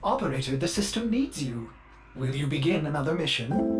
Operator, the system needs you. Will you begin another mission?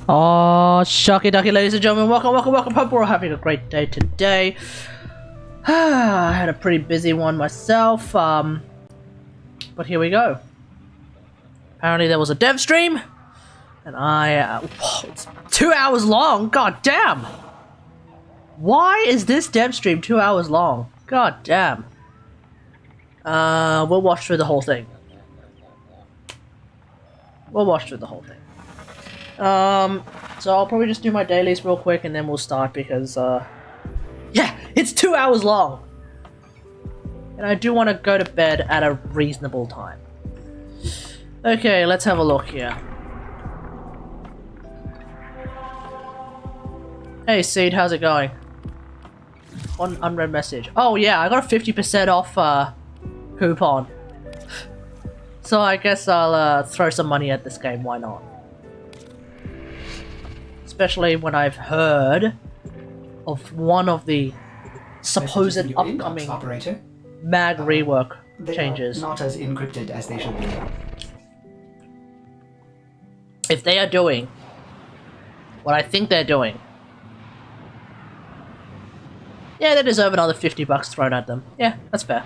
Oh, shucky ducky, ladies and gentlemen, welcome. Hope we're all having a great day today. I had a pretty busy one myself, but here we go. Apparently there was a DevStream, and it's 2 hours long, god damn! Why is this DevStream 2 hours long? God damn. We'll watch through the whole thing. So I'll probably just do my dailies real quick and then we'll start because, yeah, it's 2 hours long! And I do want to go to bed at a reasonable time. Okay, let's have a look here. Hey Seed, how's it going? One unread message. Oh yeah, I got a 50% off, coupon. So I guess I'll, throw some money at this game, why not? Especially when I've heard of one of the supposed upcoming mag rework changes. Not as encrypted as they should be. If they are doing what I think they're doing, yeah, they deserve another $50 thrown at them. Yeah, that's fair.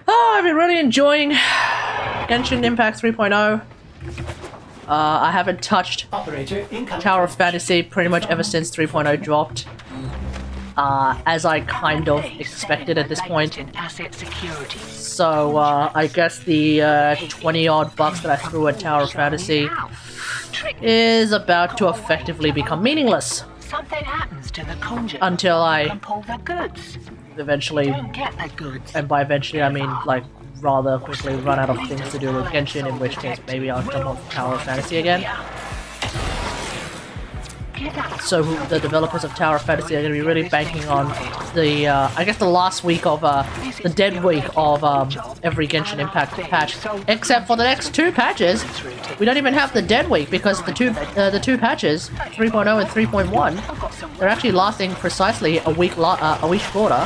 Oh, I've been really enjoying Genshin Impact 3.0. I haven't touched Tower of Fantasy pretty much ever since 3.0 dropped. As I kind of expected at this point. So, I guess the 20-odd bucks that I threw at Tower of Fantasy is about to effectively become meaningless. Until I eventually, and by eventually I mean like rather quickly run out of things to do with Genshin, in which case maybe I'll jump on Tower of Fantasy again. So the developers of Tower of Fantasy are going to be really banking on the, I guess the last week of, the dead week of, every Genshin Impact patch. Except for the next two patches, we don't even have the dead week because the two patches, 3.0 and 3.1, they're actually lasting precisely a week shorter,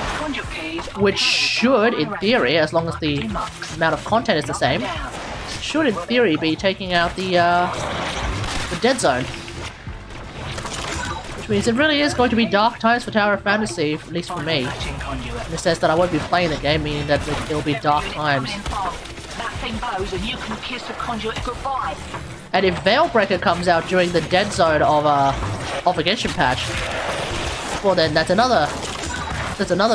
which should, in theory, as long as the amount of content is the same, should in theory be taking out the dead zone. Which means it really is going to be dark times for Tower of Fantasy, at least for me. In the sense that I won't be playing the game, meaning that it'll be dark times. And if Veilbreaker comes out during the dead zone of a Genshin patch, well then that's another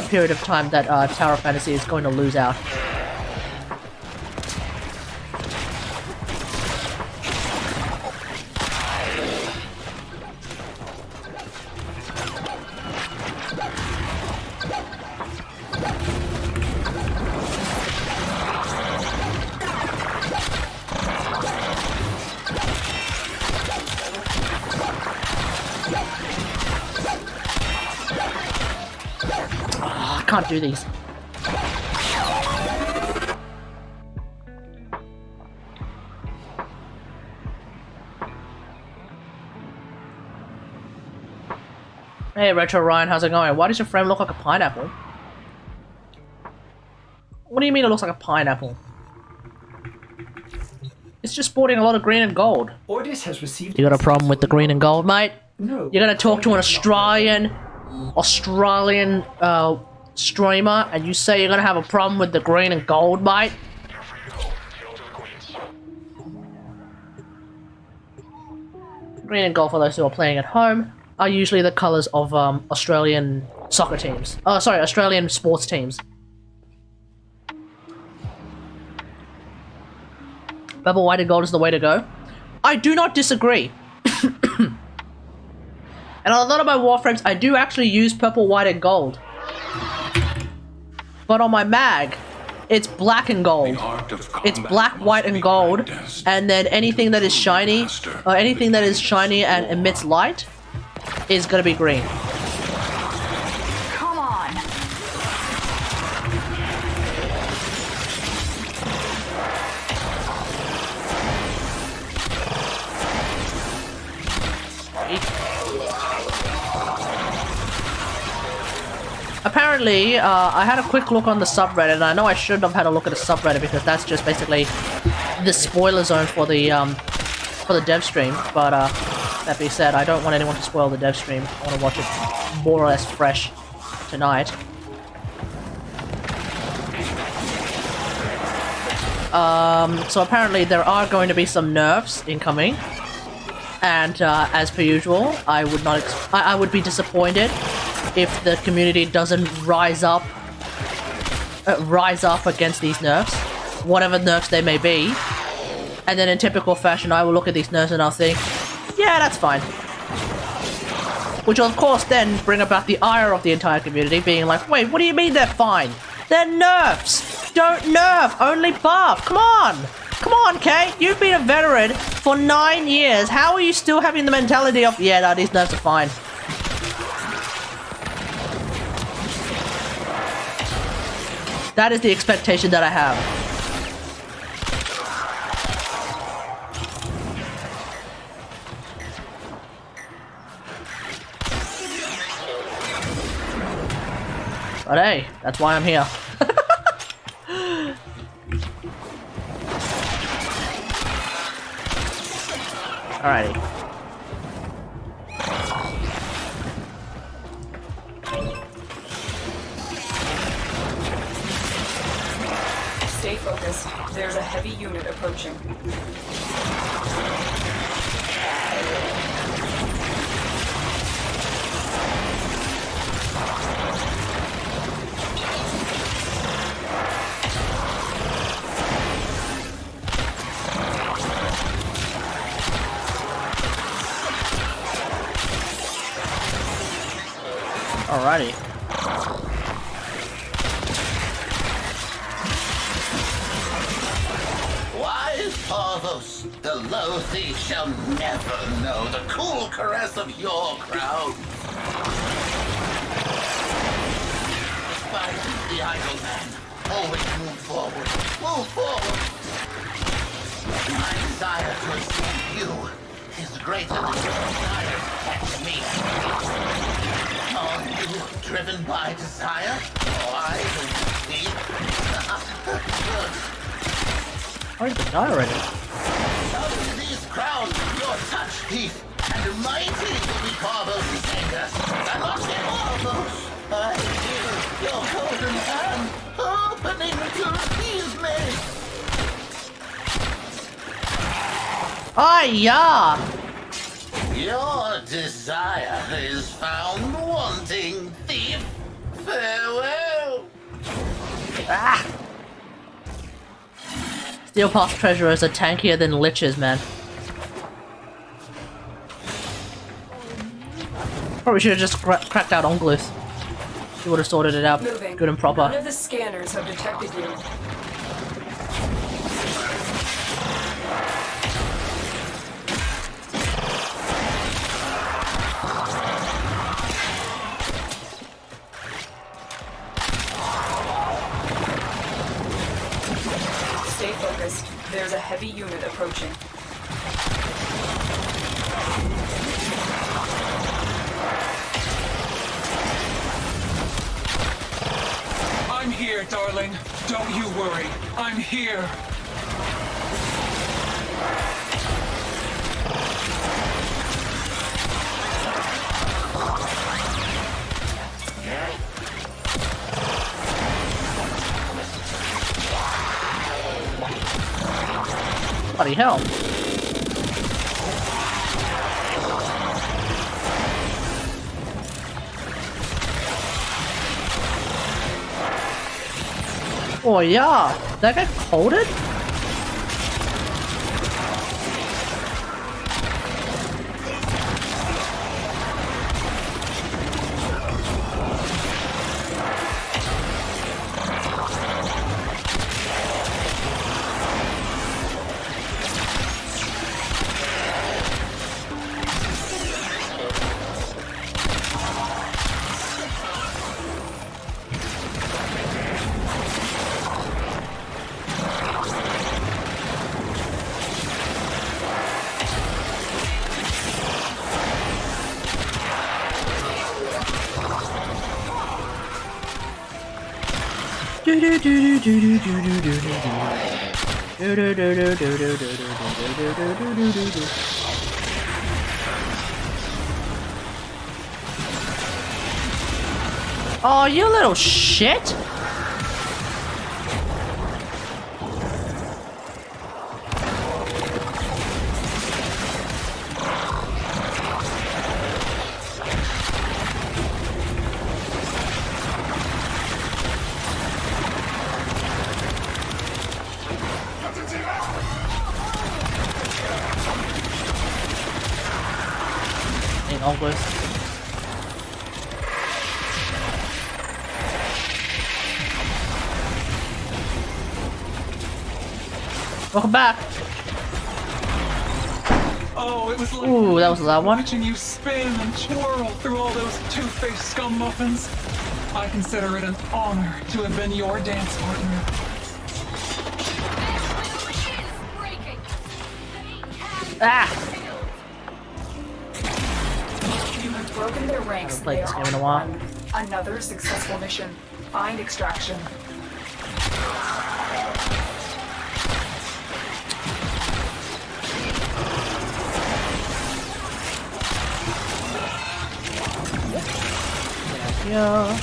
period of time that Tower of Fantasy is going to lose out. Can't do these. Hey Retro Ryan, how's it going? Why does your frame look like a pineapple? What do you mean it looks like a pineapple? It's just sporting a lot of green and gold. Ordis has received. You got a problem with the green and gold, mate? No. You're gonna talk to an Australian streamer and you say you're gonna have a problem with the green and gold, mate? Green and gold, for those who are playing at home, are usually the colours of Australian soccer teams. Oh, sorry, Australian sports teams. Purple, white and gold is the way to go. I do not disagree. And on a lot of my Warframes, I do actually use purple, white and gold. But on my mag, it's black and gold. It's black, white, and gold, and then anything that is shiny, or anything that is shiny and emits light, is gonna be green. Come on. Apparently, I had a quick look on the subreddit, and I know I shouldn't have had a look at the subreddit because that's just basically the spoiler zone for the dev stream. But that being said, I don't want anyone to spoil the dev stream. I want to watch it more or less fresh tonight. So apparently there are going to be some nerfs incoming, and as per usual, I would be disappointed if the community doesn't rise up against these nerfs, whatever nerfs they may be. And then in typical fashion, I will look at these nerfs and I'll think, yeah, that's fine. Which will of course then bring about the ire of the entire community, being like, wait, what do you mean they're fine? They're nerfs! Don't nerf, only buff! Come on! Come on, Kate! You've been a veteran for 9 years. How are you still having the mentality of, yeah, no, these nerfs are fine? That is the expectation that I have. But hey, that's why I'm here. Alrighty. Stay focused. There's a heavy unit approaching. Alrighty. Wise Parvos, the low thief shall never know the cool caress of your crown. Despite the idle man, always move forward, move forward. My desire to escape you is greater than your desire to catch me. Are you driven by desire? Why do you speak? Oh, he's been die already. Some these crowns your touch, thief, and mighty will be Parvos' anger. And not be Parvos. I feel your golden hand opening to receive me. Ah, yeah. Your desire is found wanting, thief. Farewell. Ah. Steel Path Treasurers are tankier than liches, man. Probably should have just cracked out Ongluth. She would have sorted it out Moving. good and proper. None of the scanners have detected you. Stay focused. There's a heavy unit approaching. I'm here, darling. Don't you worry. I'm here. Bloody hell. Oh yeah, did that get coated? Oh, you little shit! In August. Welcome back. Oh, it was like Ooh, that was a loud one. watching you spin and twirl through all those two-faced scum muffins. I consider it an honor to have been your dance partner. Ah! You have broken their ranks. Haven't played They this are game in a on while. one. Another successful mission. Find extraction. Yeah.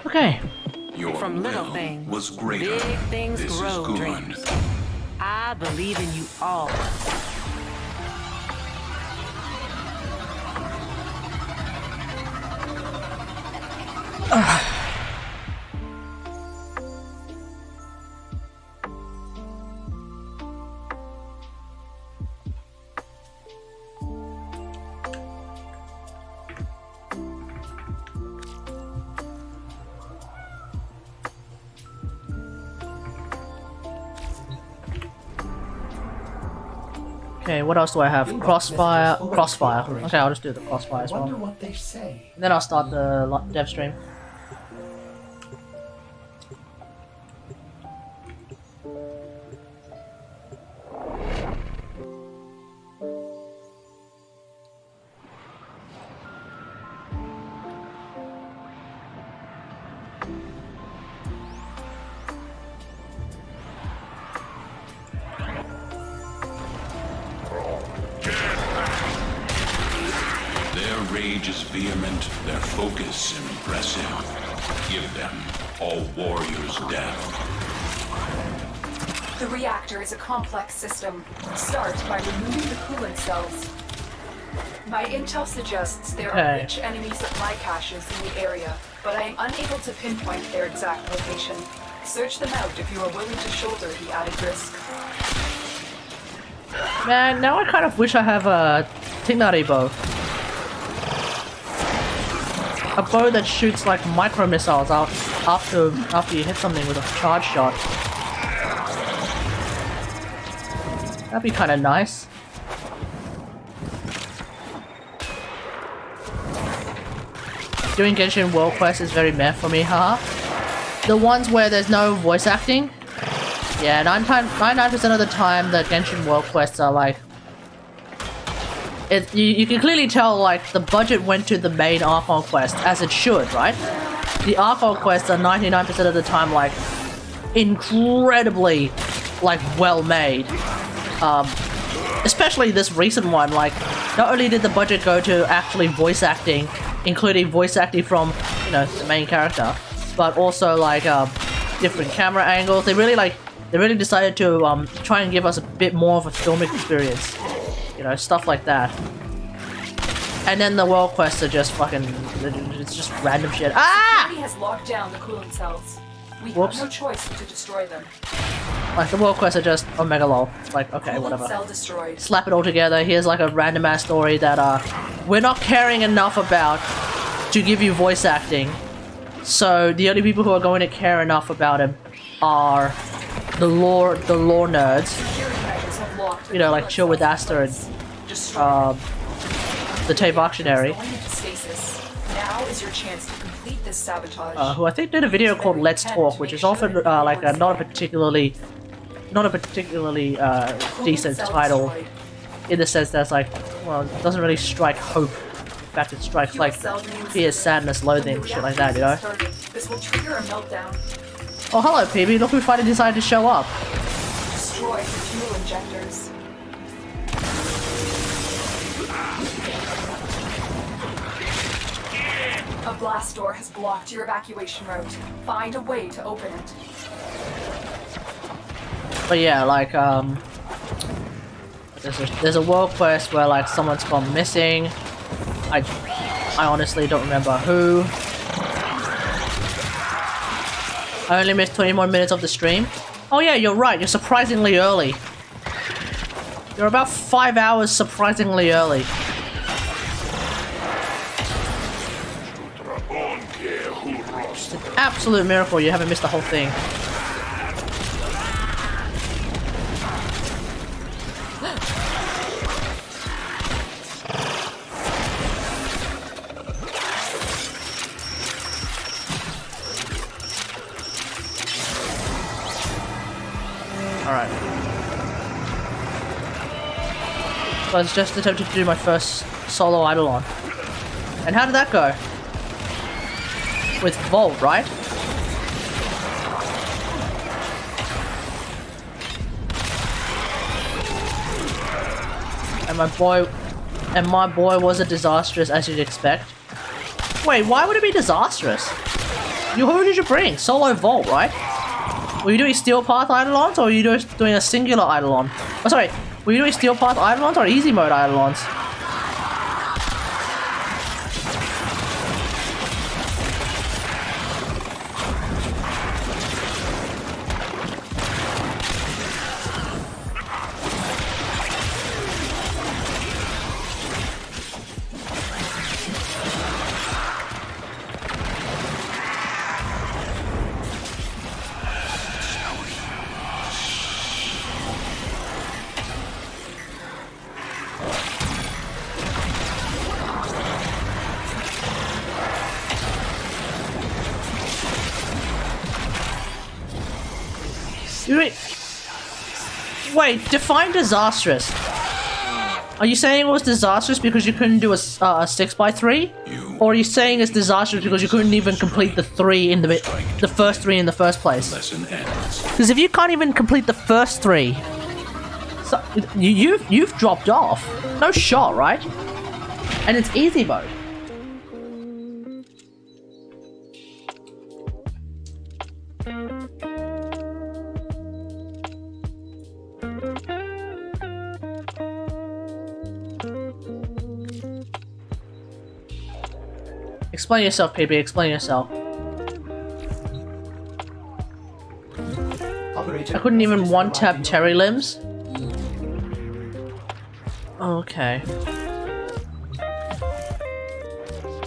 Okay. Your From little will things, was greater. big things This grow, is good. dreams. I believe in you all. Okay, what else do I have? Crossfire. Crossfire. Okay, I'll just do the crossfire as well. what they say. And then I'll start the dev stream. Their rage is vehement, their focus impressive. Give them all warriors death. The reactor is a complex system. Start by removing the coolant cells. My intel suggests there are Okay. rich enemy supply caches in the area, but I am unable to pinpoint their exact location. Search them out if you are willing to shoulder the added risk. Man, now I kind of wish I have a Kategari bow. A bow that shoots like micro missiles out after you hit something with a charge shot. That'd be kind of nice. Doing Genshin World Quest is very meh for me, haha. The ones where there's no voice acting, yeah, 99% of the time the Genshin World Quests are like... You can clearly tell like the budget went to the main Archon quest, as it should, right? The Archon quests are 99% of the time like incredibly like well made. Especially this recent one, like not only did the budget go to actually voice acting, including voice acting from, you know, the main character, but also like different camera angles. They really decided to try and give us a bit more of a filmic experience, you know, stuff like that. And then the world quests are just fucking, it's just random shit. Ah! Security has locked down the coolant cells. We Whoops. have no choice to destroy them. Like the world quests are just omega lol. It's like, okay, Coolant whatever. cell destroyed. Slap it all together. Here's like a random ass story that we're not caring enough about to give you voice acting. So the only people who are going to care enough about him are the lore nerds. Security measures have locked the You know, like coolant Chill with cell Aster sequence. Destroy. the Tavoctionary, Going into stasis. Now is your chance to complete this sabotage. who I think did a video called Let's Talk, which is often like not a particularly decent title, in the sense that's like, well, it doesn't really strike hope fact, it strikes Fuel like cell remains fear, stable. sadness, loathing, When the shit like that, you know? reaction gets started, this will trigger a meltdown. Oh, hello, PB. Look who finally decided to show up. Destroy the fuel injectors. A blast door has blocked your evacuation route. Find a way to open it. But yeah, like, there's a world quest where, like, someone's gone missing. I honestly don't remember who. I only missed 20 more minutes of the stream. Oh yeah, you're right, you're surprisingly early. You're about 5 hours surprisingly early. It's an absolute miracle you haven't missed the whole thing. Alright. So I was just attempting to do my first solo Eidolon. And how did that go? With Volt, right? And my boy was a disastrous as you'd expect. Wait, why would it be disastrous? Who did you bring? Solo Volt, right? Were you doing Steel Path Eidolons, or were you doing a singular Eidolon? Oh, sorry. Were you doing Steel Path Eidolons or Easy Mode Eidolons? Wait, define disastrous. Are you saying it was disastrous because you couldn't do a 6x3? Or are you saying it's disastrous because you couldn't even complete the first three in the first place? Because if you can't even complete the first three, so you've dropped off. No shot, right? And it's easy mode. Explain yourself, PB. Explain yourself. I couldn't even one-tap Terry limbs. Okay.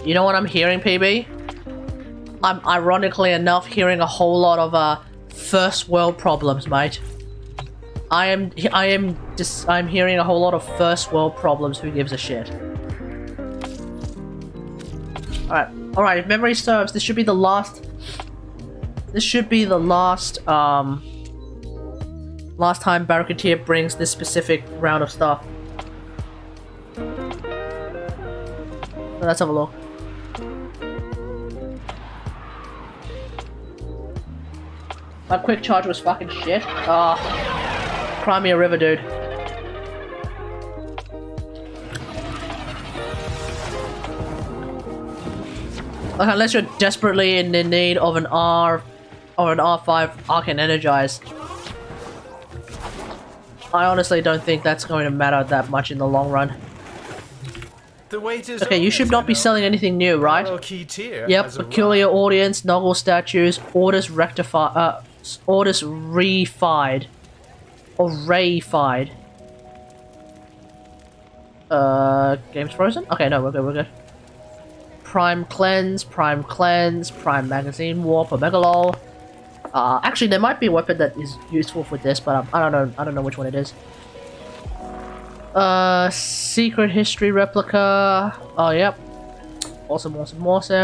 You know what I'm hearing, PB? I'm ironically enough hearing a whole lot of first world problems, mate. I'm hearing a whole lot of first world problems. Who gives a shit? Alright, if memory serves, this should be the last... last time Barracuda brings this specific round of stuff. So let's have a look. My quick charge was fucking shit. Cry me a river, dude. Like, unless you're desperately in the need of an R or an R5 Arcane Energize. I honestly don't think that's going to matter that much in the long run. The wait is okay, you should not be selling anything new, right? Yep, peculiar audience, Noggle statues, orders rectified, orders reified. Or reified. Game's frozen? Okay, no, we're good. Prime Cleanse, Prime Magazine Warp, Omega Lol. Actually, there might be a weapon that is useful for this, but I don't know which one it is. Secret History Replica. Oh, yep. Awesome.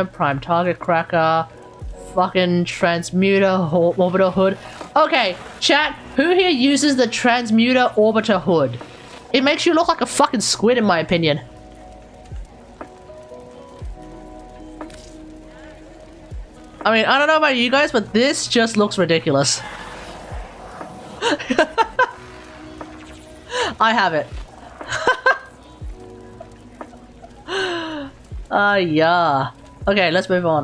Prime Target Cracker. Fucking Transmuter Orbiter Hood. Okay, chat, who here uses the Transmuter Orbiter Hood? It makes you look like a fucking squid, in my opinion. I mean, I don't know about you guys, but this just looks ridiculous. I have it. Yeah. Okay, let's move on.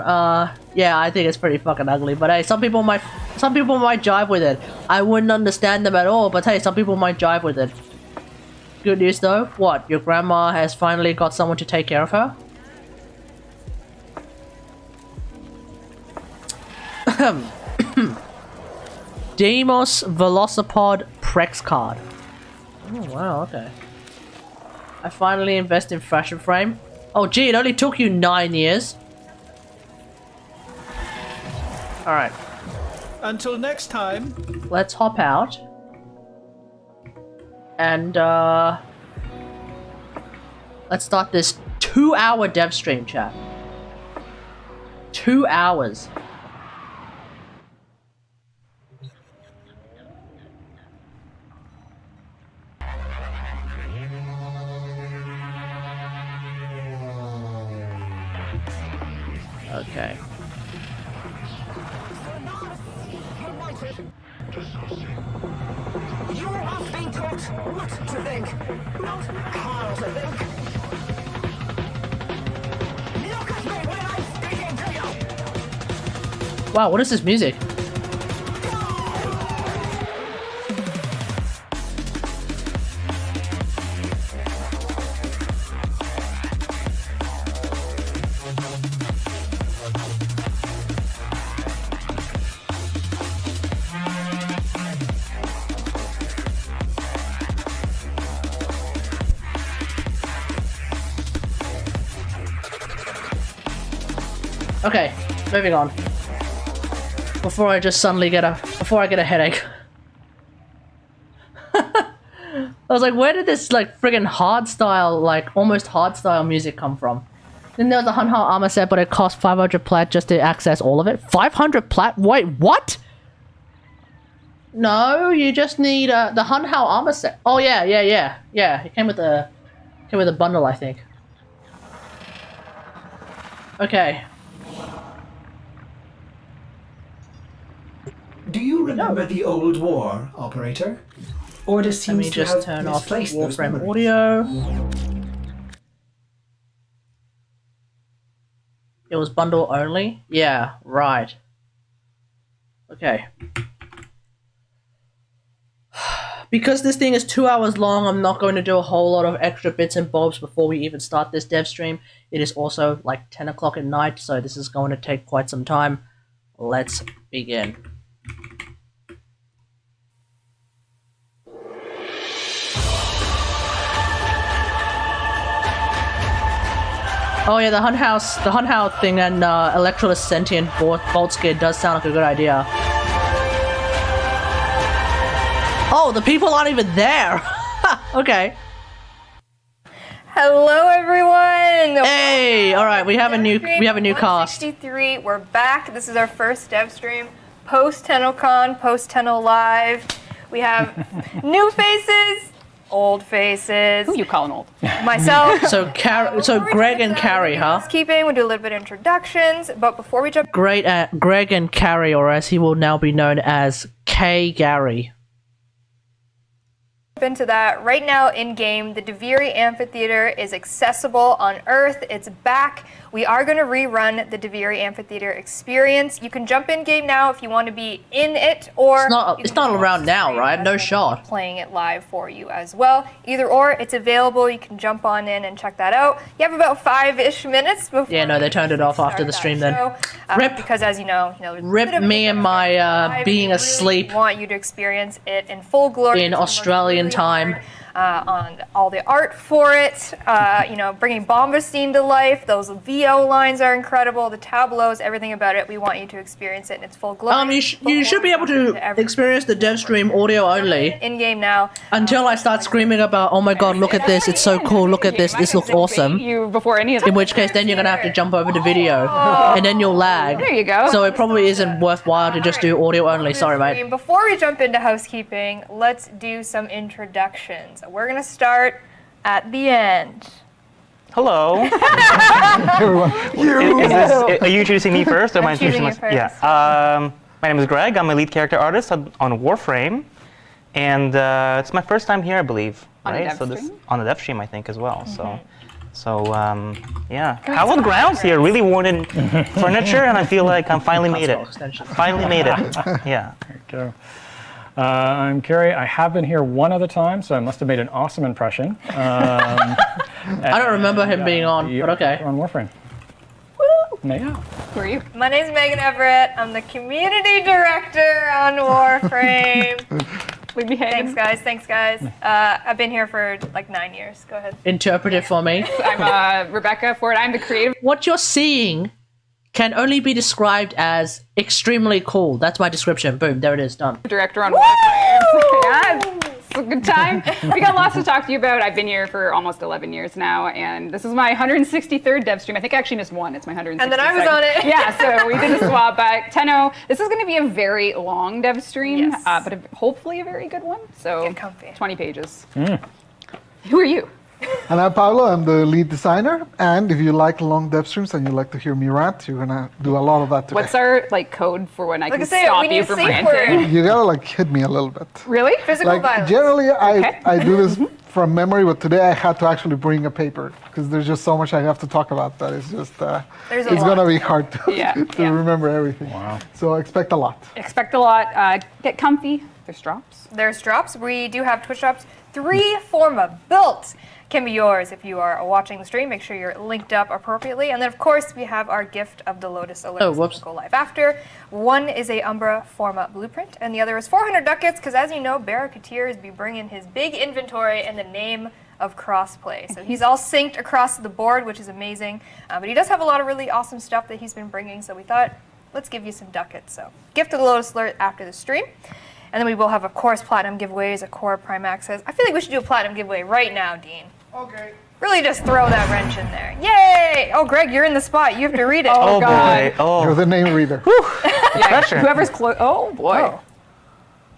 Yeah, I think it's pretty fucking ugly, but hey, some people might jive with it. I wouldn't understand them at all, but hey, some people might jive with it. Good news though. What? Your grandma has finally got someone to take care of her? Demos Velocipod Prex card. Oh wow, okay. I finally invest in Fashion Frame. Oh gee, it only took you 9 years. Alright. Until next time. Let's hop out. And let's start this 2-hour dev stream, chat. 2 hours. Okay. You must be taught what to think, not how to think. Look at me when I'm speaking to you! Wow, what is this music? Okay, moving on. Before I get a headache. I was like, where did this like friggin' hardstyle, like almost hardstyle music come from? Then there was a Hunhao armor set, but it cost 500 plat just to access all of it. 500 plat? Wait, what? No, you just need the Hunhao armor set. Oh yeah. It came with a bundle, I think. Okay. Do you remember the old war, operator? Order Let seems me to just have turn off misplaced those Warframe memories. audio. It was bundle only? Yeah, right. Okay. Because this thing is 2 hours long, I'm not going to do a whole lot of extra bits and bobs before we even start this dev stream. It is also like 10 o'clock at night, so this is going to take quite some time. Let's begin. Oh yeah, the Hunhao thing and Electroless Sentient Bolt Skid does sound like a good idea. Oh, the people aren't even there! Okay. Hello everyone! Hey! Alright, we have a new cast. 163, we're back. This is our first dev stream. Post TennoCon, post Tenno Live. We have new faces, old faces. Who you calling old? Myself. So Greg and Carrie, huh? Housekeeping, we'll do a little bit of introductions, but before we jump Greg and Carrie, or as he will now be known as Kategari. into that, right now in game, the Deviri Amphitheater is accessible on Earth. It's back. We are going to rerun the Deviri Amphitheater experience. You can jump in game now if you want to be in it, or it's not around now, right? No shot. Playing it live for you as well. Either or, it's available. You can jump on in and check that out. You have about 5-ish minutes before. Yeah, no, they turned it off after the stream then. Rip. Because as you know, Rip me and my being asleep. We want you to experience it in full glory in Australian time. On all the art for it, bringing Bombastine to life. Those VO lines are incredible. The tableaus, everything about it. We want you to experience it in its full glory. You should be able to experience the dev stream audio only. In game now. Until I start screaming about, oh my god, look at this, it's so cool, look at this, this looks awesome. In which case, then you're gonna have to jump over to video, and then you'll lag. There you go. So it probably isn't worthwhile to just do audio only. Sorry, mate. Before we jump into housekeeping, let's do some introductions. We're gonna start at the end. Hello. Everyone. Are you introducing me first, or am I introducing choosing you myself? first. Yeah. My name is Greg. I'm a lead character artist on Warframe, and it's my first time here, I believe. On right? a So this DevStream? on the DevStream, I think, as well. So yeah. Hallowed grounds here, really worn in furniture, and I feel like I'm finally made it. Finally made it. Yeah. There you go. I'm Kerry. I have been here one other time, so I must have made an awesome impression. I don't remember him being on, but okay. On Warframe. Yeah. Who are you? My name's Megan Everett. I'm the community director on Warframe. Leave me hanging. Thanks guys. I've been here for like 9 years. Go ahead. Interpret it for me. I'm Rebecca Ford. I'm the creative. What you're seeing can only be described as extremely cool. That's my description. Boom, there it is, done. Director on Warframe. Yeah, it's a good time. We got lots to talk to you about. I've been here for almost 11 years now, and this is my 163rd DevStream. I think I actually missed one. It's my 162nd. And then I was on it. Yeah, so we did a swap back. Tenno, this is going to be a very long DevStream, Yes. but hopefully a very good one. So Get comfy. 20 pages. Who are you? And I'm Paolo, I'm the lead designer, and if you like long dev streams and you like to hear me rant, you're gonna do a lot of that today. What's our code for when I Like can I say, stop we need you a from safe ranting? word. You gotta hit me a little bit. Really? Physical violence. Generally, Okay. I do this from memory, but today I had to actually bring a paper because there's just so much I have to talk about that it's just There's a it's lot. gonna be hard to, Yeah, to yeah. remember everything. Wow. So expect a lot. Expect a lot. Get comfy. There's drops. There's drops. We do have Twitch drops. 3 Forma built can be yours if you are watching the stream. Make sure you're linked up appropriately. And then, of course, we have our gift of the Lotus Alerts Oh, whoops. that will go live after. One is a Umbra Forma blueprint, and the other is 400 ducats, because as you know, Barraketeer is be bringing his big inventory in the name of crossplay. So he's all synced across the board, which is amazing. But he does have a lot of really awesome stuff that he's been bringing, so we thought, let's give you some ducats. So gift of the Lotus Alert after the stream. And then we will have, of course, platinum giveaways, a core prime access. I feel like we should do a platinum giveaway right now, Dean. Okay. Really just throw that wrench in there. Yay! Oh, Greg, you're in the spot. You have to read it. Oh, God. boy. Oh. You're the name reader. Yeah, Pressure. whoever's close. Oh boy.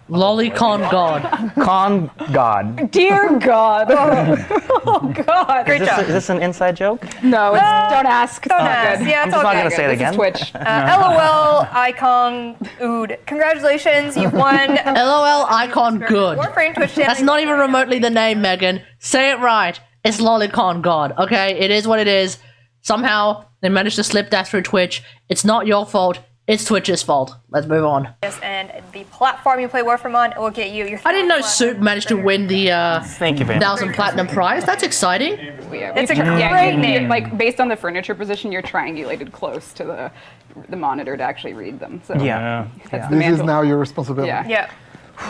Lolicon God. Con God. Dear God. Oh God. Great job. Is this an inside joke? No, don't ask. Don't It's not ask. good. Yeah, I'm it's just all not gonna good. say it This is again. Twitch. LOL icon ood. Congratulations, you've won. LOL icon good. Warframe Twitch channel. That's not even remotely the name, Megan. Say it right. It's Lolicon God, okay? It is what it is. Somehow, they managed to slip that through Twitch. It's not your fault. It's Twitch's fault. Let's move on. Yes, and the platform you play Warframe on will get you your. I didn't know Soup managed to win the Thank you very much. 1,000 Platinum prize. That's exciting. It's a great name. Like based on the furniture position, you're triangulated close to the monitor to actually read them. So Yeah. that's the This is mantle. now your responsibility. Yeah.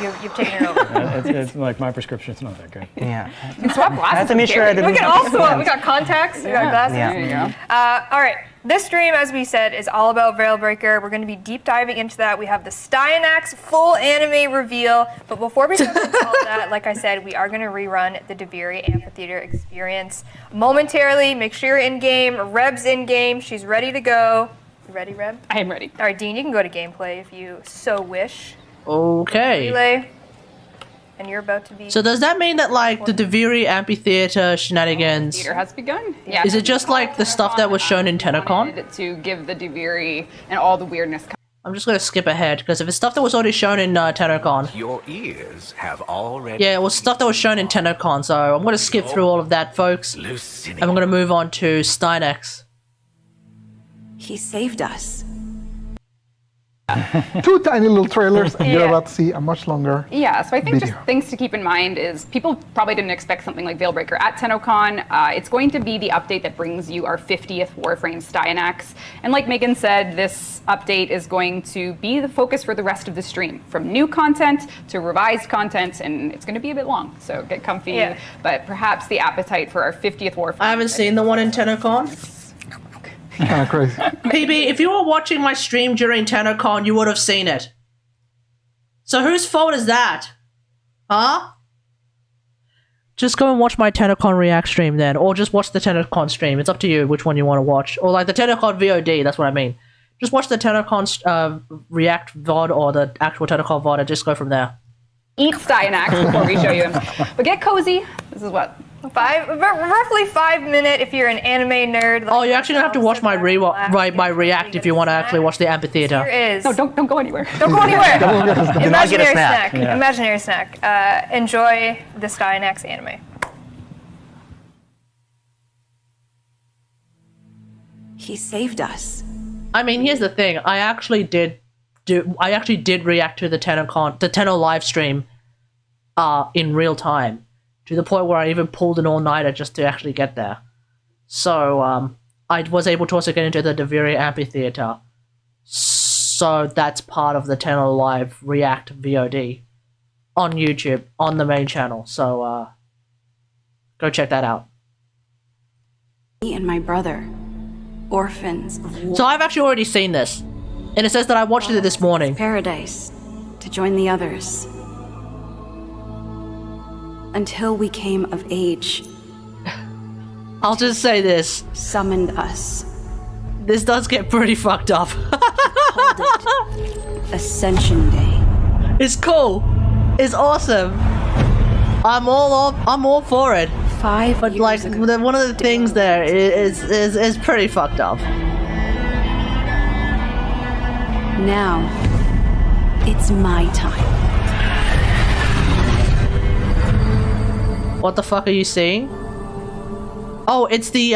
Yeah, you've taken it over. It's like my prescription. It's not that good. Yeah. You can swap I glasses. have to make sure I with didn't. We can also we got contacts. We got glasses. Yeah. There you go. All right. This stream, as we said, is all about Veilbreaker. We're going to be deep diving into that. We have the Steinerx full anime reveal. But before we jump into all that, like I said, we are going to rerun the Deviri Amphitheater experience momentarily. Make sure you're in-game. Reb's in-game. She's ready to go. You ready, Reb? I am ready. All right, Dean, you can go to gameplay if you so wish. Okay. Relay. And you're about to be... So does that mean that, like, the Deviri Amphitheater shenanigans... Theater has begun. Yeah. Is it just like the stuff that was shown in TennoCon? Wanted to give the Deviri and all the weirdness. I'm just going to skip ahead, because if it's stuff that was already shown in TennoCon... Your ears have already... Yeah, it was stuff that was shown in TennoCon, so I'm going to skip through all of that, folks. And we're going to move on to Steinerx. He saved us. 2 tiny little trailers, and you're Yeah. about to see a much longer Yeah, so I think just video. things to keep in mind is people probably didn't expect something like Veilbreaker at TennoCon. It's going to be the update that brings you our 50th Warframe Steinerx. And like Megan said, this update is going to be the focus for the rest of the stream, from new content to revised content, and it's going to be a bit long, so get comfy. Yeah. But perhaps the appetite for our 50th Warframe. I haven't seen the one in TennoCon. kind of crazy. PB, if you were watching my stream during TennoCon, you would have seen it. So whose fault is that? Huh? Just go and watch my TennoCon React stream then, or just watch the TennoCon stream. It's up to you which one you want to watch. Or like the TennoCon VOD, that's what I mean. Just watch the TennoCon React VOD or the actual TennoCon VOD and just go from there. Eat Steinerx before we show you him. But get cozy. This is what Roughly 5 minute if you're an anime nerd. Oh, you actually don't have to watch my react if you want to actually watch the amphitheater. Here is. No, don't go anywhere. Don't go anywhere. Do not get a Imaginary snack. snack. Imaginary snack. Enjoy the Steinerx anime. He saved us. I mean, here's the thing. I actually did react to the TennoCon, the Tenno live stream, in real time, to the point where I even pulled an all-nighter just to actually get there. So, I was able to also get into the Deviri amphitheater. So that's part of the Tenno live react VOD on YouTube on the main channel. So, go check that out. Me and my brother, orphans of war. So I've actually already seen this, and it says that I watched it this morning. Paradise to join the others. Until we came of age. I'll just say this. Summoned us. This does get pretty fucked up. Called it Ascension Day. It's cool. It's awesome. I'm all for it. 5 But years like ago. one of the things there is pretty fucked up. Now, it's my time. What the fuck are you seeing? Oh, it's the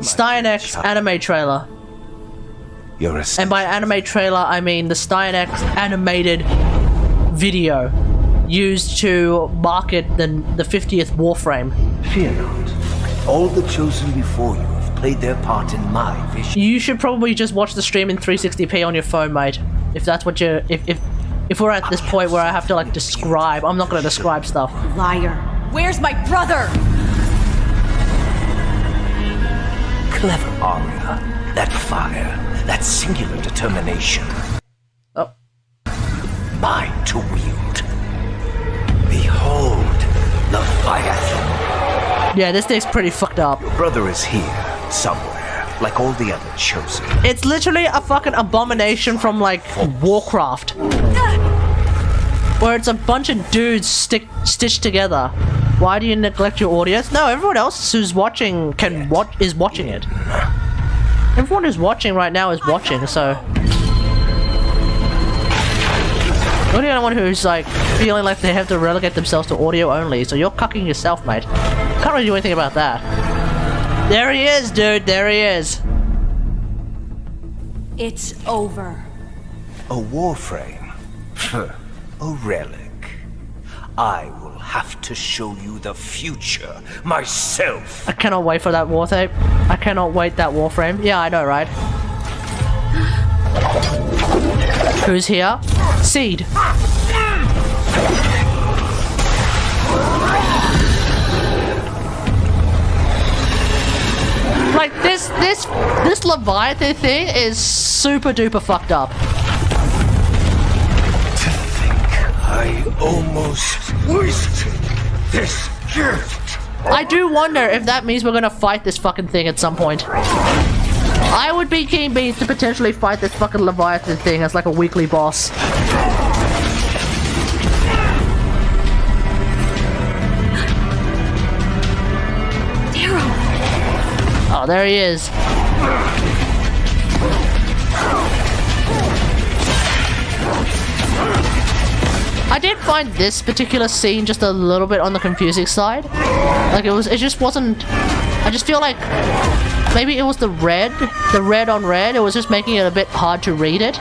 Steinerx anime trailer. You're a And by anime trailer, I mean the Steinerx animated video used to market the 50th Warframe. Fear not. All the chosen before you have played their part in my vision. You should probably just watch the stream in 360p on your phone, mate. If that's what you're... If we're at this point where I have to, like, describe... I'm not gonna describe stuff. Liar. Where's my brother? Clever Aria. That fire. That singular determination. Oh. Mine to wield. Behold, Leviathan. Yeah, this thing's pretty fucked up. Your brother is here, somewhere, like all the other chosen. It's literally a fucking abomination from, like, Warcraft. Where it's a bunch of dudes stitched together. Why do you neglect your audience? No, everyone else who's watching is watching it. Everyone who's watching right now is watching, so... You're the only one who's, like, feeling like they have to relegate themselves to audio only, so you're cucking yourself, mate. Can't really do anything about that. There he is, dude, there he is. It's over. A warframe. A relic. I will have to show you the future myself. I cannot wait for that war tape. I cannot wait that Warframe. Yeah, I know, right? Who's here? Seed. Like this Leviathan thing is super duper fucked up. To think I almost wasted this gift. I do wonder if that means we're gonna fight this fucking thing at some point. I would be keen beans to potentially fight this fucking Leviathan thing as like a weekly boss. Oh, there he is. I did find this particular scene just a little bit on the confusing side. Like it just wasn't... I just feel like maybe it was the red on red. It was just making it a bit hard to read it.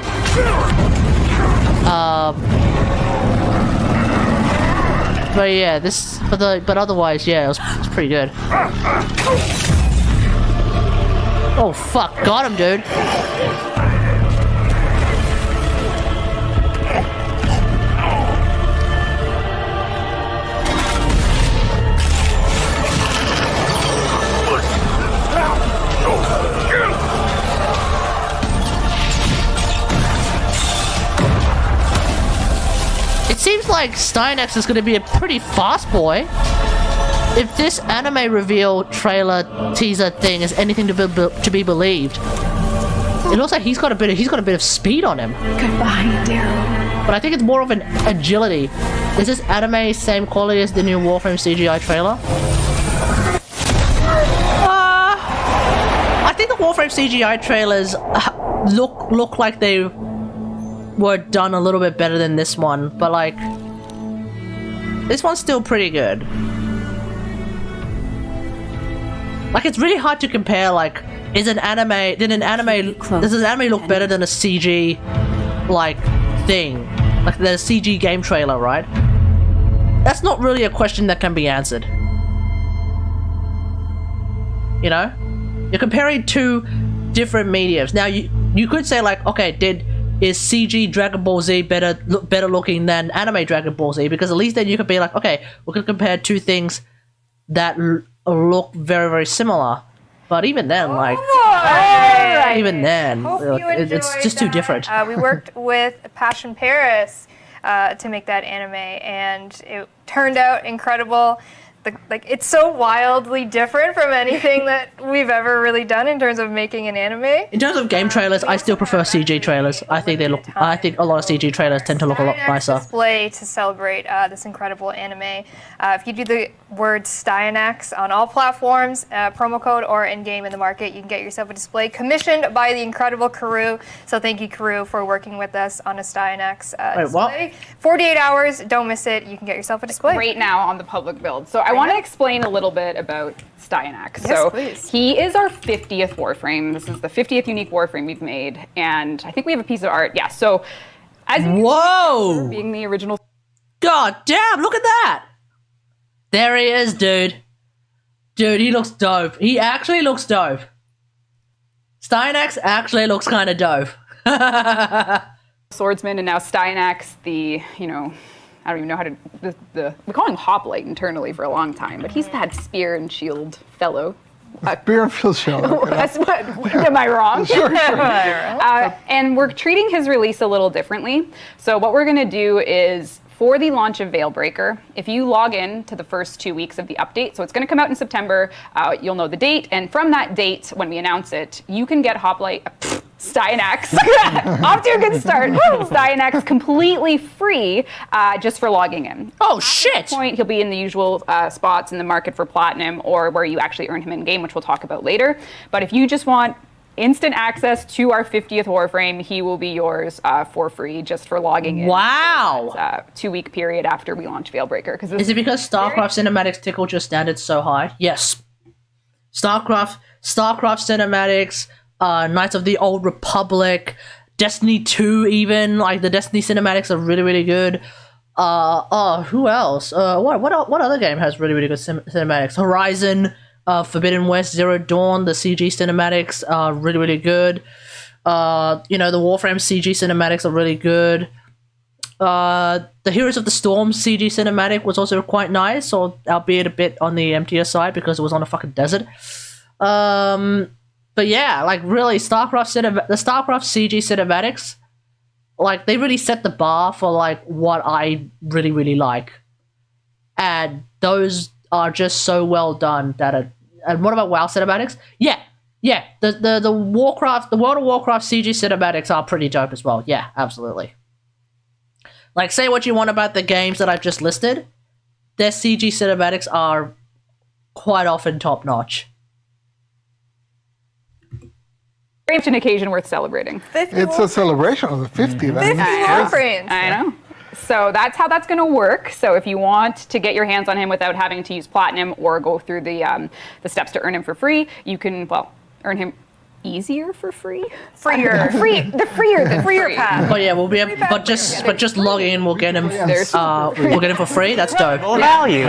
But yeah, but otherwise, yeah, it's pretty good. Oh fuck, got him, dude. It seems like Steinerx is going to be a pretty fast boy. If this anime reveal trailer teaser thing is anything to be believed, it looks like he's got a bit of speed on him. Goodbye, Daryl. But I think it's more of an agility. Is this anime same quality as the new Warframe CGI trailer? think the Warframe CGI trailers look like they were done a little bit better than this one, but like this one's still pretty good. Like it's really hard to compare. Like, does an anime look better than a CG like thing, like the CG game trailer, right? That's not really a question that can be answered. You know, you're comparing two different mediums. Now you could say like, okay, is CG Dragon Ball Z better looking than anime Dragon Ball Z? Because at least then you could be like, okay, we could compare two things that look very, very similar. But even then, like, even then, it's just too different. We worked with Passion Paris to make that anime, and it turned out incredible. Like, it's so wildly different from anything that we've ever really done in terms of making an anime. In terms of game trailers, I still prefer CG trailers. I think a lot of CG trailers tend to look a lot nicer. Display to celebrate this incredible anime. If you do the word Steinerx on all platforms, promo code or in-game in the market, you can get yourself a display commissioned by the incredible Karu. So thank you, Karu, for working with us on a Steinerx display. What? 48 hours, don't miss it. You can get yourself a display. Right now on the public build. So I want to explain a little bit about Steinerx. Yes, so please. He is our 50th Warframe. This is the 50th unique Warframe we've made, and I think we have a piece of art. Yeah. So as you can see, being the original. God damn! Look at that. There he is, dude. Dude, he looks dope. He actually looks dope. Steinerx actually looks kind of dope. Swordsman, and now Steinerx, the, you know, I don't even know how to, we call him Hoplite internally for a long time, but he's that spear and shield fellow. Spear and shield. That's what, am I wrong? Sure. And we're treating his release a little differently. So what we're gonna do is, for the launch of Veilbreaker, if you log in to the first 2 weeks of the update, so it's going to come out in September, you'll know the date, and from that date, when we announce it, you can get Steinerx, off to a good start, Steinerx completely free just for logging in. Oh, shit! At that point, he'll be in the usual spots in the market for Platinum, or where you actually earn him in-game, which we'll talk about later. But if you just want instant access to our 50th Warframe, he will be yours for free just for logging in. Wow! For that, 2 week period after we launch Veilbreaker. Is it because StarCraft cinematics tickle your standards so high? Yes. StarCraft cinematics, Knights of the Old Republic, Destiny 2 even, like the Destiny cinematics are really, really good. Who else? What other game has really, really good cinematics? Horizon, Forbidden West, Zero Dawn, the CG cinematics are really, really good. You know, the Warframe CG cinematics are really good. The Heroes of the Storm CG cinematic was also quite nice, or albeit a bit on the emptier side because it was on a fucking desert. But yeah, like really, the StarCraft CG cinematics, like they really set the bar for like what I really, really like, and those are just so well done that. And what about WoW cinematics? Yeah. The World of Warcraft CG cinematics are pretty dope as well. Yeah, absolutely. Like, say what you want about the games that I've just listed, their CG cinematics are quite often top notch. Very much an occasion worth celebrating. It's a celebration of the 50. 50 Warframes. I know. So that's how that's going to work. So if you want to get your hands on him without having to use Platinum or go through the steps to earn him for free, you can, well, earn him easier for free. The freer path. Oh yeah, we'll be able, but just log in, we'll get him. We'll get him for free. That's dope. Value.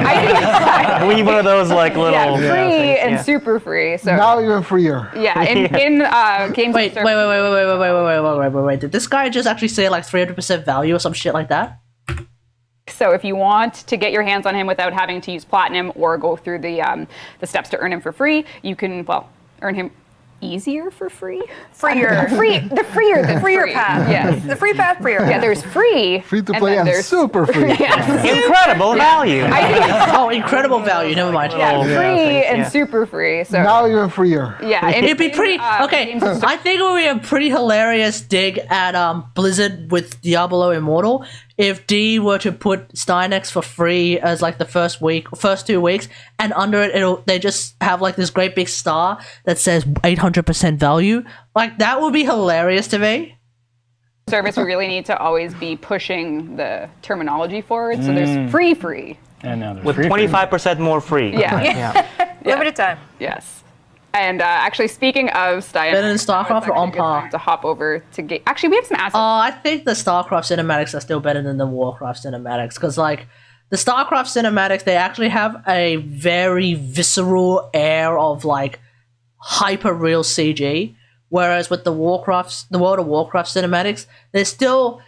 We need one of those like little free and super free. So now even freer. Yeah, in games. Wait. Did this guy just actually say like 300% value or some shit like that? So if you want to get your hands on him without having to use Platinum or go through the steps to earn him for free, you can, well, earn him easier for free. The freer path. Yes. The free path, freer. Yeah, there's free. Free to play and super free. Incredible value. Incredible value. Never mind. Yeah, free and super free. So now even freer. Yeah, it'd be pretty. Okay, I think it would be a pretty hilarious dig at Blizzard with Diablo Immortal if D were to put Steinerx for free as like the first 2 weeks, and under it, they just have like this great big star that says 800% value, like that would be hilarious to me. Service, we really need to always be pushing the terminology forward. So there's free. And now there's With 25% more free. Yeah. Limited time. Yes. And actually, speaking of Steinerx, Better than StarCraft or on par? to hop over to game. Actually, we have some assets. I think the StarCraft cinematics are still better than the Warcraft cinematics, because like the StarCraft cinematics, they actually have a very visceral air of like hyper real CG, whereas with the World of Warcraft cinematics, there's still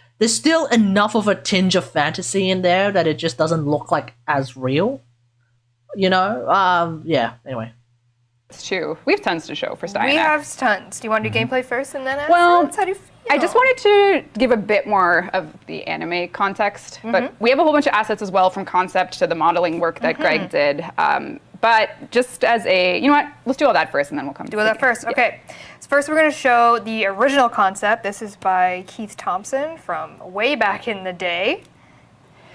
enough of a tinge of fantasy in there that it just doesn't look like as real. You know? Yeah. Anyway. It's true. We have tons to show for Steinerx. We have tons. Do you want to do gameplay first and then assets? Well, How do you feel? I just wanted to give a bit more of the anime context, but we have a whole bunch of assets as well, from concept to the modeling work that Greg did. But just as you know what, let's do all that first and then we'll come to all that first. Okay. So first we're going to show the original concept. This is by Keith Thompson from way back in the day.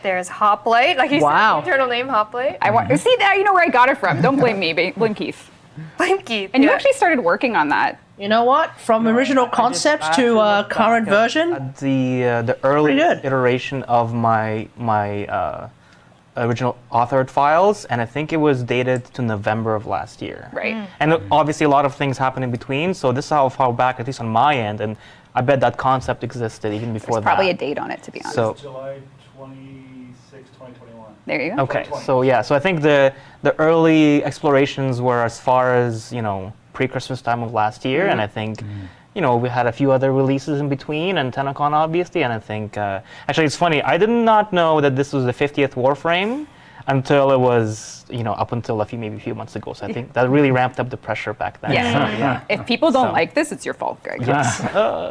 There's Hoplite, like you said, the eternal name Hoplite. See that? You know where I got it from. Don't blame me. Blame Keith. Blame Keith. And you actually started working on that. You know what? From original concept to current version, The early iteration of my original authored files, and I think it was dated to November of last year. Right. And obviously a lot of things happened in between, so this is how far back, at least on my end, and I bet that concept existed even before There's probably a date on it, to be honest. So, July 26, 2021. There you go. okay, so yeah, so I think the early explorations were as far as, you know, pre-Christmas time of last year, and I think, you know, we had a few other releases in between, and TennoCon obviously, and I think, actually it's funny, I did not know that this was the 50th Warframe until it was, you know, up until maybe a few months ago, so I think that really ramped up the pressure back then. Yeah. If people don't like this, it's your fault, Greg. Yes. Or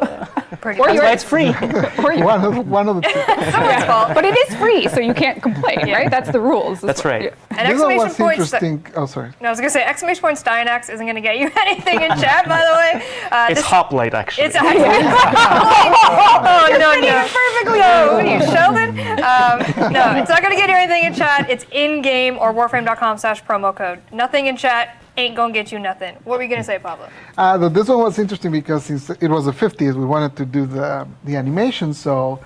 That's why it's free. One of the two. Someone's fault. But it is free, so you can't complain, right? That's the rules. That's right. And This one exclamation was point. interesting. Oh, sorry. No, I was gonna say exclamation point Steinerx isn't gonna get you anything in chat, by the way. It's Hoplite, actually. It's oh no. Perfectly. No, what are you, Sheldon? No, it's not gonna get you anything in chat. It's in game or warframe.com/promo code. Nothing in chat ain't gonna get you nothing. What were you gonna say, Pablo? This one was interesting because since it was the 50s, we wanted to do the animation, so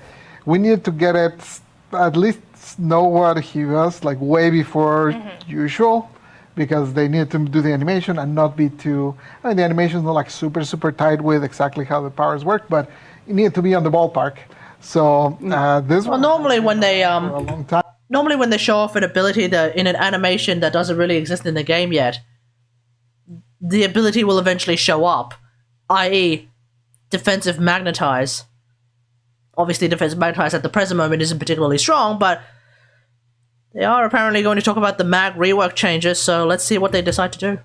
we needed to get it at least know what he was like way before usual, because they needed to do the animation and not be too. I mean, the animation is not like super tight with exactly how the powers work, but it needed to be on the ballpark. So this one. normally when they for a long time. Normally when they show off an ability that in an animation that doesn't really exist in the game yet, the ability will eventually show up, i.e. defensive magnetize. Obviously defensive magnetize at the present moment isn't particularly strong, but they are apparently going to talk about the mag rework changes, so let's see what they decide to do.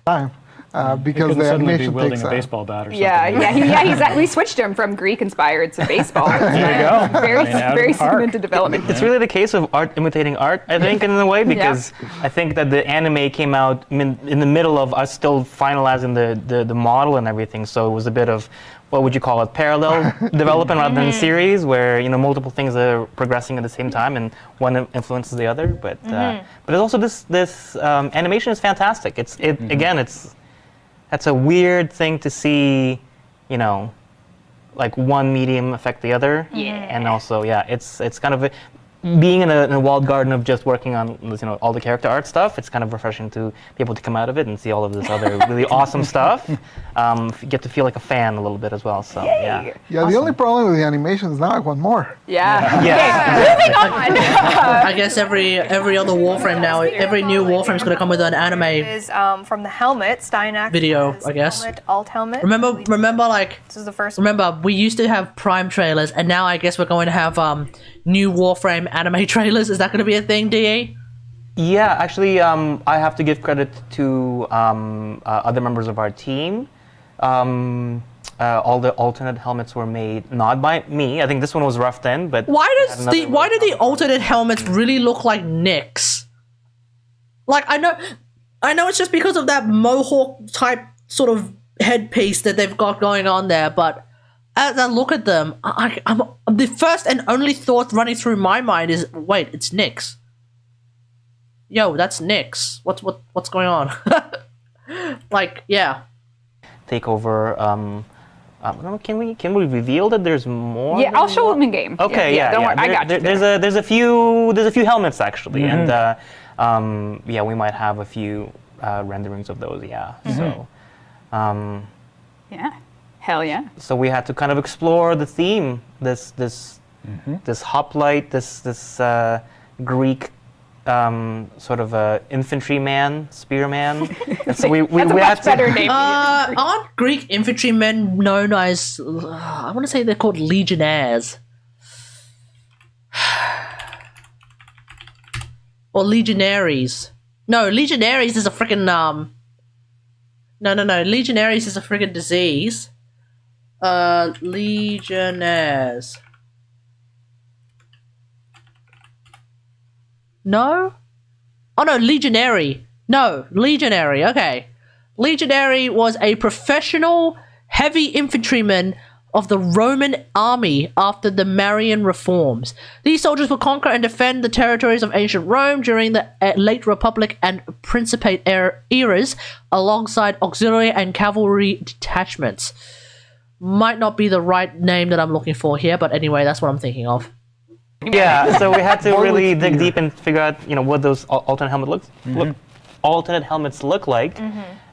Because the suddenly be animation wielding takes a baseball bat or something. We switched him from Greek-inspired to baseball. There you go. Very soon into development. It's really the case of art imitating art, I think, in a way, because I think that the anime came out in the middle of us still finalizing the model and everything, so it was a bit of, what would you call it, parallel development rather than series, where, you know, multiple things are progressing at the same time and one influences the other. But it's also this animation is fantastic. Again, that's a weird thing to see, you know, like one medium affect the other. And also, it's kind of being in a walled garden of just working on, you know, all the character art stuff. It's kind of refreshing to be able to come out of it and see all of this other really awesome stuff. Get to feel like a fan a little bit as well. So Yeah, the only problem with the animation is now I want more. Moving on. I guess every other Warframe now, every new Warframe is going to come with an anime Is from the helmet, Steinerx video, I guess. helmet, alt helmet. Remember, like This is the first. remember we used to have Prime trailers, and now I guess we're going to have new Warframe anime trailers. Is that going to be a thing, DE? Yeah, actually, I have to give credit to other members of our team. All the alternate helmets were made not by me. I think this one was roughed in, but why do the alternate helmets really look like Nick's? Like I know it's just because of that mohawk type sort of headpiece that they've got going on there, but as I look at them, I'm the first and only thought running through my mind is, wait, it's Nyx. Yo, that's Nyx. What's going on? Like, yeah. Take over. Can we reveal that there's more? Yeah, I'll show them in game. Okay, yeah. Don't worry, I got you. There's a few helmets actually, and yeah, we might have a few renderings of those. Yeah. So. Yeah. Hell yeah. So we had to kind of explore the theme. This hoplite, this Greek. Sort of a infantryman, spearman. And so we had to better name. Aren't Greek infantrymen known as? I want to say they're called legionnaires, or legionaries. No, legionaries is a freaking No. Legionaries is a freaking disease. Legionnaires. No? Oh no, legionary. No, legionary, okay. Legionary was a professional heavy infantryman of the Roman army after the Marian reforms. These soldiers would conquer and defend the territories of ancient Rome during the late Republic and Principate eras alongside auxiliary and cavalry detachments. Might not be the right name that I'm looking for here, but anyway, that's what I'm thinking of. Yeah, so we had to really dig deep and figure out, what those alternate helmets look like,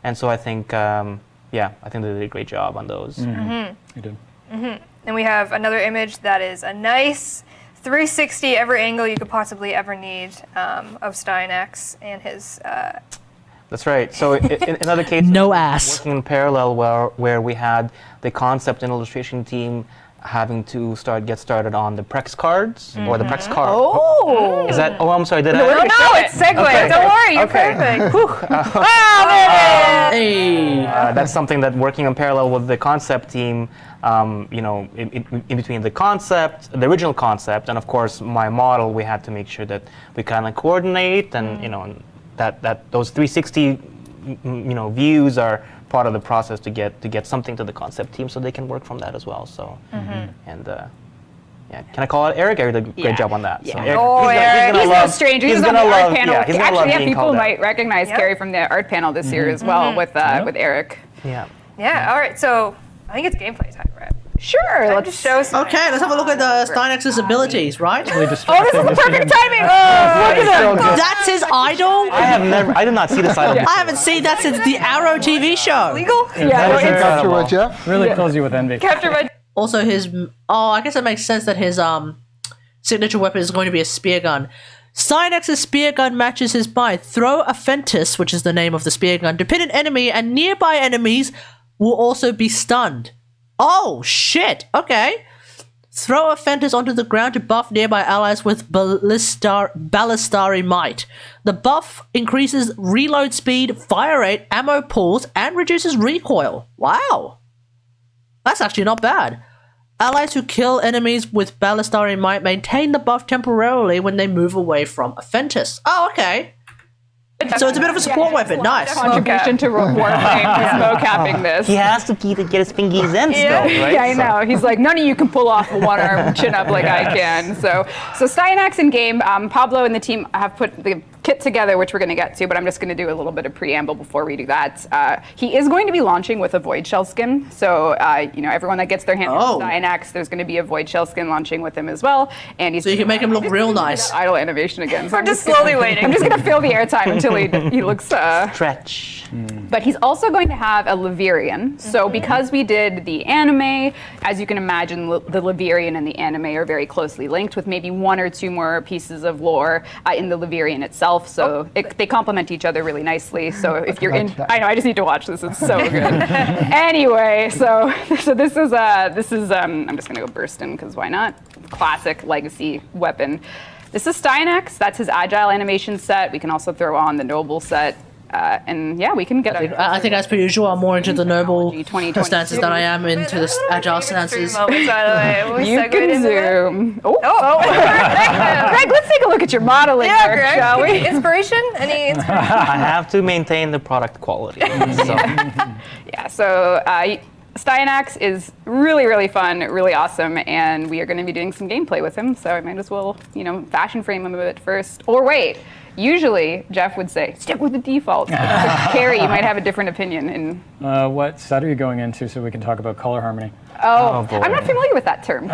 and so I think, I think they did a great job on those. They did. And we have another image that is a nice 360 every angle you could possibly ever need of Steinerx and his. That's right. So in other cases, no ass. Working in parallel, where we had the concept and illustration team having to get started on the Prex cards or the Prex card. Oh! Is that? Oh, I'm sorry. Did no, it's segue. Okay. Don't worry, you're perfect. Hey! That's something that working in parallel with the concept team, in between the original concept, and of course my model, we had to make sure that we kind of coordinate, and that those 360, views are part of the process to get something to the concept team, so they can work from that as well. So, and can I call it Eric? Eric did a great job on that. Yeah. So Eric, he's no stranger. He's on the art panel. Actually, people might recognize Carrie from the art panel this year as well with Eric. Yeah. Yeah. All right. So I think it's gameplay time, right? Sure. Let's show some. Okay, let's have a look at the Steinex's abilities, right? Oh, this is the perfect timing! Oh, look at So that! That's his idol? I did not see this idol. I haven't seen that since the Arrow TV show. Legal? Capture what, yeah? Really fills you with envy. Capture my. Also, I guess it makes sense that his signature weapon is going to be a spear gun. Steinex's spear gun matches his might. Throw a Fentis, which is the name of the spear gun, to pin an enemy, and nearby enemies will also be stunned. Oh, shit. Okay. Throw a Fentis onto the ground to buff nearby allies with Ballistari Might. The buff increases reload speed, fire rate, ammo pulls, and reduces recoil. Wow. That's actually not bad. Allies who kill enemies with Ballistari Might maintain the buff temporarily when they move away from a Fentis. Oh, okay. So it's a bit of a support weapon. Nice. Contribution to Warframe is mocapping this. He has to get his fingies in still, right? Yeah, I know. He's like, none of you can pull off a one-arm chin-up like I can. So Steinerx in game, Pablo and the team have put the kit together, which we're going to get to, but I'm just going to do a little bit of preamble before we do that. He is going to be launching with a Void Shell skin. So, everyone that gets their hands on Steinerx, there's going to be a Void Shell skin launching with him as well. And so you can make him look real nice. Idle animation again. So we're just slowly waiting. I'm just going to fill the airtime until he looks... Stretch. But he's also going to have a Levirian. So because we did the anime, as you can imagine, the Levirian and the anime are very closely linked, with maybe one or two more pieces of lore in the Levirian itself. So they complement each other really nicely. So if you're in, I know, I just need to watch this. It's so good. Anyway, so this is I'm just gonna go burst in because why not? Classic legacy weapon. This is Steinerx. That's his agile animation set. We can also throw on the noble set. And yeah, we can get I think as per usual, I'm more into the noble stances than I am into the agile stances. You can zoom. Greg, let's take a look at your modeling work, Greg, shall we? Inspiration? Any inspiration? I have to maintain the product quality. So. Yeah, so Steinerx is really, really fun, really awesome, and we are going to be doing some gameplay with him, so I might as well, fashion frame him a bit first. Or wait, usually Jeff would say, stick with the default. Carrie, you might have a different opinion. What set are you going into so we can talk about color harmony? Oh, I'm not familiar with that term.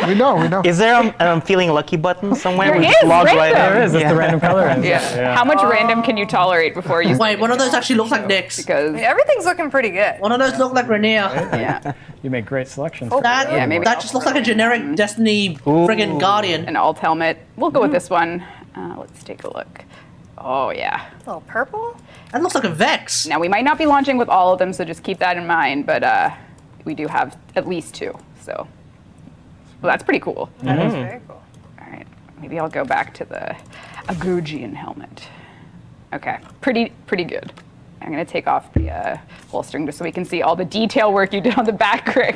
We know. Is there a I'm feeling lucky button somewhere? There We is, just log right right there. in? Is this the random color? Yeah. How much random can you tolerate before you? Wait, one of those actually looks like Nick's. Because Everything's looking pretty good. One of those look like Rainier. yeah, You make great selections. That just looks like a generic Destiny friggin' Guardian. an alt helmet. We'll go with this one. Let's take a look. Oh yeah. A little purple. That looks like a Vex. Now we might not be launching with all of them, so just keep that in mind. But we do have at least 2. So, well, that's pretty cool. That is very cool. All right, maybe I'll go back to the Agugian helmet. Okay, pretty good. I'm gonna take off the holstering just so we can see all the detail work you did on the back, Greg.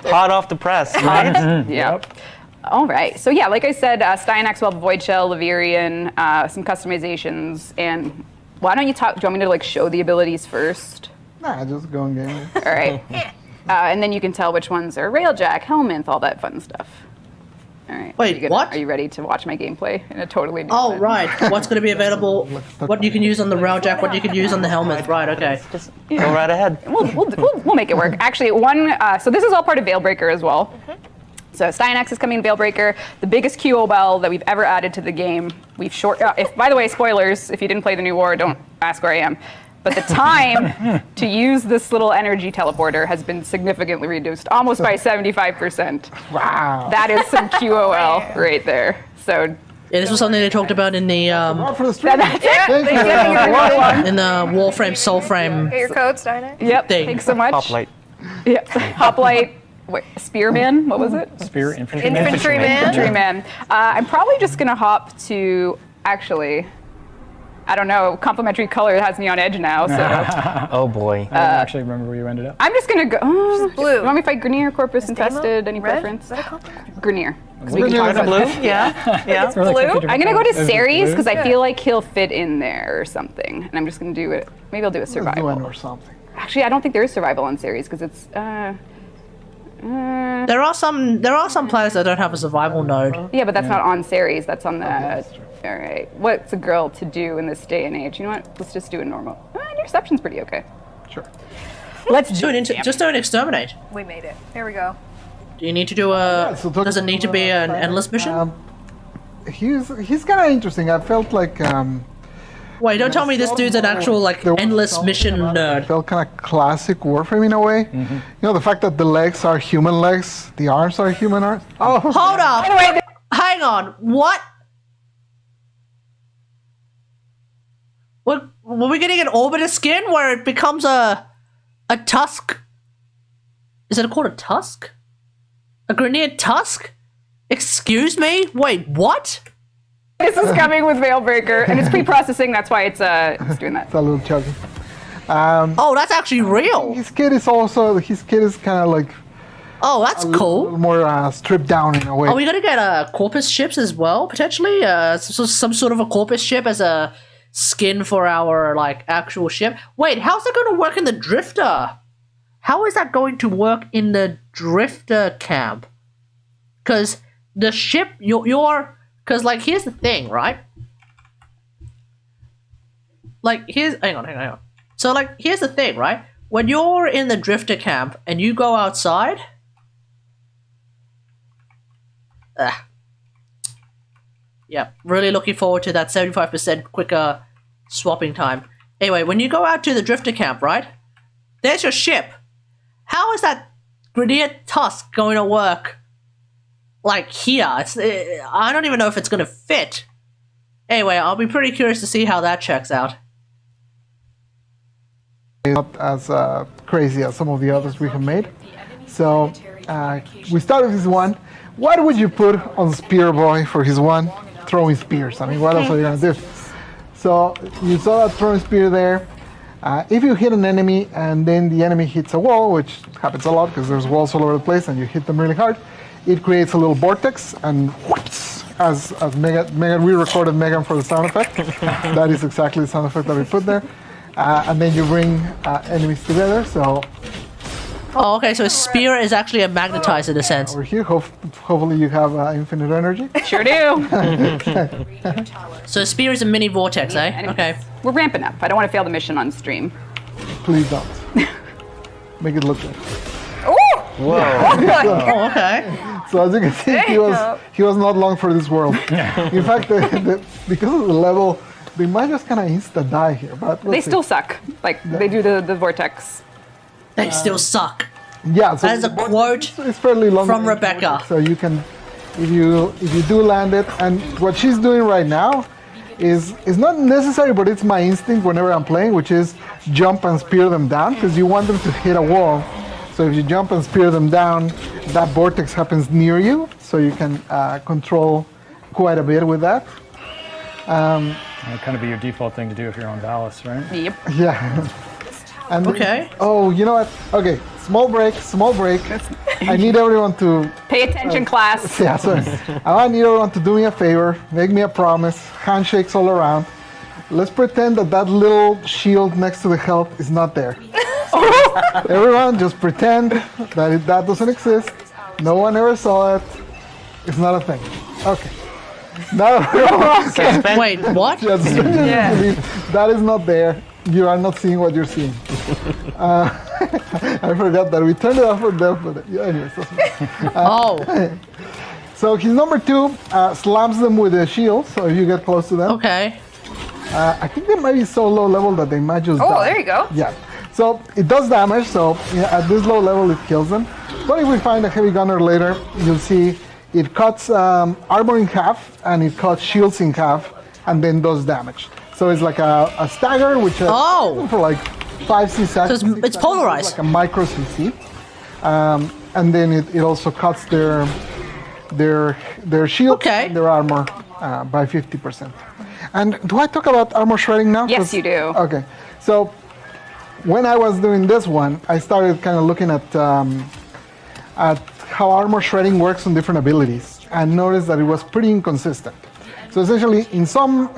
Hot off the press, right? Yep. All right. So yeah, like I said, Steinerx will have Void Shell, Laverian, some customizations, and why don't you talk? Do you want me to like show the abilities first? Nah, just go and game. All right. And then you can tell which ones are Railjack, Helminth, all that fun stuff. All right. Wait, what? Are you ready to watch my gameplay in a totally new Oh, way? right. What's going to be available? What you can use on the Railjack, what you can use on the helmet. Right, okay. Just go right ahead. We'll make it work. Actually, so this is all part of Veilbreaker as well. So Steinerx is coming in Veilbreaker, the biggest QOL that we've ever added to the game. By the way, spoilers, if you didn't play the new war, don't ask where I am. But the time to use this little energy teleporter has been significantly reduced, almost by 75%. Wow. That is some QOL right there. So Yeah, this was something they talked about in the For the stream. that's it. Thank you. in the Warframe Soulframe Get your code, Steiner. Yep. thing. Thanks so much. Hoplite. Yep. Hoplite. Wait, Spearman. What was it? Spear infantry. Infantryman. I'm probably just gonna hop to actually. I don't know. Complementary color has me on edge now, so Oh boy. I don't actually remember where you ended up. I'm just gonna go. blue. You want me to fight Grenier, Corpus Infested? Any Red? preference? Is that a compliment? Grenier. 'Cause we can Grenier talk is about Blue? this. Yeah. Yeah. Really Blue? confusing. I'm gonna go to Is it Ceres blue? because I feel like he'll fit in there or something, and I'm just gonna do it. Maybe I'll do a Do one survival. or something. Actually, I don't think there is survival on Ceres because it's. There are some players that don't have a survival node. Yeah, but that's not on Ceres. That's on the. All right. What's a girl to do in this day and age? You know what? Let's just do a normal. Interception's pretty okay. Sure. Let's do it. Just do an exterminate. We made it. Here we go. Do you need to do a? So Does it need to be an endless mission? He's kind of interesting. I felt like Wait, don't tell me this dude's an actual like endless mission nerd. felt kind of classic Warframe in a way. You know, the fact that the legs are human legs, the arms are human arms. Oh, Hold up. Hang on. What? Were we getting an Orbiter skin where it becomes a tusk? Is it called a tusk? A Grenier tusk? Excuse me? Wait, what? This is coming with Veilbreaker, and it's pre-processing. That's why it's doing that. it's a little chunky. Oh, that's actually real. His kit is kind of like Oh, that's a cool. little more stripped down in a way. Are we gonna get Corpus ships as well, potentially? Some sort of a Corpus ship as a skin for our like actual ship. Wait, how's that going to work in the Drifter? How is that going to work in the Drifter camp? Because the ship, because like here's the thing, right? Like hang on. So like here's the thing, right? When you're in the Drifter camp and you go outside. Yeah, really looking forward to that 75% quicker swapping time. Anyway, when you go out to the Drifter camp, right? There's your ship. How is that Grenier Tusk going to work? Like here? I don't even know if it's going to fit. Anyway, I'll be pretty curious to see how that checks out. Not as crazy as some of the others we have made. So we start with this one. What would you put on Spear Boy for his one? Throwing spears. I mean, what else are you going to do? So you saw that throwing spear there. If you hit an enemy and then the enemy hits a wall, which happens a lot because there's walls all over the place and you hit them really hard, it creates a little vortex and whoops, as Megan, we recorded Megan for the sound effect. That is exactly the sound effect that we put there. and then you bring enemies together. So Oh, okay, so a spear is actually a magnetizer in a sense. over here, hopefully you have infinite energy. Sure do. So a spear is a mini vortex, eh? Anyways, Okay. We're ramping up. I don't want to fail the mission on stream. Please don't. Make it look good. Oh my Oh, god. okay. So as you can see, he was not long for this world. In fact, because of the level, they might just kind of insta die here. But They still suck. Like, they do the vortex. They still suck. Yeah, so That is a quote it's fairly long from Rebecca. So you can, if you do land it, and what she's doing right now is not necessary, but it's my instinct whenever I'm playing, which is jump and spear them down, because you want them to hit a wall. So if you jump and spear them down, that vortex happens near you, so you can control quite a bit with that. That'd kind of be your default thing to do if you're on Valis, right? Yep. Yeah. And Okay. oh, you know what? Okay, small break. I need everyone to Pay attention, class. yeah. Sorry. I need everyone to do me a favor, make me a promise. Handshakes all around. Let's pretend that little shield next to the health is not there. Everyone, just pretend that doesn't exist. No one ever saw it. It's not a thing. Okay. Now, Wait, what? just that is not there. You are not seeing what you're seeing. I forgot that we turned it off for them, but anyways. Oh. So his number 2 slams them with a shield. So if you get close to them, Okay. I think they might be so low level that they might just Oh, die. there you go. Yeah. So it does damage. So at this low level, it kills them. But if we find a heavy gunner later, you'll see it cuts armor in half and it cuts shields in half, and then does damage. So it's like a stagger, which is for like 5 seconds. So it's polarized. Like a micro CC. And then it also cuts their shield and their armor by 50%. And do I talk about armor shredding now? Yes, you do. Okay. So when I was doing this one, I started kind of looking at how armor shredding works on different abilities, and noticed that it was pretty inconsistent. So essentially, in some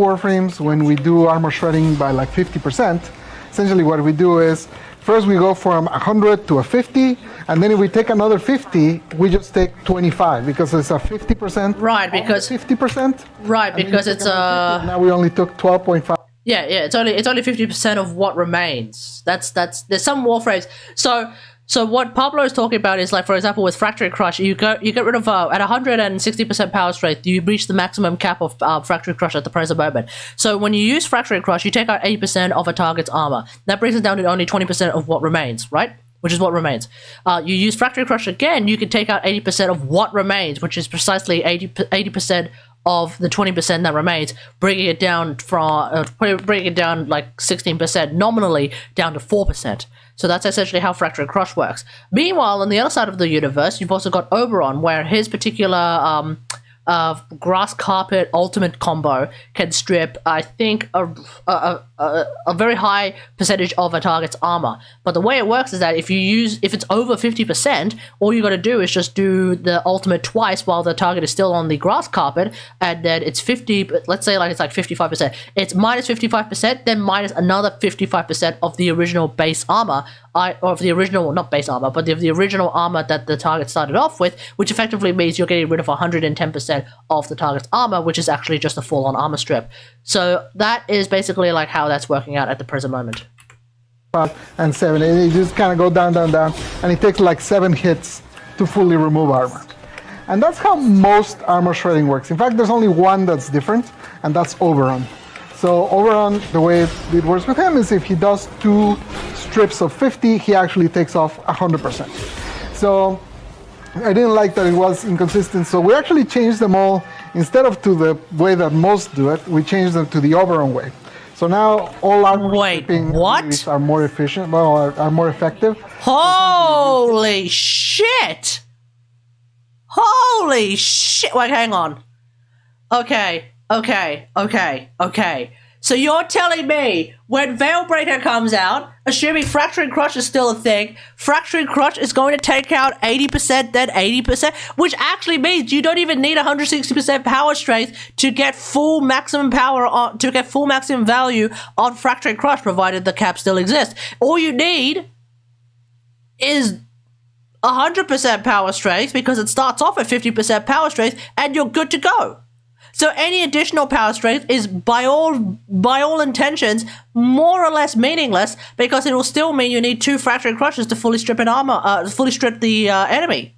warframes, when we do armor shredding by like 50%, essentially what we do is first we go from 100 to a 50, and then if we take another 50, we just take 25 because it's a 50%. Right, because 50%. Right, because it's now we only took 12.5. Yeah, it's only 50% of what remains. That's there's some warframes. So what Pablo is talking about is, like, for example, with Factory Crush, you get rid of at 160% power strength, you reach the maximum cap of Factory Crush at the present moment. So when you use Factory Crush, you take out 80% of a target's armor. That brings it down to only 20% of what remains, right? Which is what remains. You use Factory Crush again, you can take out 80% of what remains, which is precisely 80% of the 20% that remains, bringing it down like 16% nominally down to 4%. So that's essentially how Factory Crush works. Meanwhile, on the other side of the universe, you've also got Oberon, where his particular grass carpet ultimate combo can strip, I think, a very high percentage of a target's armor. But the way it works is that if it's over 50%, all you got to do is just do the ultimate twice while the target is still on the grass carpet, and then it's 50. Let's say like it's like 55%. It's minus 55%, then minus another 55% of the original base armor. Of the original, not base armor, but the original armor that the target started off with, which effectively means you're getting rid of 110% of the target's armor, which is actually just a full-on armor strip. So that is basically like how that's working out at the present moment. 5 and 7, and you just kind of go down, and it takes like 7 hits to fully remove armor. And that's how most armor shredding works. In fact, there's only one that's different, and that's Oberon. So Oberon, the way it works with him is if he does 2 strips of 50, he actually takes off 100%. So I didn't like that it was inconsistent, so we actually changed them all. Instead of to the way that most do it, we changed them to the Oberon way. So now all armor stripping are more efficient, are more effective. Holy shit! Holy shit! Wait, hang on. Okay. So you're telling me when Veilbreaker comes out, assuming Fracturing Crush is still a thing, Fracturing Crush is going to take out 80%, then 80%, which actually means you don't even need 160% power strength to get full maximum power on, to get full maximum value on Fracturing Crush, provided the cap still exists. All you need is 100% power strength because it starts off at 50% power strength, and you're good to go. So any additional power strength is by all intentions more or less meaningless because it will still mean you need 2 Fracturing Crushes to fully strip fully strip the enemy.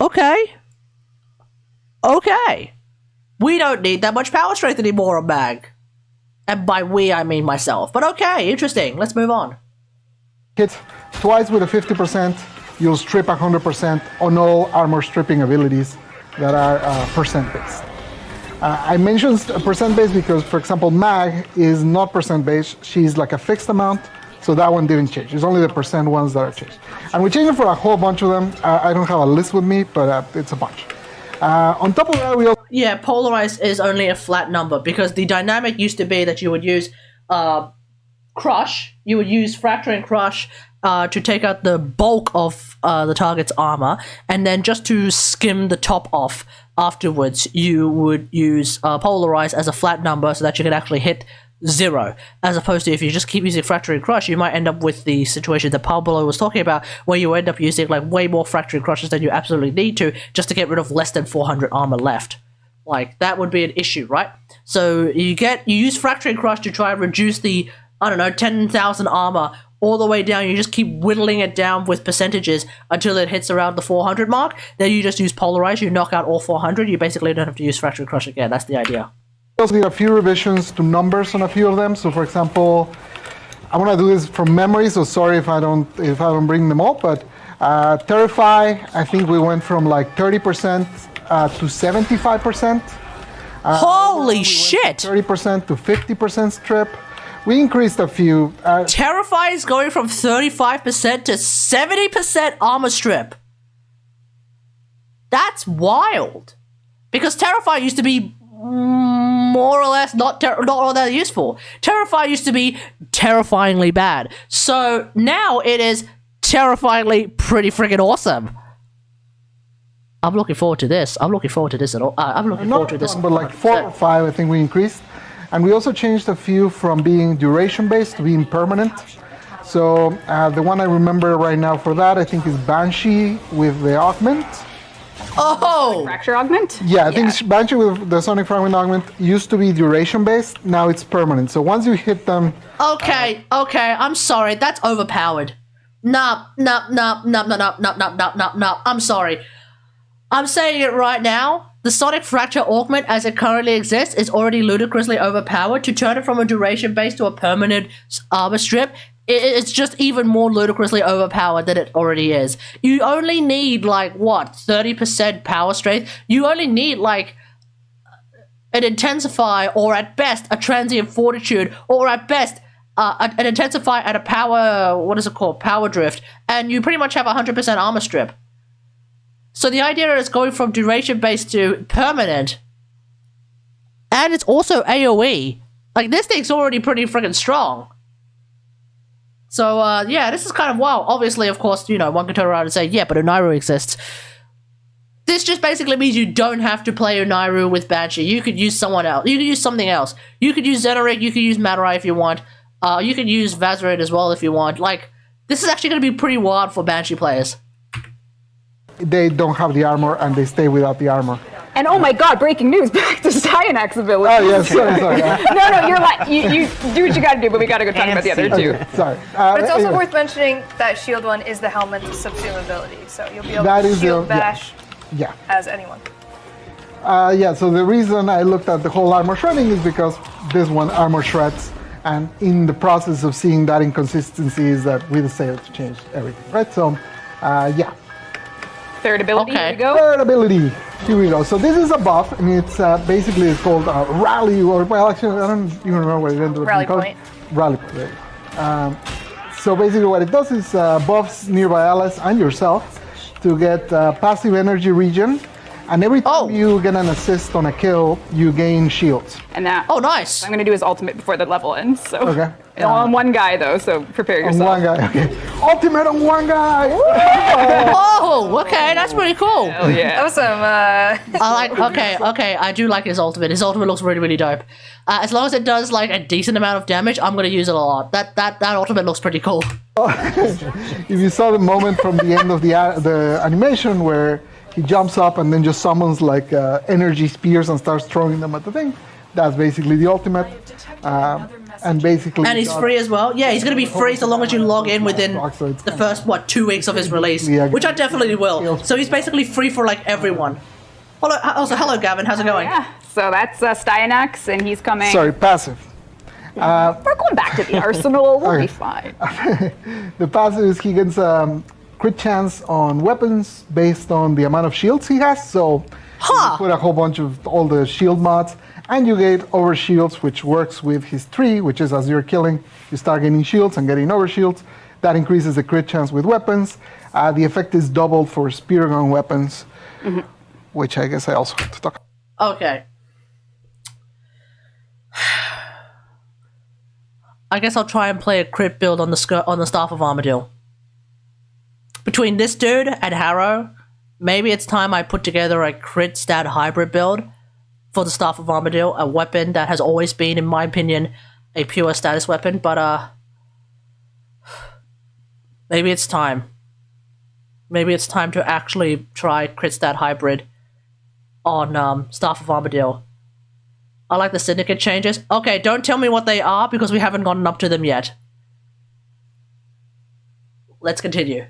Okay. We don't need that much power strength anymore on Mag. And by we, I mean myself. But okay, interesting. Let's move on. Hit twice with a 50%. You'll strip 100% on all armor stripping abilities that are percent-based. I mentioned percent-based because, for example, Mag is not percent-based. She's like a fixed amount, so that one didn't change. It's only the percent ones that are changed. And we changed it for a whole bunch of them. I don't have a list with me, but it's a bunch. On top of that, we also... Yeah, polarized is only a flat number because the dynamic used to be that you would use Crush, you would use Fracturing Crush to take out the bulk of the target's armor, and then just to skim the top off afterwards, you would use Polarize as a flat number so that you could actually hit 0. As opposed to if you just keep using Fracturing Crush, you might end up with the situation that Pablo was talking about, where you end up using like way more Fracturing Crushes than you absolutely need to, just to get rid of less than 400 armor left. Like, that would be an issue, right? So you use Fracturing Crush to try and reduce the, I don't know, 10,000 armor all the way down. You just keep whittling it down with percentages until it hits around the 400 mark. Then you just use Polarize, you knock out all 400, you basically don't have to use Fracturing Crush again. That's the idea. We also did a few revisions to numbers on a few of them. So for example, I want to do this from memory, so sorry if I don't bring them all, but Terrify, I think we went from like 30% to 75%. Holy shit! 30% to 50% strip. We increased a few. Terrify is going from 35% to 70% armor strip. That's wild. Because Terrify used to be more or less not all that useful. Terrify used to be terrifyingly bad. So now it is terrifyingly pretty freaking awesome. I'm looking forward to this. I'm looking forward to this at all. I'm looking forward to this. But like 4 or 5, I think we increased. And we also changed a few from being duration-based to being permanent. So the one I remember right now for that, I think, is Banshee with the augment. Oh! Fracture augment? Yeah, I think Banshee with the Sonic Fragment augment used to be duration-based. Now it's permanent. So once you hit them... Okay, I'm sorry. That's overpowered. No. I'm sorry. I'm saying it right now. The Sonic Fracture augment as it currently exists is already ludicrously overpowered. To turn it from a duration base to a permanent armor strip, it's just even more ludicrously overpowered than it already is. You only need like, what, 30% power strength? You only need like an Intensify, or at best a Transient Fortitude, or at best an Intensify at a power, what is it called, Power Drift, and you pretty much have 100% armor strip. So the idea is going from duration-based to permanent. And it's also AoE. Like, this thing's already pretty freaking strong. So, yeah, this is kind of wild. Obviously, of course, you know, one can turn around and say, yeah, but Unairu exists. This just basically means you don't have to play Unairu with Banshee. You could use someone else. You could use something else. You could use Zenorich, you could use Matarai if you want. You could use Vazarid as well if you want. Like, this is actually going to be pretty wild for Banshee players. They don't have the armor, and they stay without the armor. And oh my god, breaking news, back to Steinerx ability. Oh, yes, sorry. No, you're like, you do what you gotta do, but we gotta go talk about the other two. Okay, sorry. But it's also worth mentioning that shield one is the helmet's subsumability, so you'll be able to shield bash as anyone. Yeah, so the reason I looked at the whole armor shredding is because this one armor shreds, and in the process of seeing that inconsistency is that we decided to change everything, right? So, yeah. Third ability, here we go. Third ability, here we go. So this is a buff, and it's basically it's called Rally, or well, actually, I don't even remember what it ended up Rally point. Rally point. So basically what it does is buffs nearby allies and yourself to get passive energy regen, And every time you get an assist on a kill, you gain shields. And that. Oh, nice. I'm gonna do his ultimate before the level ends. So. Okay. On one guy though, so prepare yourself. On one guy, okay. Ultimate on one guy! Oh, okay, that's pretty cool. Hell yeah. Awesome. I like, okay, I do like his ultimate. His ultimate looks really, really dope. As long as it does like a decent amount of damage, I'm gonna use it a lot. That ultimate looks pretty cool. If you saw the moment from the end of the animation where he jumps up and then just summons like energy spears and starts throwing them at the thing, that's basically the ultimate. And basically, and he's free as well. Yeah, he's going to be free so long as you log in within the first 2 weeks of his release, which I definitely will. So he's basically free for like everyone. Hello, Gavin. How's it going? Yeah. So that's Steinerx, and he's coming. Sorry, passive. We're going back to the arsenal. We'll be fine. The passive is he gets crit chance on weapons based on the amount of shields he has. So you put a whole bunch of all the shield mods. And you get over shields, which works with his tree, which is as you're killing, you start gaining shields and getting over shields. That increases the crit chance with weapons. The effect is doubled for spear gun weapons, which I guess I also have to talk about. Okay. I guess I'll try and play a crit build on the Staff of Armadillo. Between this dude and Harrow, maybe it's time I put together a crit stat hybrid build for the Staff of Armadillo, a weapon that has always been, in my opinion, a pure status weapon, but maybe it's time. Maybe it's time to actually try crit stat hybrid on Staff of Armadillo. I like the syndicate changes. Okay, don't tell me what they are because we haven't gotten up to them yet. Let's continue.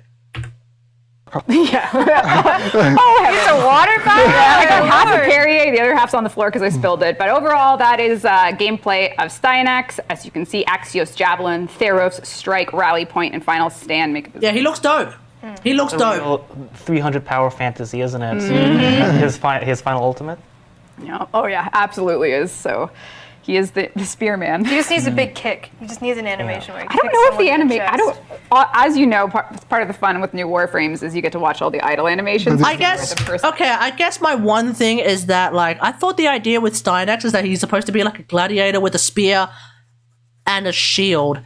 Yeah. It's a water fountain? Yeah, I got half a Perrier, the other half's on the floor because I spilled it. But overall, that is gameplay of Steinerx. As you can see, Axios, Javelin, Theros, Strike, Rally Point, and Final Stand. Yeah, he looks dope. He looks dope. 300 power fantasy, isn't it? His final ultimate? Yeah. Oh, yeah, absolutely is. So he is the spearman. He just needs a big kick. He just needs an animation where he I don't know if the animation. As you know, part of the fun with new Warframes is you get to watch all the idle animations. I guess my one thing is that, like, I thought the idea with Steinerx is that he's supposed to be like a gladiator with a spear and a shield.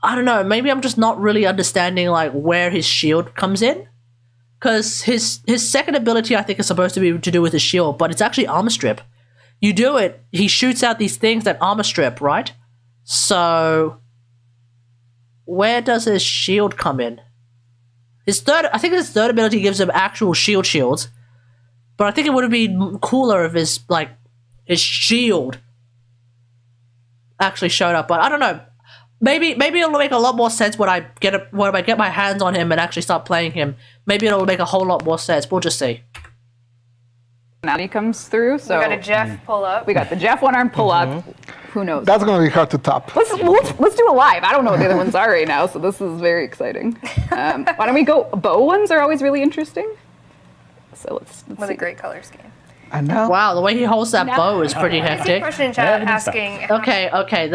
I don't know, maybe I'm just not really understanding, like, where his shield comes in. Because his second ability, I think, is supposed to be to do with his shield, but it's actually armor strip. You do it, he shoots out these things that armor strip, right? So where does his shield come in? I think his third ability gives him actual shields, but I think it would have been cooler if his shield actually showed up. But I don't know. Maybe it'll make a lot more sense when I get my hands on him and actually start playing him. Maybe it'll make a whole lot more sense. We'll just see. Now he comes through. So we got a Jeff pull up. We got the Jeff one arm pull up. Who knows? That's going to be hard to top. Let's do a live. I don't know what the other ones are right now, so this is very exciting. Why don't we go? Bow ones are always really interesting. So let's with a great color scheme. I know. Wow, the way he holds that bow is pretty hectic. Question in chat asking. Okay,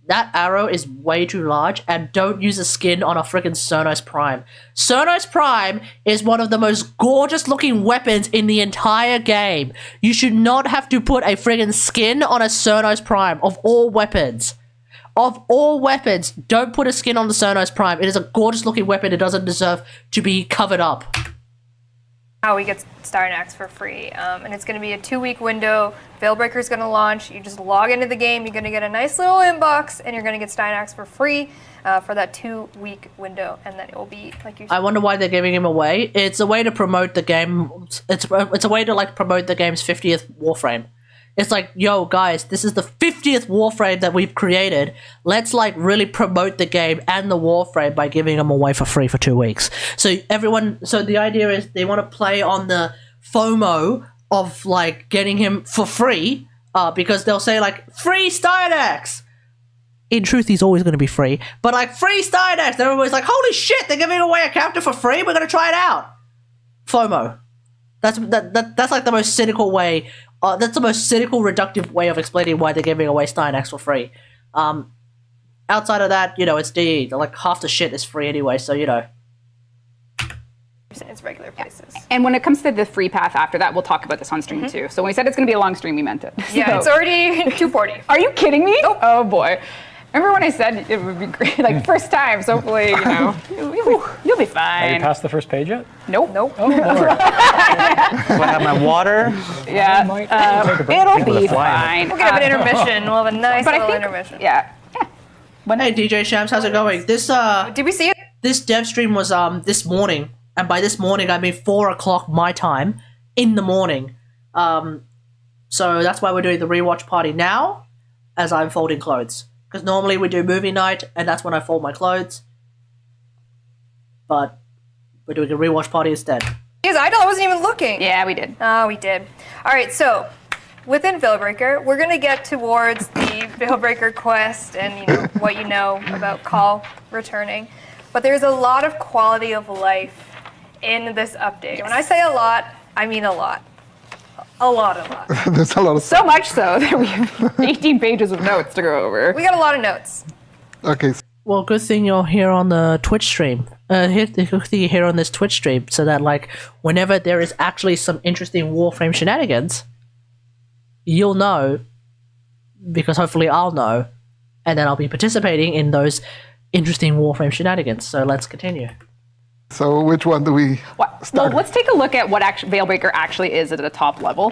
that arrow is way too large, and don't use a skin on a freaking Cernos Prime. Cernos Prime is one of the most gorgeous looking weapons in the entire game. You should not have to put a friggin' skin on a Cernos Prime, of all weapons. Of all weapons, don't put a skin on the Cernos Prime. It is a gorgeous looking weapon. It doesn't deserve to be covered up. How we get Steinerx for free, and it's going to be a 2-week window. Veilbreaker is going to launch. You just log into the game. You're going to get a nice little inbox, and you're going to get Steinerx for free for that 2-week window, and then it will be like you said. I wonder why they're giving him away. It's a way to promote the game. It's a way to like promote the game's 50th Warframe. It's like, yo, guys, this is the 50th Warframe that we've created. Let's, like, really promote the game and the Warframe by giving them away for free for 2 weeks. So the idea is they want to play on the FOMO of, like, getting him for free, because they'll say, like, free Steinerx! In truth, he's always going to be free. But, like, free Steinerx! And everybody's like, holy shit, they're giving away a character for free? We're going to try it out! FOMO. That's like the most cynical way. That's the most cynical, reductive way of explaining why they're giving away Steinerx for free. Outside of that, it's DE. Like, half the shit is free anyway, so, its regular places. And when it comes to the free path after that, we'll talk about this on stream too. So when we said it's going to be a long stream, we meant it. Yeah, it's already 2:40. Are you kidding me? Nope. Oh boy. Remember when I said it would be great, like first time, so hopefully, you'll be fine. Are you past the first page yet? Nope. Nope. Oh, Lord. So I have my water. Yeah. It'll be fine. We'll have an intermission. We'll have a nice little intermission. Yeah. Hey DJ Shams, how's it going? This did we see it? This dev stream was this morning, and by this morning I mean 4 o'clock my time in the morning. So that's why we're doing the rewatch party now, as I'm folding clothes. Because normally we do movie night, and that's when I fold my clothes. But we're doing a rewatch party instead. Because I wasn't even looking. Yeah, we did. Oh, we did. All right, so within Veilbreaker, we're going to get towards the Veilbreaker quest and what you know about Call returning. But there's a lot of quality of life in this update. Yes. When I say a lot, I mean a lot. A lot. There's a lot of so much so that we have 18 pages of notes to go over. We got a lot of notes. Okay. Well, good thing you're here on the Twitch stream. Good thing you're here on this Twitch stream, so that like whenever there is actually some interesting Warframe shenanigans, you'll know, because hopefully I'll know, and then I'll be participating in those interesting Warframe shenanigans. So let's continue. So which one do we start? Well, let's take a look at what Veilbreaker actually is at a top level.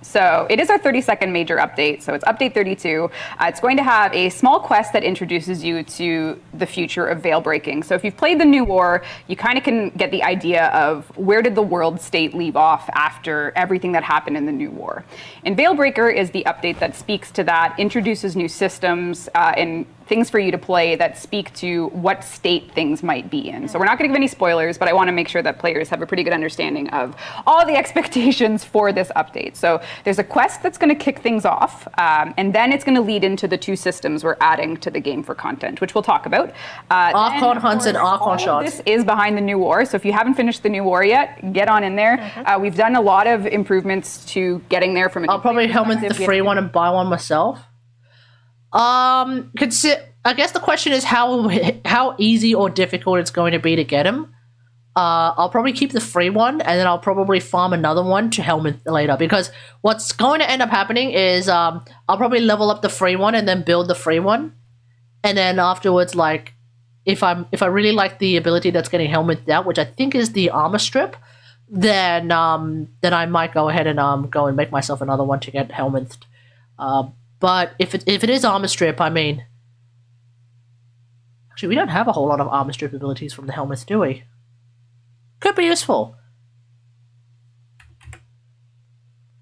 So it is our 32nd major update, so it's update 32. It's going to have a small quest that introduces you to the future of Veilbreaking. So if you've played the New War, you kind of can get the idea of where did the world state leave off after everything that happened in the New War. And Veilbreaker is the update that speaks to that, introduces new systems and things for you to play that speak to what state things might be in. So we're not going to give any spoilers, but I want to make sure that players have a pretty good understanding of all the expectations for this update. So there's a quest that's going to kick things off, and then it's going to lead into the two systems we're adding to the game for content, which we'll talk about. Archon hunts and Archon shots. This is behind the New War, so if you haven't finished the New War yet, get on in there. We've done a lot of improvements to getting there from I'll probably helmet the free one and buy one myself. I guess the question is how easy or difficult it's going to be to get him. I'll probably keep the free one, and then I'll probably farm another one to helmet later, because what's going to end up happening is I'll probably level up the free one and then build the free one, and then afterwards, like if I really like the ability that's getting helmeted out, which I think is the armor strip, then I might go ahead and go and make myself another one to get helmeted. But if it is armor strip, I mean, actually we don't have a whole lot of armor strip abilities from the helmets, do we? Could be useful.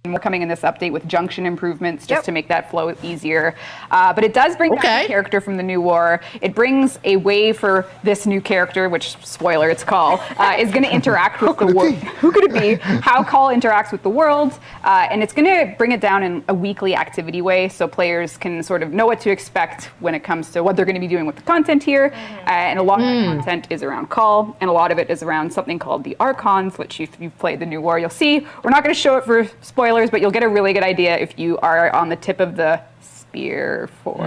We're coming in this update with junction improvements just to make that flow easier. But it does bring back a character from the New War. It brings a way for this new character, which, spoiler, it's Call, is going to interact with the world. Who could it be? How Call interacts with the world. And it's going to bring it down in a weekly activity way, so players can sort of know what to expect when it comes to what they're going to be doing with the content here. And a lot of the content is around Call, and a lot of it is around something called the Archons, which if you've played the New War, you'll see. We're not going to show it for spoilers, but you'll get a really good idea if you are on the tip of the spear for. So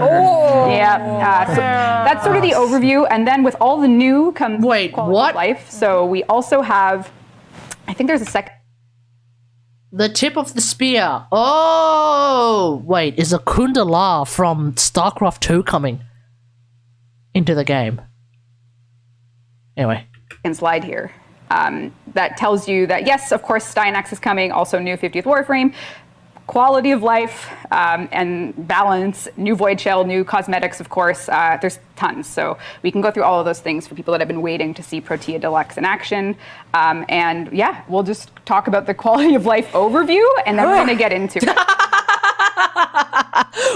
that's sort of the overview, and then with all the new comes quality of life. So we also have, I think there's a second. The tip of the spear. Oh, wait, is a Kundala from StarCraft 2 coming into the game? Anyway. Slide here. That tells you that, yes, of course, Steinerx is coming, also new 50th Warframe, quality of life and balance, new Void Shell, new cosmetics, of course. There's tons. So we can go through all of those things for people that have been waiting to see Protea Deluxe in action. And yeah, we'll just talk about the quality of life overview, and then we're going to get into it.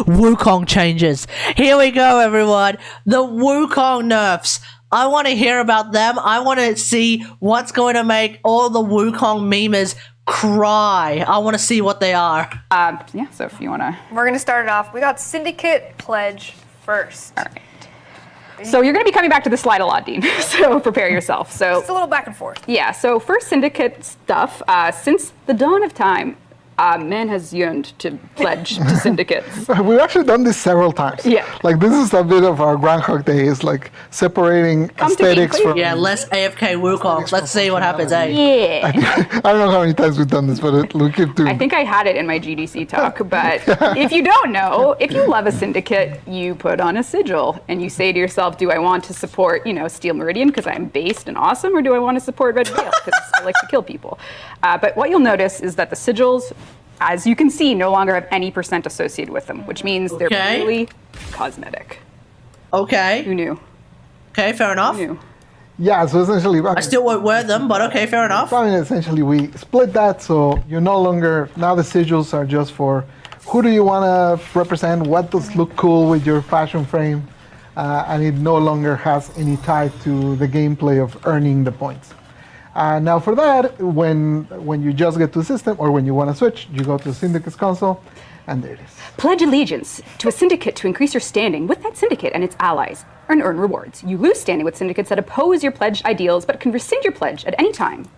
Wukong changes. Here we go, everyone. The Wukong nerfs. I want to hear about them. I want to see what's going to make all the Wukong memers cry. I want to see what they are. Yeah, so if you want to... We're going to start it off. We got Syndicate Pledge first. All right. So you're going to be coming back to this slide a lot, Dean. So prepare yourself. So just a little back and forth. Yeah, so for Syndicate stuff, since the dawn of time, Man has yearned to pledge to syndicates. We've actually done this several times. Yeah. Like this is a bit of our Groundhog Day, is like separating aesthetics from... Yeah, less AFK Wukong. Let's see what happens, eh? Yeah. I don't know how many times we've done this, but we keep doing. I think I had it in my GDC talk, but if you don't know, if you love a syndicate, you put on a sigil and you say to yourself, do I want to support, Steel Meridian because I'm based and awesome, or do I want to support Red Veil because I like to kill people? But what you'll notice is that the sigils, as you can see, no longer have any % associated with them, which means they're purely cosmetic. Okay. Who knew? Okay, fair enough. Who knew? Yeah, so essentially... I still won't wear them, but okay, fair enough. I mean, essentially, we split that, so you're no longer... Now the sigils are just for who do you want to represent, what does look cool with your fashion frame, and it no longer has any tie to the gameplay of earning the points. Now for that, when you just get to the system, or when you want to switch, you go to the Syndicate's console, and there it is. Pledge allegiance to a syndicate to increase your standing with that syndicate and its allies, and earn rewards. You lose standing with syndicates that oppose your pledged ideals, but can rescind your pledge at any time.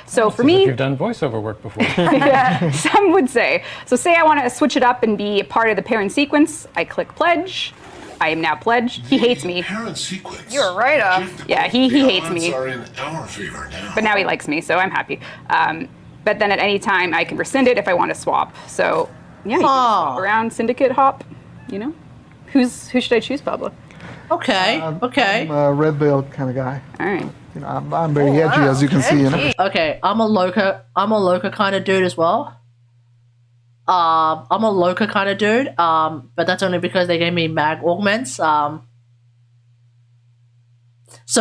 So for me... You've done voiceover work before. Yeah, some would say. So say I want to switch it up and be part of the parent sequence, I click pledge. I am now pledged. He hates me. Parent sequence. You're right off. Yeah, he hates me. Are in our favor now. But now he likes me, so I'm happy. But then at any time, I can rescind it if I want to swap. So yeah, you can swap around syndicate hop. Who should I choose, Pablo? Okay. Okay. I'm a Red Veil kind of guy. All right. I'm very edgy, as you can see. Okay, I'm a Loka kind of dude as well. I'm a Loka kind of dude, but that's only because they gave me mag augments. So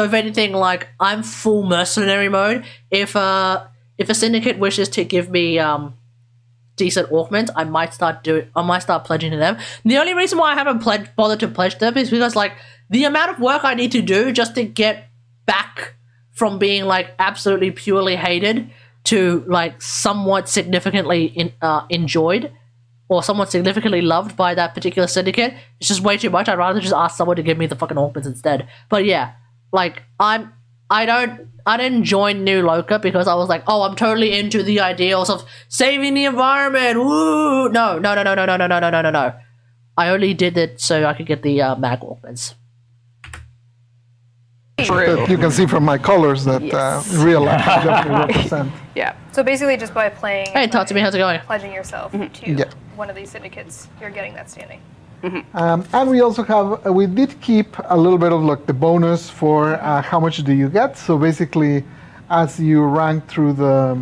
if anything, like, I'm full mercenary mode. If a syndicate wishes to give me decent augments, I might start pledging to them. The only reason why I haven't bothered to pledge them is because, like, the amount of work I need to do just to get back from being, like, absolutely purely hated to, like, somewhat significantly enjoyed or somewhat significantly loved by that particular syndicate, it's just way too much. I'd rather just ask someone to give me the fucking augments instead. But yeah, like, I didn't join New Loka because I was like, oh, I'm totally into the ideals of saving the environment. Woo! No. I only did it so I could get the mag augments. True. You can see from my colors that real life definitely represent. Yeah. So basically, just by playing, hey, talk to me. How's it going? Pledging yourself to one of these syndicates, you're getting that standing. And we also have, we did keep a little bit of like the bonus for how much do you get. So basically, as you rank through the,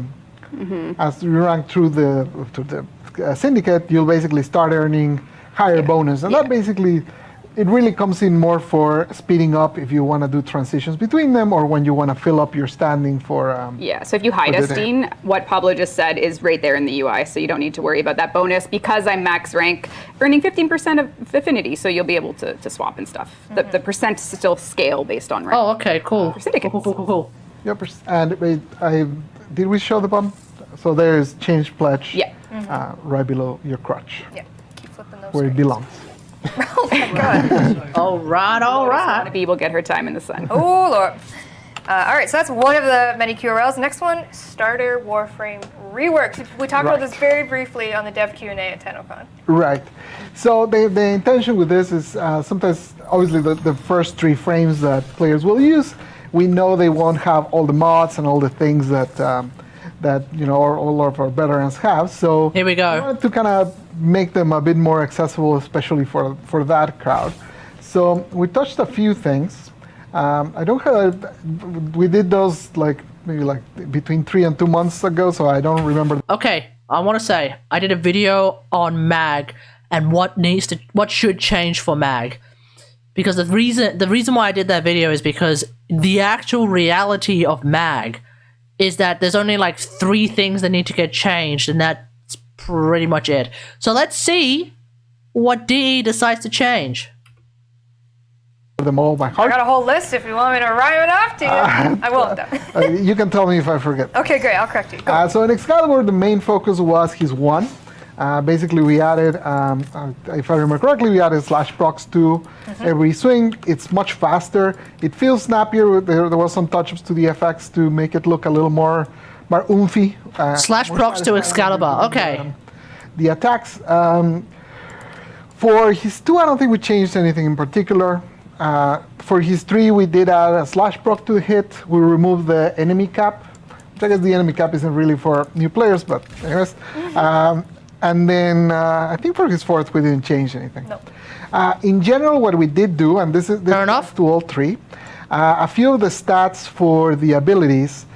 syndicate, you'll basically start earning higher bonus, and that basically. It really comes in more for speeding up if you want to do transitions between them or when you want to fill up your standing for... so if you hide Esteen, what Pablo just said is right there in the UI, so you don't need to worry about that bonus because I'm max rank, earning 15% of affinity, so you'll be able to swap and stuff. The percent still scale based on rank. Oh, okay, cool. Cool. Yep, and did we show the button? So there's change pledge right below your crutch. Yeah, keep flipping those where it belongs. Oh my god. all right. People get her time in the sun. Oh lord. All right, so that's one of the many QRLs. Next one, starter Warframe reworks. We talked about this very briefly on the Dev Q&A at TennoCon. Right. So the intention with this is sometimes, obviously, the first 3 frames that players will use, we know they won't have all the mods and all the things that all of our veterans have. So here we go. We wanted to kind of make them a bit more accessible, especially for that crowd. So we touched a few things. We did those maybe between 3 and 2 months ago, so I don't remember. Okay, I want to say I did a video on mag and what should change for mag. Because the reason why I did that video is because the actual reality of mag is that there's only 3 things that need to get changed, and that's pretty much it. So let's see what DE decides to change. Them all by heart. I got a whole list if you want me to rhyme it off to you. I won't though. You can tell me if I forget. Okay, great. I'll correct you. So in Excalibur, the main focus was his 1. Basically, we added, if I remember correctly, we added /procs2 every swing. It's much faster. It feels snappier. There was some touch-ups to the FX to make it look a little more oomphy. /procs to Excalibur. Okay. the attacks. For his 2, I don't think we changed anything in particular. For his 3, we did add a slash proc to the hit. We removed the enemy cap. I guess the enemy cap isn't really for new players, but anyways. And then I think for his 4th, we didn't change anything. No. In general, what we did do, and this is to all 3, a few of the stats for the abilities.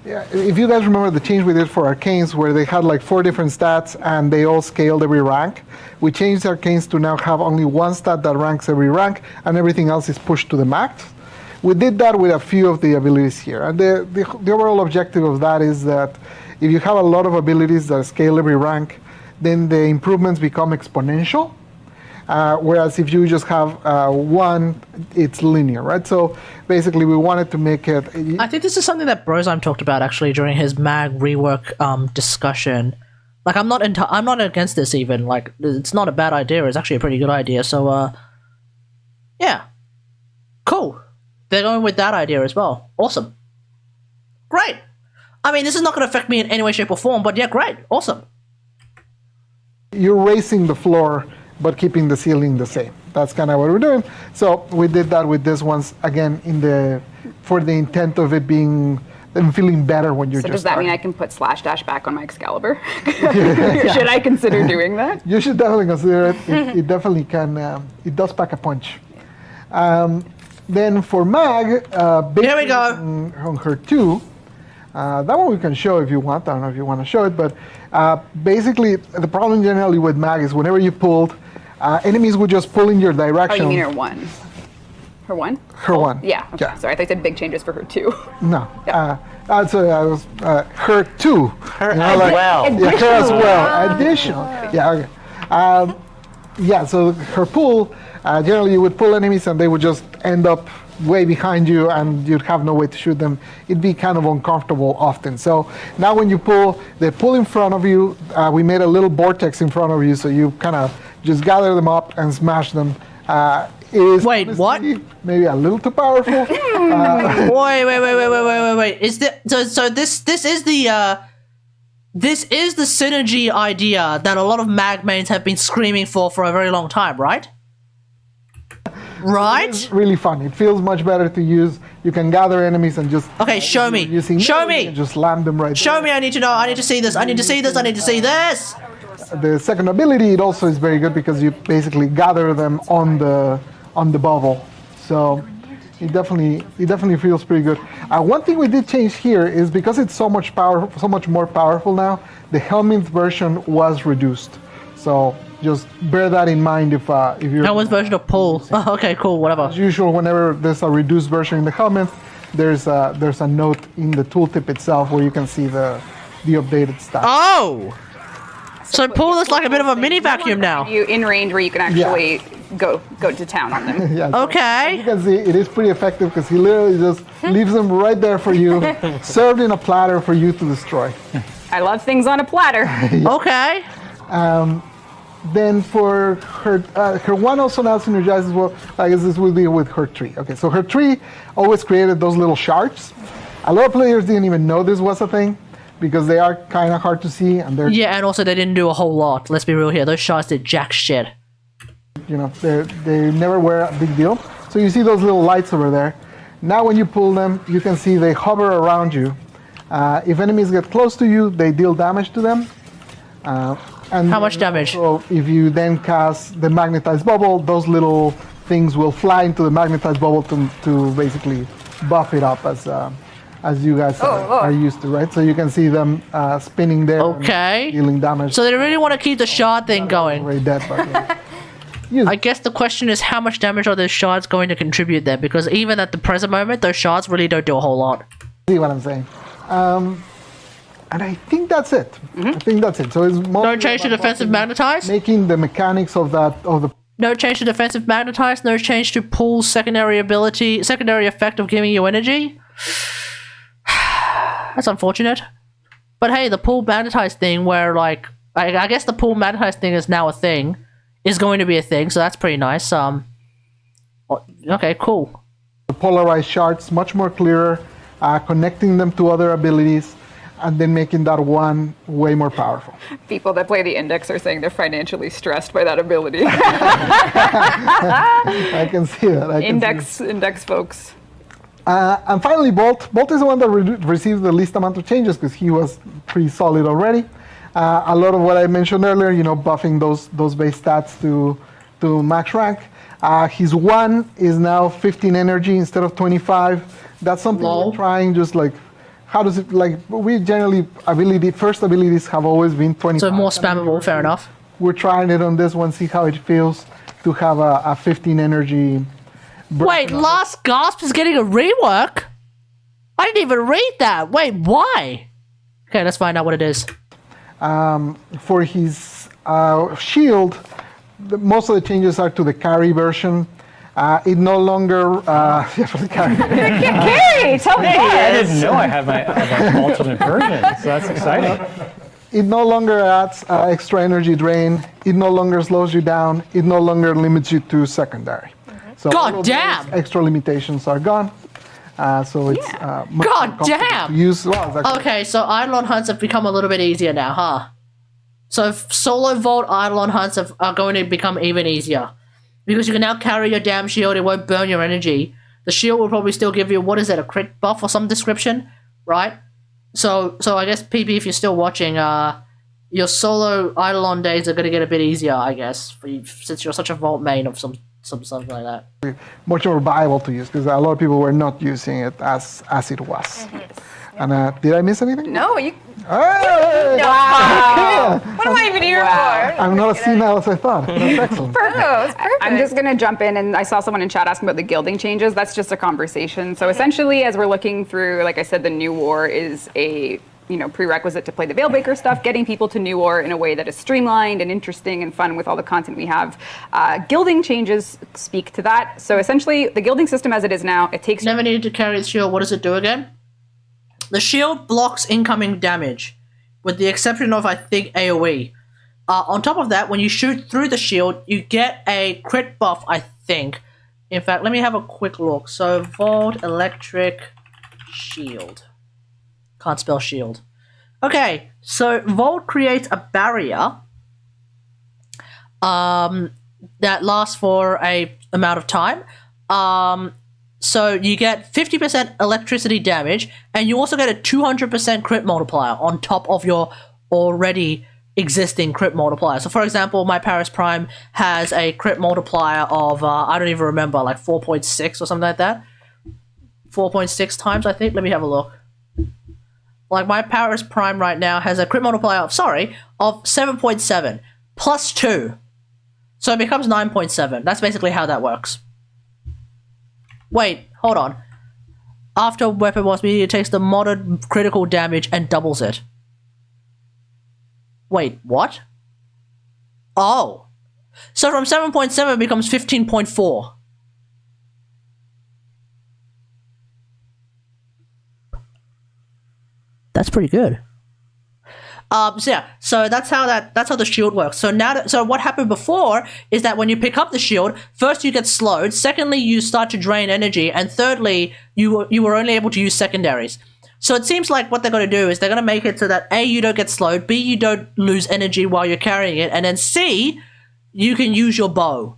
If you guys remember the change we did for Arcanes, where they had like 4 different stats and they all scaled every rank, we changed Arcanes to now have only 1 stat that ranks every rank, and everything else is pushed to the max. We did that with a few of the abilities here. And the overall objective of that is that if you have a lot of abilities that scale every rank, then the improvements become exponential. Whereas if you just have 1, it's linear, right? So basically we wanted to make it... I think this is something that Brozime talked about actually during his mag rework discussion. Like, I'm not against this even. Like, it's not a bad idea. It's actually a pretty good idea. So, yeah. Cool. They're going with that idea as well. Awesome. Great. I mean, this is not going to affect me in any way, shape, or form, but yeah, great. Awesome. You're raising the floor, but keeping the ceiling the same. That's kind of what we're doing. So we did that with this ones, again, for the intent of it being... and feeling better when you're so just does that starting. mean I can put /- back on my Excalibur? Should I consider doing that? You should definitely consider it. It definitely can. It does pack a punch. Then for Mag, here we go. On her 2, that one we can show if you want. I don't know if you want to show it, but basically the problem generally with Mag is whenever you pulled, enemies would just pull in your direction. Oh, you mean her 1? Her 1? Her 1. Yeah. Okay. Yeah. Sorry, I thought you said big changes for her 2. No. Yeah. So I was her 2. Her as well. Yeah, her as well. Additional. Yeah. Okay. Yeah. So her pull, generally you would pull enemies and they would just end up way behind you and you'd have no way to shoot them. It'd be kind of uncomfortable often. So now when you pull, they pull in front of you. We made a little vortex in front of you, so you kind of just gather them up and smash them. Is wait, what? Maybe a little too powerful. Wait. Is this is the synergy idea that a lot of mag mains have been screaming for a very long time, right? Right? It's really fun. It feels much better to use. You can gather enemies and just... Okay, show me. Show me. Just slam them right Show there. me, I need to know. I need to see this. I need to see this. I need to see this. The second ability, it also is very good because you basically gather them on the bubble. So it definitely feels pretty good. One thing we did change here is because it's so much more powerful now, the helmet version was reduced. So just bear that in mind if you're... Helmet version of pull. Oh, okay, cool, whatever. As usual, whenever there's a reduced version in the helmet, there's a note in the tooltip itself where you can see the updated stuff. Oh! So pull is like a bit of a mini vacuum now. You in range where you can actually go to town on them. Yeah, so okay. You can see it is pretty effective because he literally just leaves them right there for you, served in a platter for you to destroy. I love things on a platter. Okay. Then for her 1 also now synergizes well. I guess this will be with her 3. Okay, so her 3 always created those little shards. A lot of players didn't even know this was a thing because they are kind of hard to see and they're... Yeah, and also they didn't do a whole lot. Let's be real here. Those shards did jack shit. You know, they never were a big deal. So you see those little lights over there. Now when you pull them, you can see they hover around you. If enemies get close to you, they deal damage to them. And how much damage? So if you then cast the magnetized bubble, those little things will fly into the magnetized bubble to basically buff it up as you guys are used to, right? So you can see them spinning there, okay, and dealing damage. So they really want to keep the shard thing going. Very dead, but yeah. I guess the question is how much damage are those shards going to contribute there? Because even at the present moment, those shards really don't do a whole lot. See what I'm saying? And I think that's it. Mm-hmm. I think that's it. So it's no change to defensive magnetize? Making the mechanics of the... No change to defensive magnetize, no change to pull's secondary effect of giving you energy. That's unfortunate. But hey, the pull magnetize thing where like... I guess the pull magnetize thing is now a thing. Is going to be a thing, so that's pretty nice. Okay, cool. The polarized shards, much more clearer, connecting them to other abilities. and then making that one way more powerful. People that play the Index are saying they're financially stressed by that ability. I can see that. Index folks. And finally, Bolt. Bolt is the one that received the least amount of changes because he was pretty solid already. A lot of what I mentioned earlier, buffing those base stats to max rank. His 1 is now 15 energy instead of 25. That's something we're trying, just like, how does it, like, we generally, first abilities have always been 25. So more spammable, fair enough. We're trying it on this one, see how it feels to have a 15 energy. Wait, Last Gasp is getting a rework? I didn't even read that. Wait, why? Okay, let's find out what it is. For his shield, most of the changes are to the carry version. It no longer for the carry. Carry, tell me. I didn't know I had my alternate version, so that's exciting. It no longer adds extra energy drain. It no longer slows you down. It no longer limits you to secondary. So God damn! Extra limitations are gone. So it's much God more damn! to use. Well, Okay, so Eidolon hunts have become a little bit easier now, huh? So solo vault Eidolon hunts are going to become even easier. Because you can now carry your damn shield, it won't burn your energy. The shield will probably still give you, what is it, a crit buff or some description, right? So I guess, PP, if you're still watching, your solo Eidolon days are going to get a bit easier, I guess, for you, since you're such a vault main of something like that. Much more viable to use, because a lot of people were not using it as it was. And did I miss anything? No, you. Hey! Wow. What am I even here for? I'm not as senile as I thought. That's excellent. Perfect. I'm just going to jump in, and I saw someone in chat asking about the gilding changes. That's just a conversation. So essentially, as we're looking through, like I said, the New War is a prerequisite to play the Veilbreaker stuff, getting people to New War in a way that is streamlined and interesting and fun with all the content we have. Gilding changes speak to that. So essentially, the gilding system as it is now, it takes... Never needed to carry the shield. What does it do again? The shield blocks incoming damage, with the exception of, I think, AoE. On top of that, when you shoot through the shield, you get a crit buff, I think. In fact, let me have a quick look. So, Vault, Electric, Shield. Can't spell shield. Okay, so Vault creates a barrier that lasts for a amount of time. So you get 50% electricity damage, and you also get a 200% crit multiplier on top of your already existing crit multiplier. So for example, my Paris Prime has a crit multiplier of, I don't even remember, like 4.6 or something like that. 4.6 times, I think. Let me have a look. Like my Paris Prime right now has a crit multiplier of 7.7 plus 2. So it becomes 9.7. That's basically how that works. Wait, hold on. After weapon was media, it takes the modded critical damage and doubles it. Wait, what? Oh. So from 7.7 becomes 15.4. That's pretty good. So that's how the shield works. So so what happened before is that when you pick up the shield, first you get slowed, secondly you start to drain energy, and thirdly you were only able to use secondaries. So it seems like what they're going to do is they're going to make it so that A, you don't get slowed, B, you don't lose energy while you're carrying it, and then C, you can use your bow.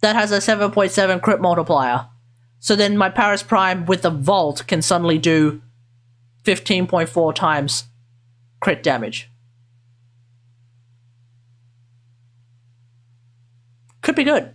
That has a 7.7 crit multiplier. So then my Paris Prime with the Vault can suddenly do 15.4 times crit damage. Could be good.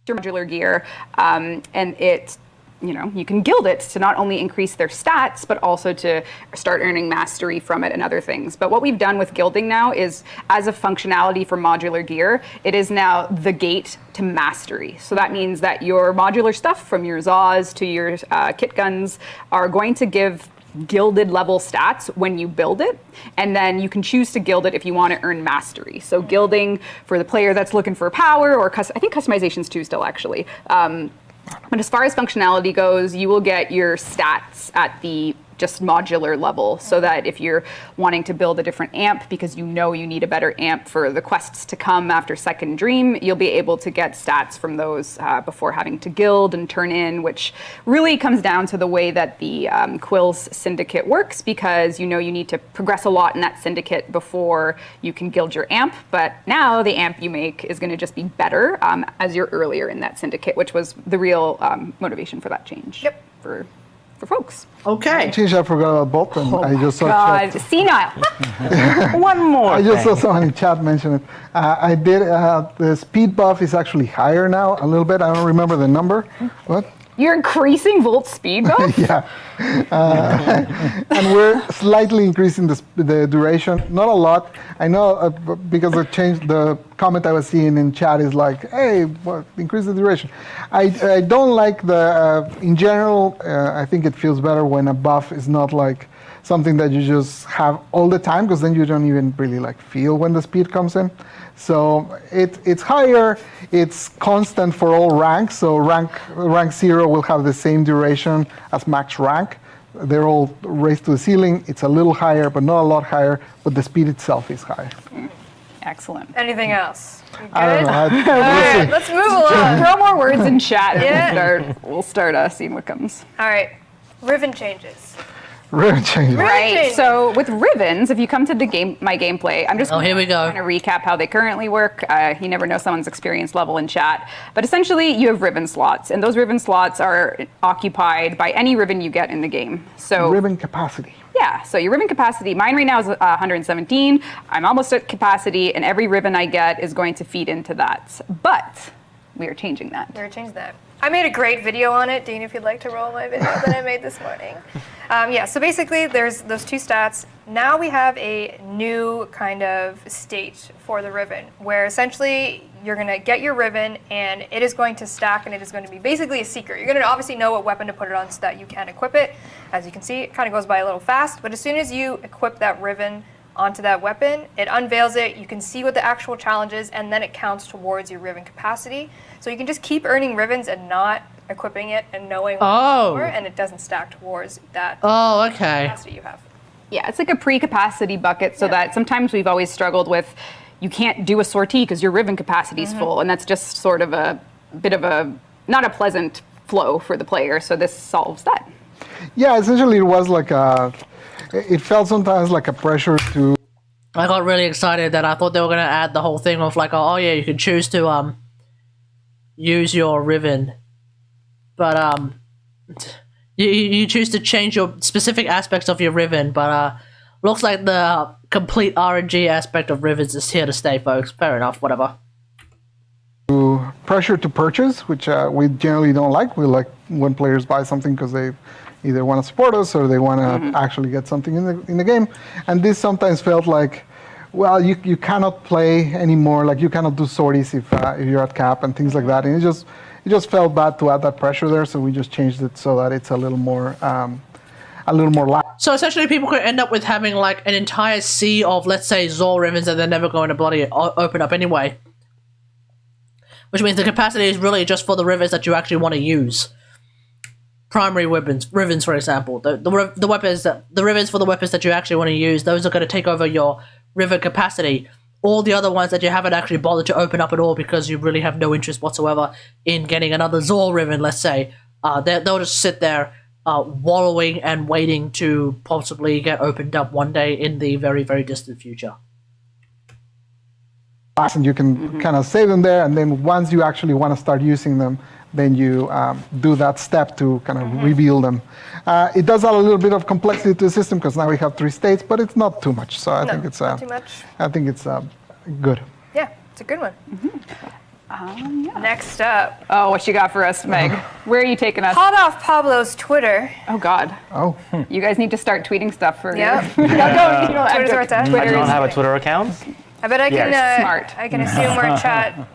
Your modular gear, and it, you can guild it to not only increase their stats, but also to start earning mastery from it and other things. But what we've done with gilding now is, as a functionality for modular gear, it is now the gate to mastery. So that means that your modular stuff, from your Zaws to your kit guns, are going to give gilded level stats when you build it, and then you can choose to gild it if you want to earn mastery. So gilding for the player that's looking for power, or I think customizations too still actually. But as far as functionality goes, you will get your stats at the just modular level, so that if you're wanting to build a different amp because you know you need a better amp for the quests to come after Second Dream, you'll be able to get stats from those before having to guild and turn in, which really comes down to the way that the Quills Syndicate works, because you know you need to progress a lot in that syndicate before you can guild your amp, but now the amp you make is going to just be better as you're earlier in that syndicate, which was the real motivation for that change for folks. Okay. Change, I forgot about Bolton. I just saw God, chat. senile. One more. I just saw someone in chat mention it. I did. The speed buff is actually higher now a little bit. I don't remember the number. What? You're increasing Volt's speed buff? Yeah. And we're slightly increasing the duration. Not a lot. I know because I changed the comment I was seeing in chat is like, hey, increase the duration. I don't like the, in general, I think it feels better when a buff is not like something that you just have all the time, because then you don't even really like feel when the speed comes in. So it's higher, it's constant for all ranks. So rank 0 will have the same duration as max rank. They're all raised to the ceiling. It's a little higher, but not a lot higher, but the speed itself is higher. Excellent. Anything else? You good? I don't know. All right, let's move along. Throw more words in chat Yeah. and we'll start seeing what comes. All right, Riven changes. Riven changes. Right. So with Rivens, if you come to the my gameplay, I'm just here we go. going to recap how they currently work. You never know someone's experience level in chat. But essentially, you have Riven slots, and those Riven slots are occupied by any Riven you get in the game. So Riven capacity. Yeah, so your Riven capacity, mine right now is 117. I'm almost at capacity, and every Riven I get is going to feed into that. But we are changing that. We're changing that. I made a great video on it, Dean, if you'd like to roll my video that I made this morning. Yeah, so basically there's those two stats. Now we have a new kind of state for the Riven, where essentially you're going to get your Riven and it is going to stack, and it is going to be basically a secret. You're going to obviously know what weapon to put it on so that you can equip it. As you can see, it kind of goes by a little fast, but as soon as you equip that Riven onto that weapon, it unveils it, you can see what the actual challenge is, and then it counts towards your Riven capacity. So you can just keep earning Rivens and not equipping it and knowing what more, and it doesn't stack towards that capacity you have. Yeah, it's like a pre-capacity bucket, so that sometimes we've always struggled with, you can't do a sortie because your Riven capacity is full, and that's just sort of a bit of a, not a pleasant flow for the player, so this solves that. Yeah, essentially it was like it felt sometimes like a pressure to... I got really excited that I thought they were going to add the whole thing of like, oh yeah, you can choose to use your Riven, but you choose to change your specific aspects of your Riven, but looks like the complete RNG aspect of Rivens is here to stay, folks. Fair enough, whatever. Pressure to purchase, which we generally don't like. We like when players buy something because they either want to support us or they want to actually get something in the game. And this sometimes felt like, well, you cannot play anymore. Like you cannot do sorties if you're at cap and things like that. And it just felt bad to add that pressure there. So we just changed it so that it's a little more So essentially, people could end up with having like an entire sea of, let's say, Zor Rivens that they're never going to bloody open up anyway. Which means the capacity is really just for the Rivens that you actually want to use. Primary Rivens, for example. The weapons, the Rivens for the weapons that you actually want to use, those are going to take over your Riven capacity. All the other ones that you haven't actually bothered to open up at all because you really have no interest whatsoever in getting another Zor Riven, let's say, they'll just sit there wallowing and waiting to possibly get opened up one day in the very, very distant future. And you can kind of save them there, and then once you actually want to start using them, then you do that step to kind of reveal them. It does add a little bit of complexity to the system because now we have 3 states, but it's not too much. So I think it's not too much. I think it's good. Yeah, it's a good one. Next up. Oh, what you got for us, Meg? Where are you taking us? Hot off Pablo's Twitter. Oh, God. Oh. You guys need to start tweeting stuff for Yeah. Twitter's I don't have a Twitter account. I bet I can. Smart. I can assume where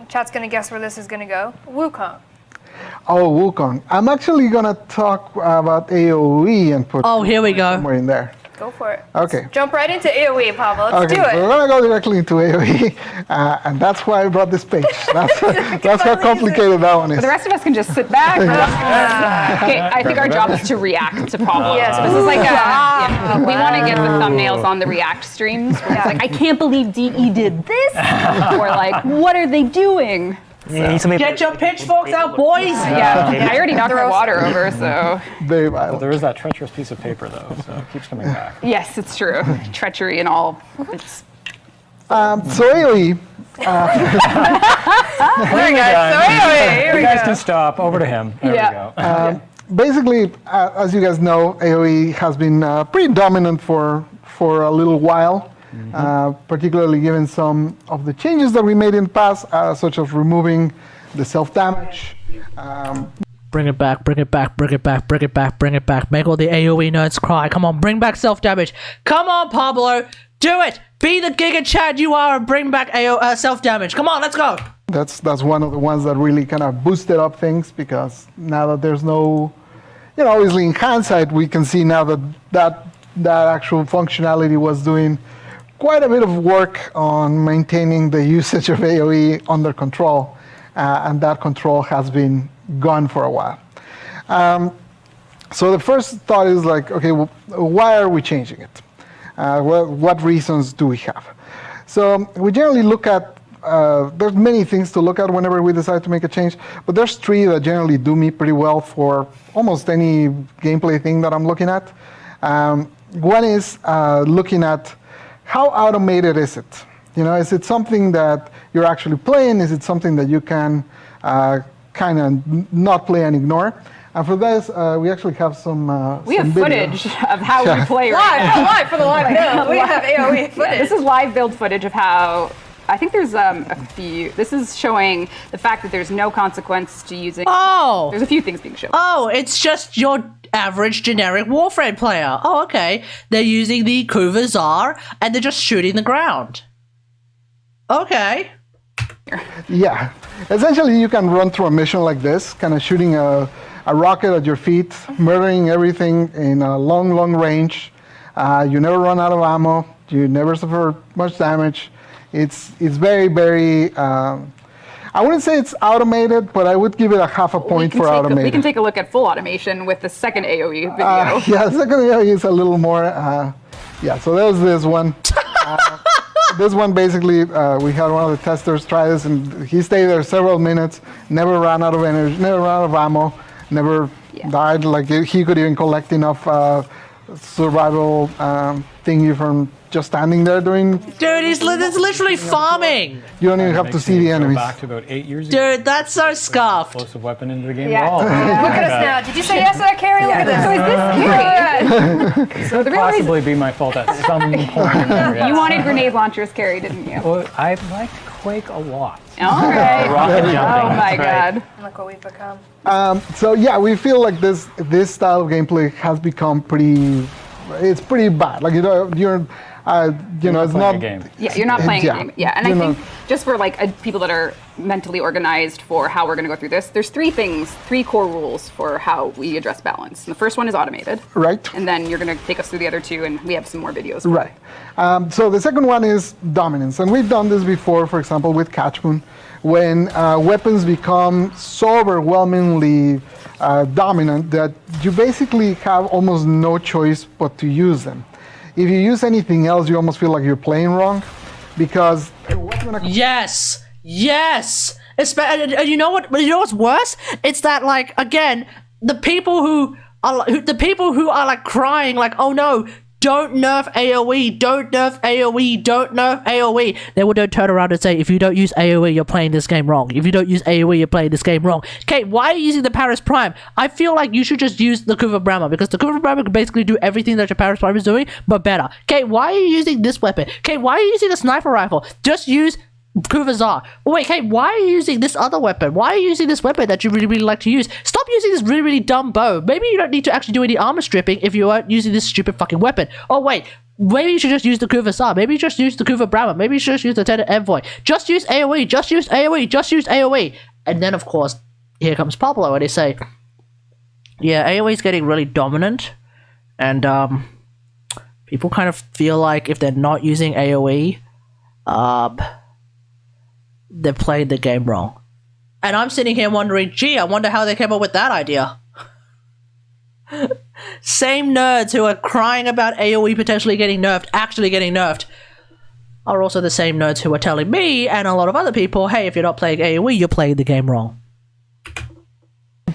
chat's gonna guess where this is gonna go. Wukong. Oh, Wukong. I'm actually gonna talk about AOE and put here we go. somewhere in there. Go for it. Okay. Jump right into AoE, Pablo. Let's Okay, do it. so we're gonna go directly into AoE, and that's why I brought this page. That's how complicated that one is. But the rest of us can just sit back. Okay, I think our job is to react to Pablo. Yes. So this is like we want to get the thumbnails on the React streams. Where it's like, I can't believe DE did this, or like, what are they doing? Get your pitchforks out, boys! Yeah, I already knocked my water over, so. Very Well, violent. there is that treacherous piece of paper, though, so it keeps coming back. Yes, it's true. Treachery and all. It's So AoE. You guys can stop. Over to him. There we go. Basically, as you guys know, AoE has been pretty dominant for a little while. Particularly given some of the changes that we made in the past, such as removing the self-damage. Bring it back, bring it back, bring it back, bring it back, bring it back. Make all the AoE nerds cry. Come on, bring back self-damage. Come on, Pablo. Do it. Be the Giga Chad you are and bring back self-damage. Come on, let's go. That's one of the ones that really kind of boosted up things, because now that there's no, obviously in hindsight, we can see now that actual functionality was doing quite a bit of work on maintaining the usage of AoE under control, and that control has been gone for a while. So the first thought is like, okay, well, why are we changing it? What reasons do we have? So we generally look at, there's many things to look at whenever we decide to make a change, but there's three that generally do me pretty well for almost any gameplay thing that I'm looking at. One is looking at how automated is it? Is it something that you're actually playing? Is it something that you can kind of not play and ignore? And for this, we actually have some we have footage of how we play live for the live build. We have AoE footage. Yeah, this is live build footage of how. I think there's a few. This is showing the fact that there's no consequence to using. Oh! There's a few things being shown. Oh, it's just your average generic Warframe player. Oh, okay. They're using the Kuva Tsar and they're just shooting the ground. Okay. Yeah. Essentially, you can run through a mission like this, kind of shooting a rocket at your feet, murdering everything in a long range. You never run out of ammo. You never suffer much damage. It's very, very, I wouldn't say it's automated, but I would give it a half a point for automated. We can take a look at full automation with the second AoE video. Yeah, the second AoE is a little more, yeah, so there's this one. This one, basically, we had one of the testers try this, and he stayed there several minutes, never ran out of energy, never ran out of ammo, never died. Like, he could even collect enough survival thingy from just standing there doing. Dude, it's literally farming. You don't even have to see the enemies. Back to about 8 years ago. Dude, that's so scuffed. Explosive weapon into the game. Yeah. Look at us now. Did you say yes to that, Carrie? Look at this. So is this Carrie? So the real possibly be my fault at some point. You wanted grenade launchers, Carrie, didn't you? Well, I liked Quake a lot. All right. Rocket jumping. Oh my God. Look what we've become. So yeah, we feel like this style of gameplay has become pretty bad. Like it's not a game. Yeah, you're not playing a game. Yeah, and I think know. just for like people that are mentally organized for how we're going to go through this, there's three core rules for how we address balance. And the first one is automated. Right. And then you're going to take us through the other two, and we have some more videos. Right. So the second one is dominance, and we've done this before. For example, with Catchmoon, when weapons become so overwhelmingly dominant that you basically have almost no choice but to use them. If you use anything else, you almost feel like you're playing wrong, because Yes. And you know what? You know what's worse? It's that, like, again, the people who are like crying, like, oh no, don't nerf AoE, don't nerf AoE, don't nerf AoE. They would turn around and say, if you don't use AoE, you're playing this game wrong. If you don't use AoE, you're playing this game wrong. Okay, why are you using the Paris Prime? I feel like you should just use the Kuva Brahma, because the Kuva Brahma can basically do everything that your Paris Prime is doing, but better. Okay, why are you using this weapon? Okay, why are you using the sniper rifle? Just use Kuva Tsar. Oh, wait, hey, why are you using this other weapon? Why are you using this weapon that you really, really like to use? Stop using this really, really dumb bow. Maybe you don't need to actually do any armor stripping if you aren't using this stupid fucking weapon. Oh, wait. Maybe you should just use the Kuva Tsar. Maybe you just use the Kuva Brahma. Maybe you should just use the Tenno Envoy. Just use AoE. Just use AoE. Just use AoE. And then, of course, here comes Pablo, and they say, yeah, AoE is getting really dominant. And, people kind of feel like if they're not using AoE, they're playing the game wrong. And I'm sitting here wondering, gee, I wonder how they came up with that idea. Same nerds who are crying about AoE potentially getting nerfed, actually getting nerfed, are also the same nerds who are telling me and a lot of other people, hey, if you're not playing AoE, you're playing the game wrong.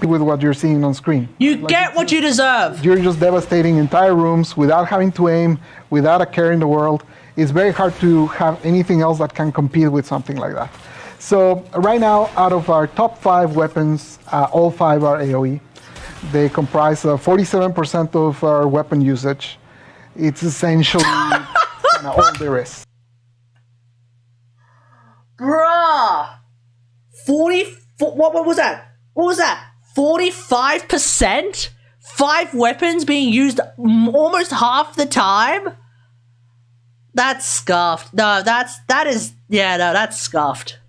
With what you're seeing on screen. You get what you deserve. You're just devastating entire rooms without having to aim, without a care in the world. It's very hard to have anything else that can compete with something like that. So right now, out of our top 5 weapons, all 5 are AoE. They comprise 47% of our weapon usage. It's essentially all there is. Bruh! 40... What was that? What was that? 45%? 5 weapons being used almost half the time? That's scuffed. No, that's scuffed.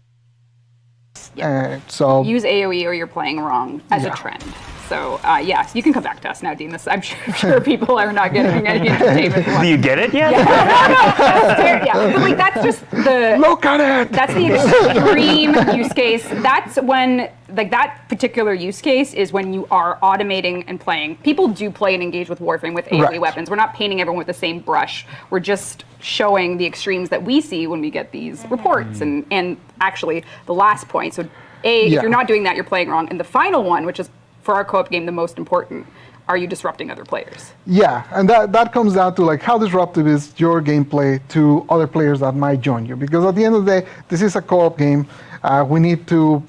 So use AoE or you're playing wrong as a trend. So yes, you can come back to us now, Demas. I'm sure people are not getting any entertainment. Do you get it yet? Yeah. No. But like that's just the look at it. That's the extreme use case. That's when like that particular use case is when you are automating and playing. People do play and engage with Warframe with AoE weapons. We're not painting everyone with the same brush. We're just showing the extremes that we see when we get these reports. And actually the last point. So if you're not doing that, you're playing wrong. And the final one, which is for our co-op game the most important, are you disrupting other players? Yeah, and that comes down to like how disruptive is your gameplay to other players that might join you. Because at the end of the day, this is a co-op game. We need to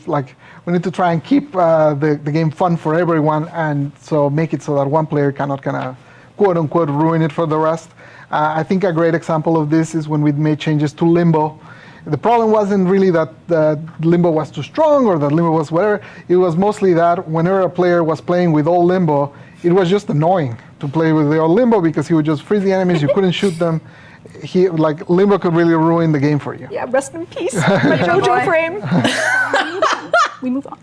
try and keep the game fun for everyone, and so make it so that one player cannot kind of quote unquote ruin it for the rest. I think a great example of this is when we made changes to Limbo. The problem wasn't really that Limbo was too strong or that Limbo was whatever. It was mostly that whenever a player was playing with all Limbo, it was just annoying to play with the all Limbo because he would just freeze the enemies, you couldn't shoot them. Limbo could really ruin the game for you. Yeah, rest in peace, my JoJo frame. We move on.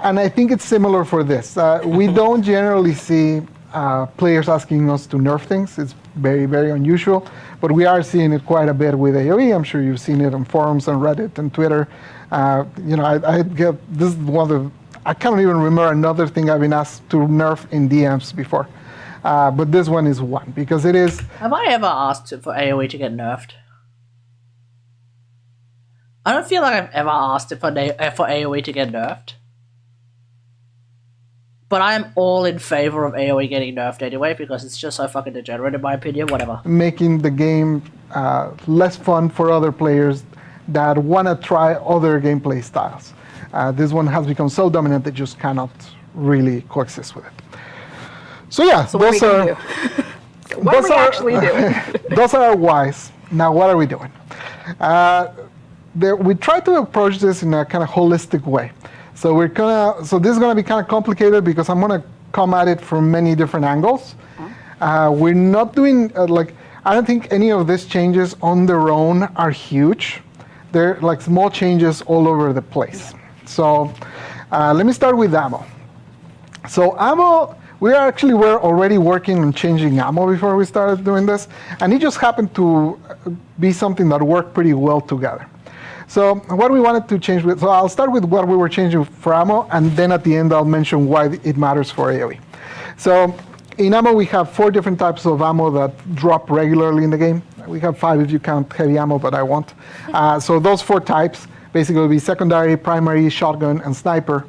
And I think it's similar for this. We don't generally see players asking us to nerf things. It's very, very unusual, but we are seeing it quite a bit with AoE. I'm sure you've seen it on forums and Reddit and Twitter. I get this is one of the, I can't even remember another thing I've been asked to nerf in DMs before, but this one is one because it is. Have I ever asked for AoE to get nerfed? I don't feel like I've ever asked for AoE to get nerfed. But I am all in favor of AoE getting nerfed anyway because it's just so fucking degenerate in my opinion, whatever. Making the game less fun for other players that want to try other gameplay styles. This one has become so dominant they just cannot really coexist with it. So yeah, so those are... So what are we actually doing? Those are our whys. Now what are we doing? We try to approach this in a kind of holistic way. So this is gonna be kind of complicated because I'm gonna come at it from many different angles. We're not doing I don't think any of these changes on their own are huge. They're like small changes all over the place. So let me start with ammo. So ammo, we were already working on changing ammo before we started doing this, and it just happened to be something that worked pretty well together. So what we wanted to change so I'll start with what we were changing for ammo, and then at the end I'll mention why it matters for AoE. So in ammo we have 4 different types of ammo that drop regularly in the game. We have 5 if you count heavy ammo, but I won't. So those 4 types basically will be secondary, primary, shotgun, and sniper.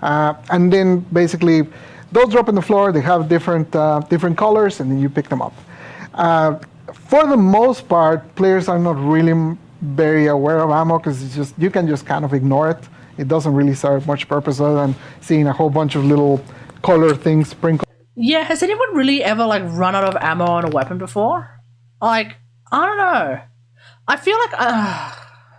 And then basically those drop on the floor, they have different colors, and then you pick them up. For the most part, players are not really very aware of ammo because you can just kind of ignore it. It doesn't really serve much purpose other than seeing a whole bunch of little color things sprinkled. Yeah, has anyone really ever run out of ammo on a weapon before? I don't know. I feel like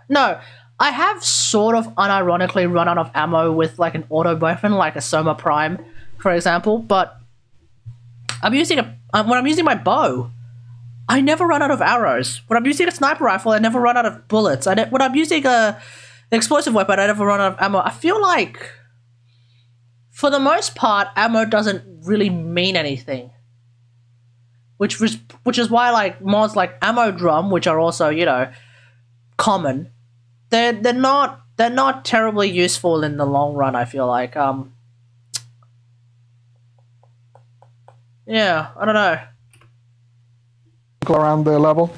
no, I have sort of unironically run out of ammo with an auto weapon like a Soma Prime, for example, but when I'm using my bow, I never run out of arrows. When I'm using a sniper rifle, I never run out of bullets. When I'm using an explosive weapon, I never run out of ammo. I feel like, for the most part, ammo doesn't really mean anything. which is why like mods like Ammo Drum, which are also, you know, common, they're not terribly useful in the long run, I feel like. Yeah, I don't know. Around the level.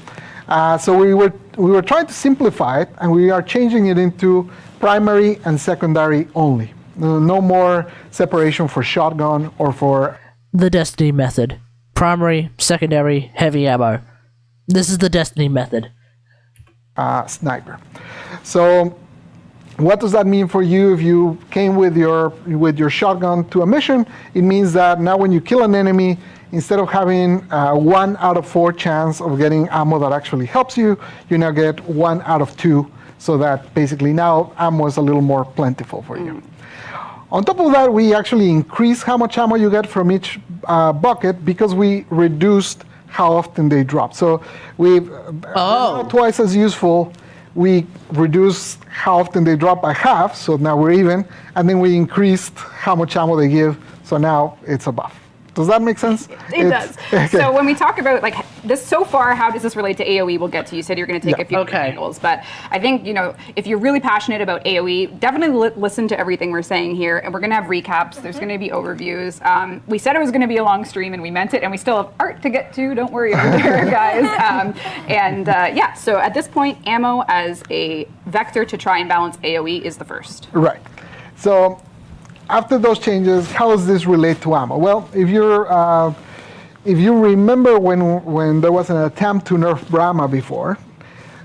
So we were trying to simplify it, and we are changing it into primary and secondary only. No more separation for shotgun or for... The Destiny method. Primary, secondary, heavy ammo. This is the Destiny method. Sniper. So what does that mean for you if you came with your shotgun to a mission? It means that now when you kill an enemy, instead of having 1 out of 4 chance of getting ammo that actually helps you, you now get 1 out of 2, so that basically now ammo is a little more plentiful for you. On top of that, we actually increase how much ammo you get from each bucket because we reduced how often they drop. So we've twice as useful. We reduced how often they drop by half, so now we're even, and then we increased how much ammo they give, so now it's a buff. Does that make sense? It does. Okay. So when we talk about like this so far, how does this relate to AoE? We'll get to. You said you're going to take a few angles, but I think, you know, if you're really passionate about AoE, definitely listen to everything we're saying here, and we're going to have recaps. There's going to be overviews. We said it was going to be a long stream, and we meant it, and we still have art to get to. Don't worry over there, guys. Yeah, so at this point, ammo as a vector to try and balance AoE is the first. Right. So after those changes, how does this relate to ammo? Well, if you remember when there was an attempt to nerf Brahma before,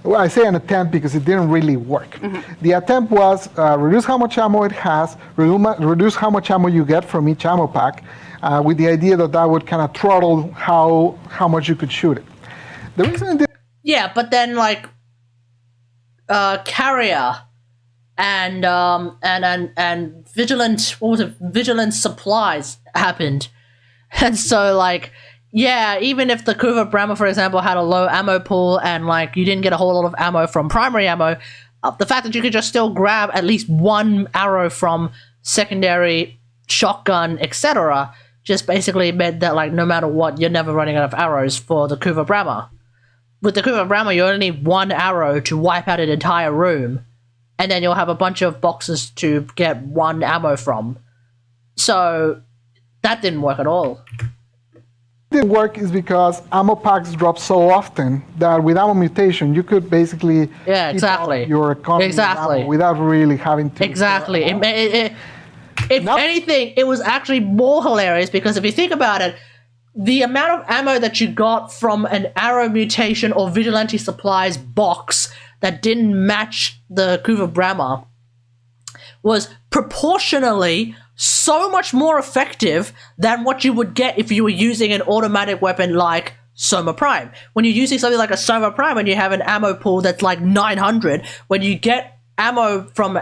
well, I say an attempt because it didn't really work. The attempt was reduce how much ammo it has, reduce how much ammo you get from each ammo pack, with the idea that that would kind of throttle how much you could shoot it. The reason it did. Yeah, but then like Carrier and vigilant, what was it? Vigilant supplies happened, and so like, yeah, even if the Kuva Brahma, for example, had a low ammo pool and like you didn't get a whole lot of ammo from primary ammo, the fact that you could just still grab at least 1 arrow from secondary shotgun, etc., just basically meant that like no matter what, you're never running out of arrows for the Kuva Brahma. With the Kuva Brahma, you only need 1 arrow to wipe out an entire room. And then you'll have a bunch of boxes to get 1 ammo from. So that didn't work at all. Didn't work is because ammo packs drop so often that with ammo mutation you could basically keep up your economy of ammo without really having to. Exactly. If anything, it was actually more hilarious because if you think about it, the amount of ammo that you got from an arrow mutation or vigilante supplies box that didn't match the Kuva Brahma was proportionally so much more effective than what you would get if you were using an automatic weapon like Soma Prime. When you're using something like a Soma Prime and you have an ammo pool that's like 900, when you get ammo from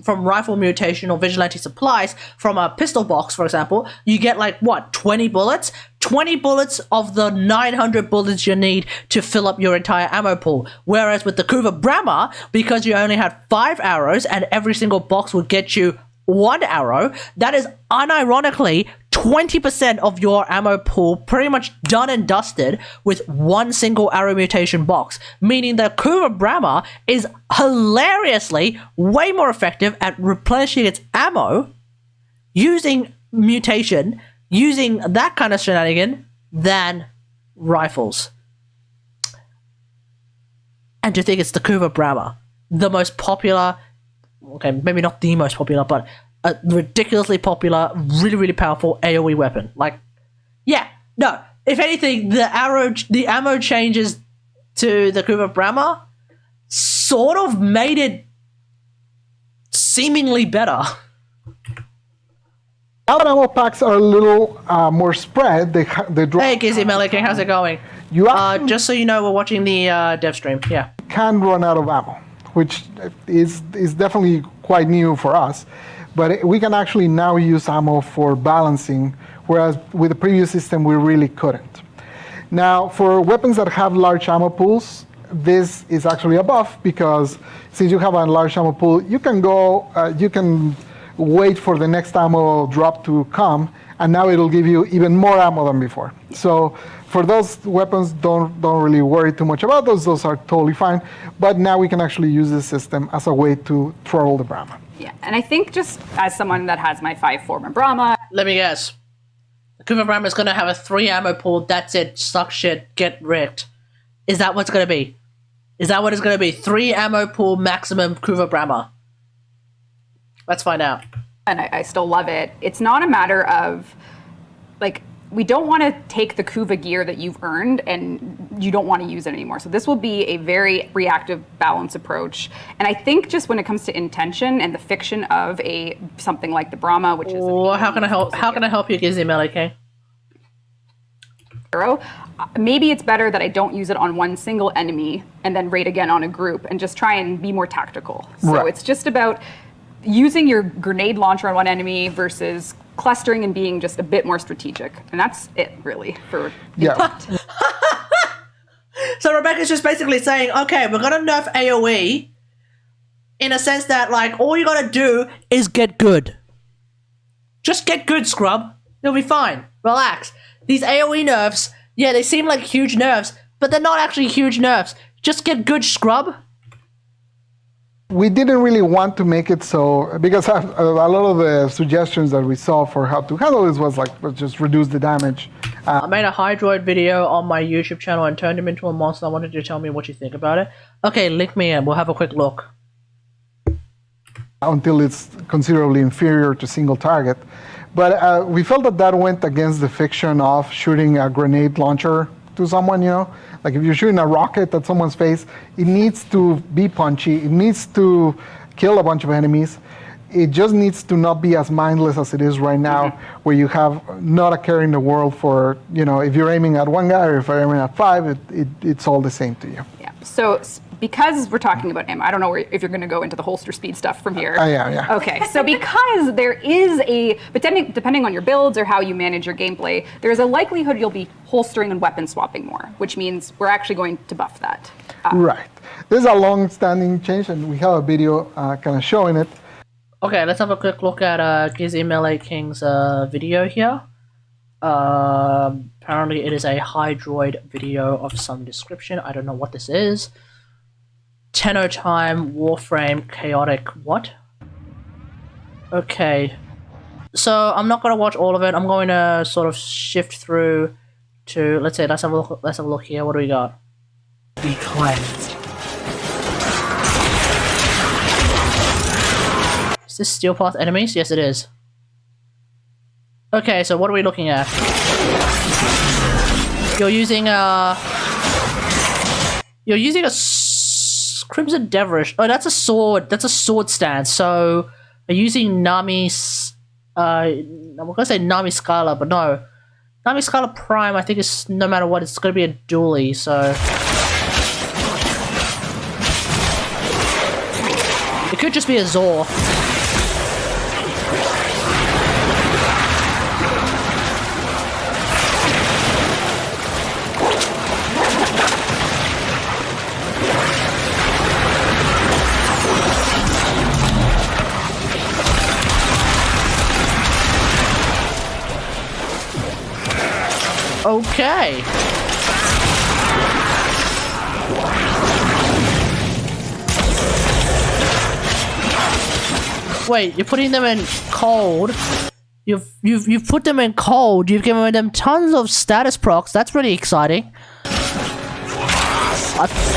rifle mutation or vigilante supplies from a pistol box, for example, you get like what, 20 bullets? 20 bullets of the 900 bullets you need to fill up your entire ammo pool. Whereas with the Kuva Brahma, because you only had 5 arrows and every single box would get you 1 arrow, that is unironically 20% of your ammo pool pretty much done and dusted with 1 single arrow mutation box, meaning that Kuva Brahma is hilariously way more effective at replenishing its ammo using mutation, using that kind of shenanigan, than rifles. And to think it's the Kuva Brahma, the most popular, okay, maybe not the most popular, but a ridiculously popular, really, really powerful AoE weapon. Like, yeah, no. If anything, the ammo changes to the Kuva Brahma sort of made it seemingly better. Now that ammo packs are a little more spread, they drop. Hey, Gizzy Meliking, how's it going? Just so you know, we're watching the dev stream. Yeah. Can run out of ammo, which is definitely quite new for us. But we can actually now use ammo for balancing, whereas with the previous system, we really couldn't. Now, for weapons that have large ammo pools, this is actually a buff because since you have a large ammo pool, you can go, you can wait for the next ammo drop to come, and now it'll give you even more ammo than before. So for those weapons, don't really worry too much about those. Those are totally fine. But now we can actually use this system as a way to throttle the Brahma. Yeah, and I think just as someone that has my 5-4 Brahma. Let me guess. The Kuva Brahma is going to have a 3 ammo pool. That's it. Suck shit. Get wrecked. Is that what's going to be? Is that what it's going to be? 3 ammo pool maximum Kuva Brahma. Let's find out. And I still love it. It's not a matter of, like, we don't want to take the Kuva gear that you've earned and you don't want to use it anymore. So this will be a very reactive balance approach. And I think just when it comes to intention and the fiction of something like the Brahma, which is how can I help? How can I help you, Gizzy Malike? Maybe it's better that I don't use it on one single enemy and then raid again on a group and just try and be more tactical. So it's just about using your grenade launcher on one enemy versus clustering and being just a bit more strategic. And that's it, really, for So Rebecca's just basically saying, okay, we're going to nerf AoE in a sense that, like, all you got to do is get good. Just get good, scrub. You'll be fine. Relax. These AoE nerfs, yeah, they seem like huge nerfs, but they're not actually huge nerfs. Just get good, scrub. We didn't really want to make it so, because a lot of the suggestions that we saw for how to handle this was like, let's just reduce the damage. I made a Hydroid video on my YouTube channel and turned him into a monster. I wanted you to tell me what you think about it. Okay, link me in. We'll have a quick look. Until it's considerably inferior to single target. But we felt that that went against the fiction of shooting a grenade launcher to someone, you know? Like if you're shooting a rocket at someone's face, it needs to be punchy. It needs to kill a bunch of enemies. It just needs to not be as mindless as it is right now, where you have not a care in the world for, you know, if you're aiming at one guy or if you're aiming at 5, it's all the same to you. Yeah. So because we're talking about ammo, I don't know if you're going to go into the holster speed stuff from here. Yeah. Okay, so because there is but depending on your builds or how you manage your gameplay, there's a likelihood you'll be holstering and weapon swapping more, which means we're actually going to buff that. Right. This is a long-standing change, and we have a video kind of showing it. Okay, let's have a quick look at Gizzy Melee King's video here. Apparently it is a Hydroid video of some description. I don't know what this is. Tenno time, Warframe, chaotic, what? Okay. So I'm not going to watch all of it. I'm going to sort of shift through to, let's have a look here. What do we got? Be cleansed. Is this Steel Path enemies? Yes, it is. Okay, so what are we looking at? You're using a Crimson Devilish. Oh, that's a sword. That's a sword stance. So, are you using Nami's... I'm gonna say Nami Scala, but no. Nami Scala Prime, I think, is no matter what, it's gonna be a dually, so... It could just be a Zor. Okay. Wait, you're putting them in cold. You've put them in cold. You've given them tons of status procs. That's pretty exciting.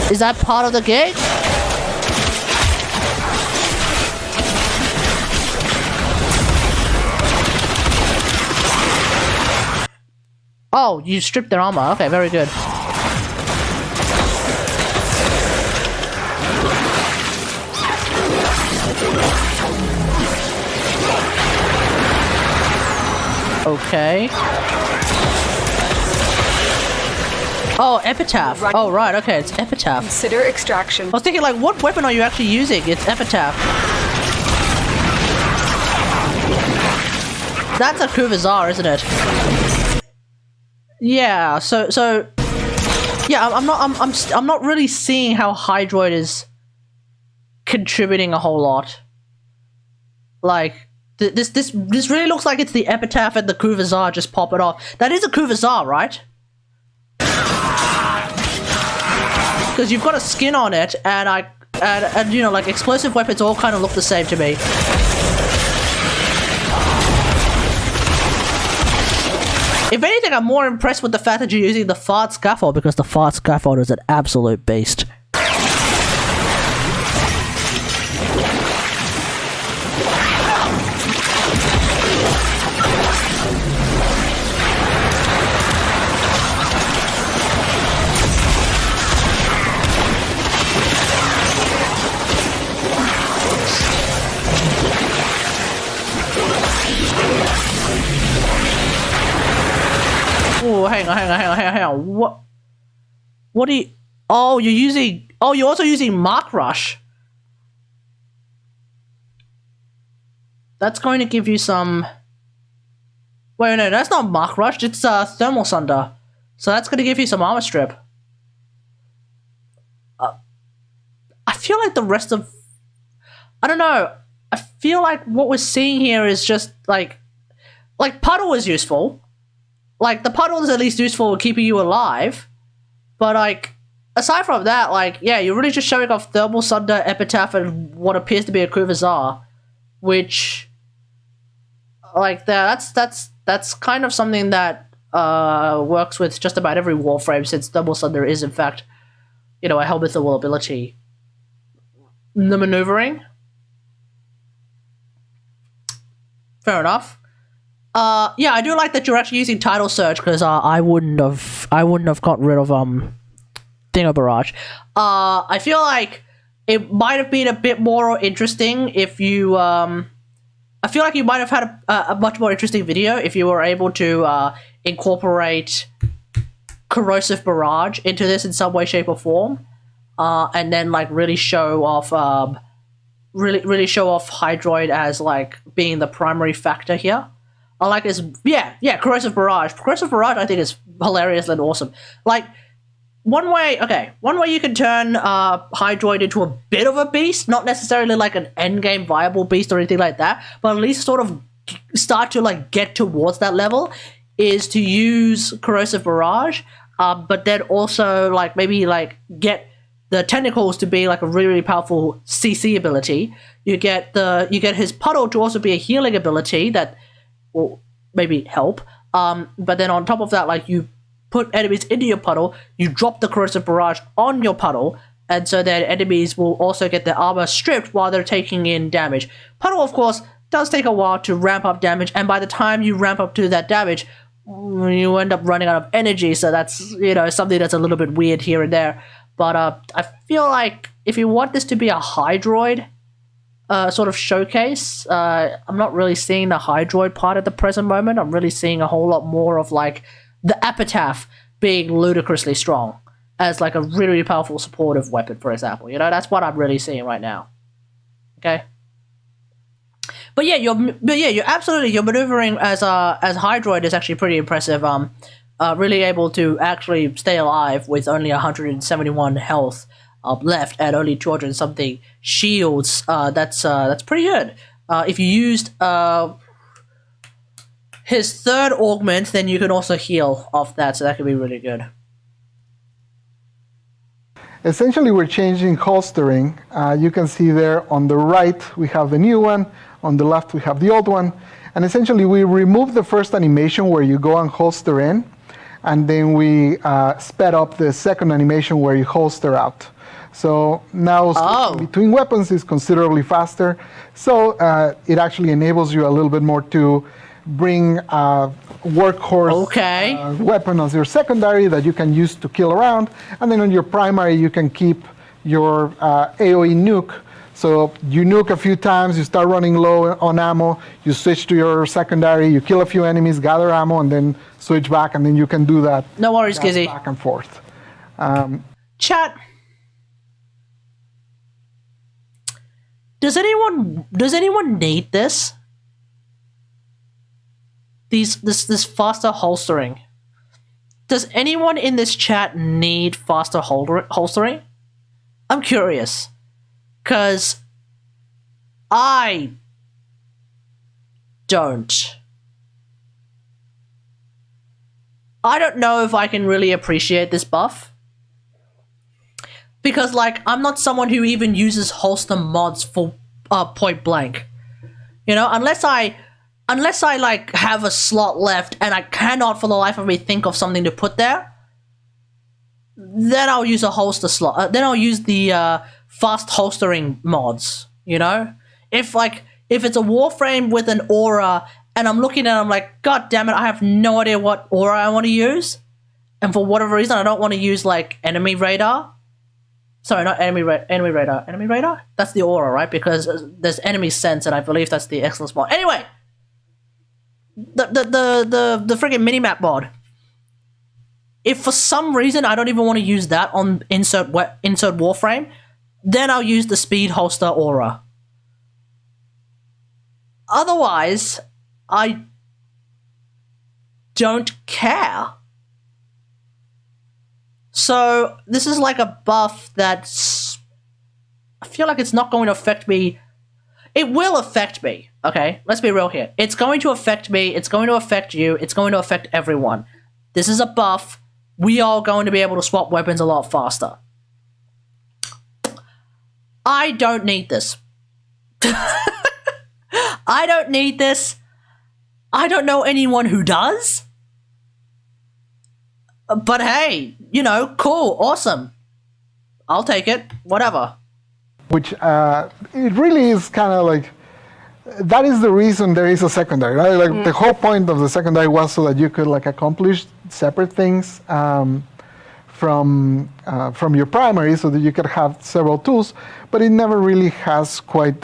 Is that part of the gig? Oh, you stripped their armor. Okay, very good. Okay. Oh, Epitaph. Oh, right, okay, it's Epitaph. Consider extraction. I was thinking, like, what weapon are you actually using? It's Epitaph. That's a Kuvazar, isn't it? Yeah, so yeah, I'm not really seeing how Hydroid is contributing a whole lot. Like this really looks like it's the Epitaph and the Kuvazar just pop it off. That is a Kuvazar, right? because you've got a skin on it, and you know, like explosive weapons all kind of look the same to me. If anything, I'm more impressed with the fact that you're using the fart scaffold, because the fart scaffold is an absolute beast. Oh, hang on. What are you... Oh, you're using... Oh, you're also using Mark Rush. That's going to give you some... Wait, no, that's not Mark Rush. It's Thermal Sunder. So that's going to give you some armor strip. I feel like the rest of... I don't know. I feel like what we're seeing here is just, like Puddle is useful. Like, the puddle is at least useful for keeping you alive. But, like, aside from that, like, yeah, you're really just showing off Thermal Sunder, Epitaph, and what appears to be a Kuvazar. Which, like, that's kind of something that works with just about every Warframe, since Thermal Sunder is, in fact, you know, a helmet-the-wall ability. The maneuvering. Fair enough. Yeah, I do like that you're actually using Tidal Surge, because I wouldn't have got rid of Dingo Barrage. I feel like it might have been a bit more interesting if you I feel like you might have had a much more interesting video if you were able to incorporate Corrosive Barrage into this in some way, shape, or form, and then like really show off really show off Hydroid as like being the primary factor here. I like this. Yeah, Corrosive Barrage. Corrosive Barrage, I think, is hilarious and awesome. Like, one way you can turn Hydroid into a bit of a beast, not necessarily like an endgame viable beast or anything like that, but at least sort of start to like get towards that level, is to use Corrosive Barrage, but then also like maybe like get the tentacles to be like a really, really powerful CC ability. You get his puddle to also be a healing ability that will maybe help. But then on top of that, like, you put enemies into your puddle, you drop the Corrosive Barrage on your puddle, and so then enemies will also get their armor stripped while they're taking in damage. Puddle, of course, does take a while to ramp up damage, and by the time you ramp up to that damage, you end up running out of energy, so that's, you know, something that's a little bit weird here and there. But I feel like if you want this to be a Hydroid sort of showcase, I'm not really seeing the Hydroid part at the present moment. I'm really seeing a whole lot more of like the Epitaph being ludicrously strong as like a really, really powerful supportive weapon, for example. You know, that's what I'm really seeing right now. Okay. But yeah, you're absolutely, your maneuvering as Hydroid is actually pretty impressive. Really able to actually stay alive with only 171 health left at only 200 something shields. That's pretty good. If you used his third augment, then you can also heal off that, so that could be really good. Essentially, we're changing holstering. You can see there on the right we have the new one, on the left we have the old one, and essentially we remove the first animation where you go and holster in, and then we sped up the second animation where you holster out. So now switching between weapons is considerably faster. So it actually enables you a little bit more to bring a workhorse weapon as your secondary that you can use to kill around. And then on your primary, you can keep your AoE nuke. So you nuke a few times, you start running low on ammo, you switch to your secondary, you kill a few enemies, gather ammo, and then switch back, and then you can do that. No worries, Gizzy. Back and forth. Chat. Does anyone need this? This faster holstering. Does anyone in this chat need faster holstering? I'm curious. 'Cause I don't. I don't know if I can really appreciate this buff. Because, like, I'm not someone who even uses holster mods for point blank. You know, unless I like have a slot left and I cannot for the life of me think of something to put there, then I'll use a holster slot. Then I'll use the fast holstering mods, you know? If it's a Warframe with an aura and I'm looking at it, I'm like, God damn it, I have no idea what aura I want to use. And for whatever reason, I don't want to use, like, enemy radar. Sorry, not enemy radar. Enemy radar? That's the aura, right? Because there's enemy sense, and I believe that's the excellence mod. Anyway, the friggin' minimap mod. If for some reason I don't even want to use that on insert Warframe, then I'll use the speed holster aura. Otherwise, I don't care. So this is like a buff that's... I feel like it's not going to affect me. It will affect me, okay? Let's be real here. It's going to affect me. It's going to affect you. It's going to affect everyone. This is a buff. We are going to be able to swap weapons a lot faster. I don't need this. I don't need this. I don't know anyone who does. But hey, you know, cool, awesome. I'll take it, whatever. Which, it really is kind of like, that is the reason there is a secondary, right? Like, the whole point of the secondary was so that you could, like, accomplish separate things from your primary, so that you could have several tools. But it never really has quite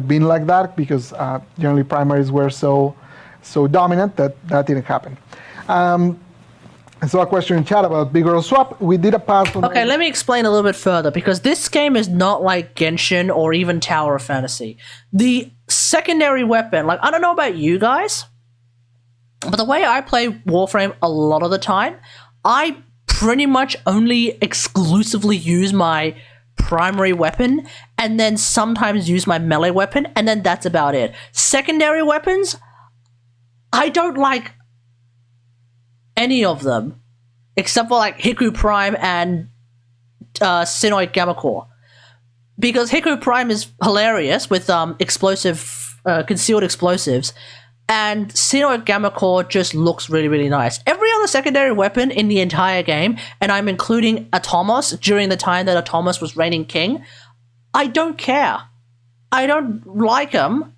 been like that, because generally primaries were so dominant that didn't happen. I saw a question in chat about Big Girl Swap. We did a pass on... Okay, let me explain a little bit further, because this game is not like Genshin or even Tower of Fantasy. The secondary weapon, like, I don't know about you guys, but the way I play Warframe a lot of the time, I pretty much only exclusively use my primary weapon, and then sometimes use my melee weapon, and then that's about it. Secondary weapons, I don't like any of them, except for, like, Hiku Prime and Sinoid Gamma Core. Because Hiku Prime is hilarious with concealed explosives, and Sinoid Gamma Core just looks really, really nice. Every other secondary weapon in the entire game, and I'm including Atomos during the time that Atomos was reigning king, I don't care. I don't like them.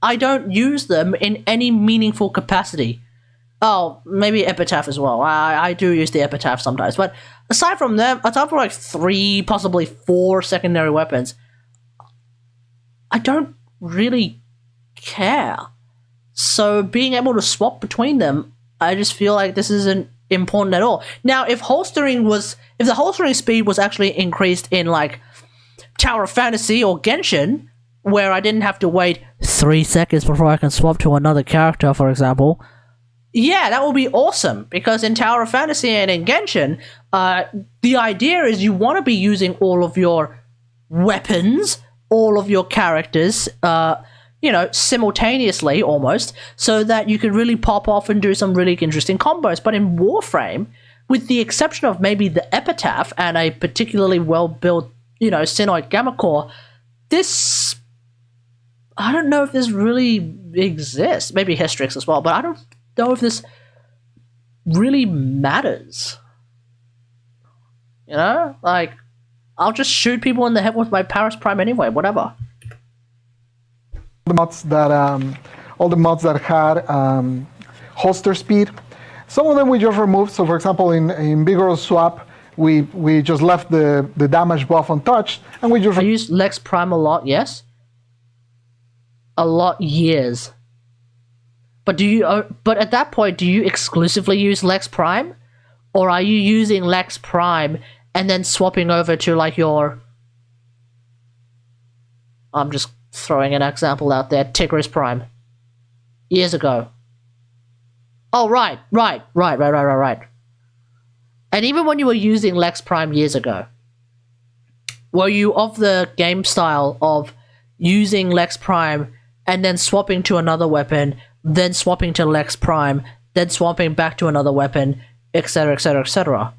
I don't use them in any meaningful capacity. Oh, maybe Epitaph as well. I do use the Epitaph sometimes. But aside from them, aside from like 3, possibly 4 secondary weapons, I don't really care. So being able to swap between them, I just feel like this isn't important at all. Now, if the holstering speed was actually increased in like Tower of Fantasy or Genshin, where I didn't have to wait 3 seconds before I can swap to another character, for example, yeah, that would be awesome, because in Tower of Fantasy and in Genshin, the idea is you want to be using all of your weapons, all of your characters, you know, simultaneously almost, so that you can really pop off and do some really interesting combos. But in Warframe, with the exception of maybe the Epitaph and a particularly well-built, you know, Sinoid Gamma Core, this... I don't know if this really exists. Maybe Hystrix as well, but I don't know if this really matters. You know? Like, I'll just shoot people in the head with my Paris Prime anyway, whatever. The mods that, all the mods that had holster speed, some of them we just removed. So for example, in Big Girl Swap, we just left the damage buff untouched, and we just... I use Lex Prime a lot, yes. A lot, years. But do you? But at that point, do you exclusively use Lex Prime, or are you using Lex Prime and then swapping over to like your? I'm just throwing an example out there. Tigris Prime. Years ago. Oh right. And even when you were using Lex Prime years ago, were you of the game style of using Lex Prime and then swapping to another weapon, then swapping to Lex Prime, then swapping back to another weapon, etc., etc., etc.?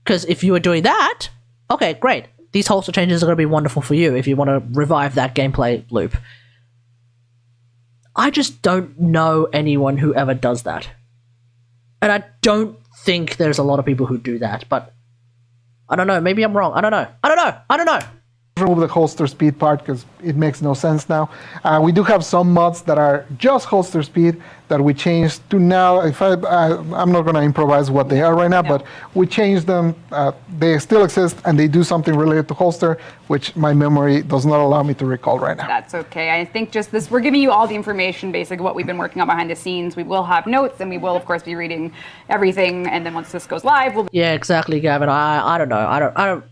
Because if you were doing that, okay, great. These holster changes are going to be wonderful for you if you want to revive that gameplay loop. I just don't know anyone who ever does that. And I don't think there's a lot of people who do that, but I don't know. Maybe I'm wrong. I don't know. Remove the holster speed part because it makes no sense now. We do have some mods that are just holster speed that we changed to now. I'm not going to improvise what they are right now, but we changed them. They still exist and they do something related to holster, which my memory does not allow me to recall right now. That's okay. I think just this, we're giving you all the information, basically what we've been working on behind the scenes. We will have notes and we will, of course, be reading everything. And then once this goes live, we'll. Yeah, exactly, Gavin. I don't know. I don't.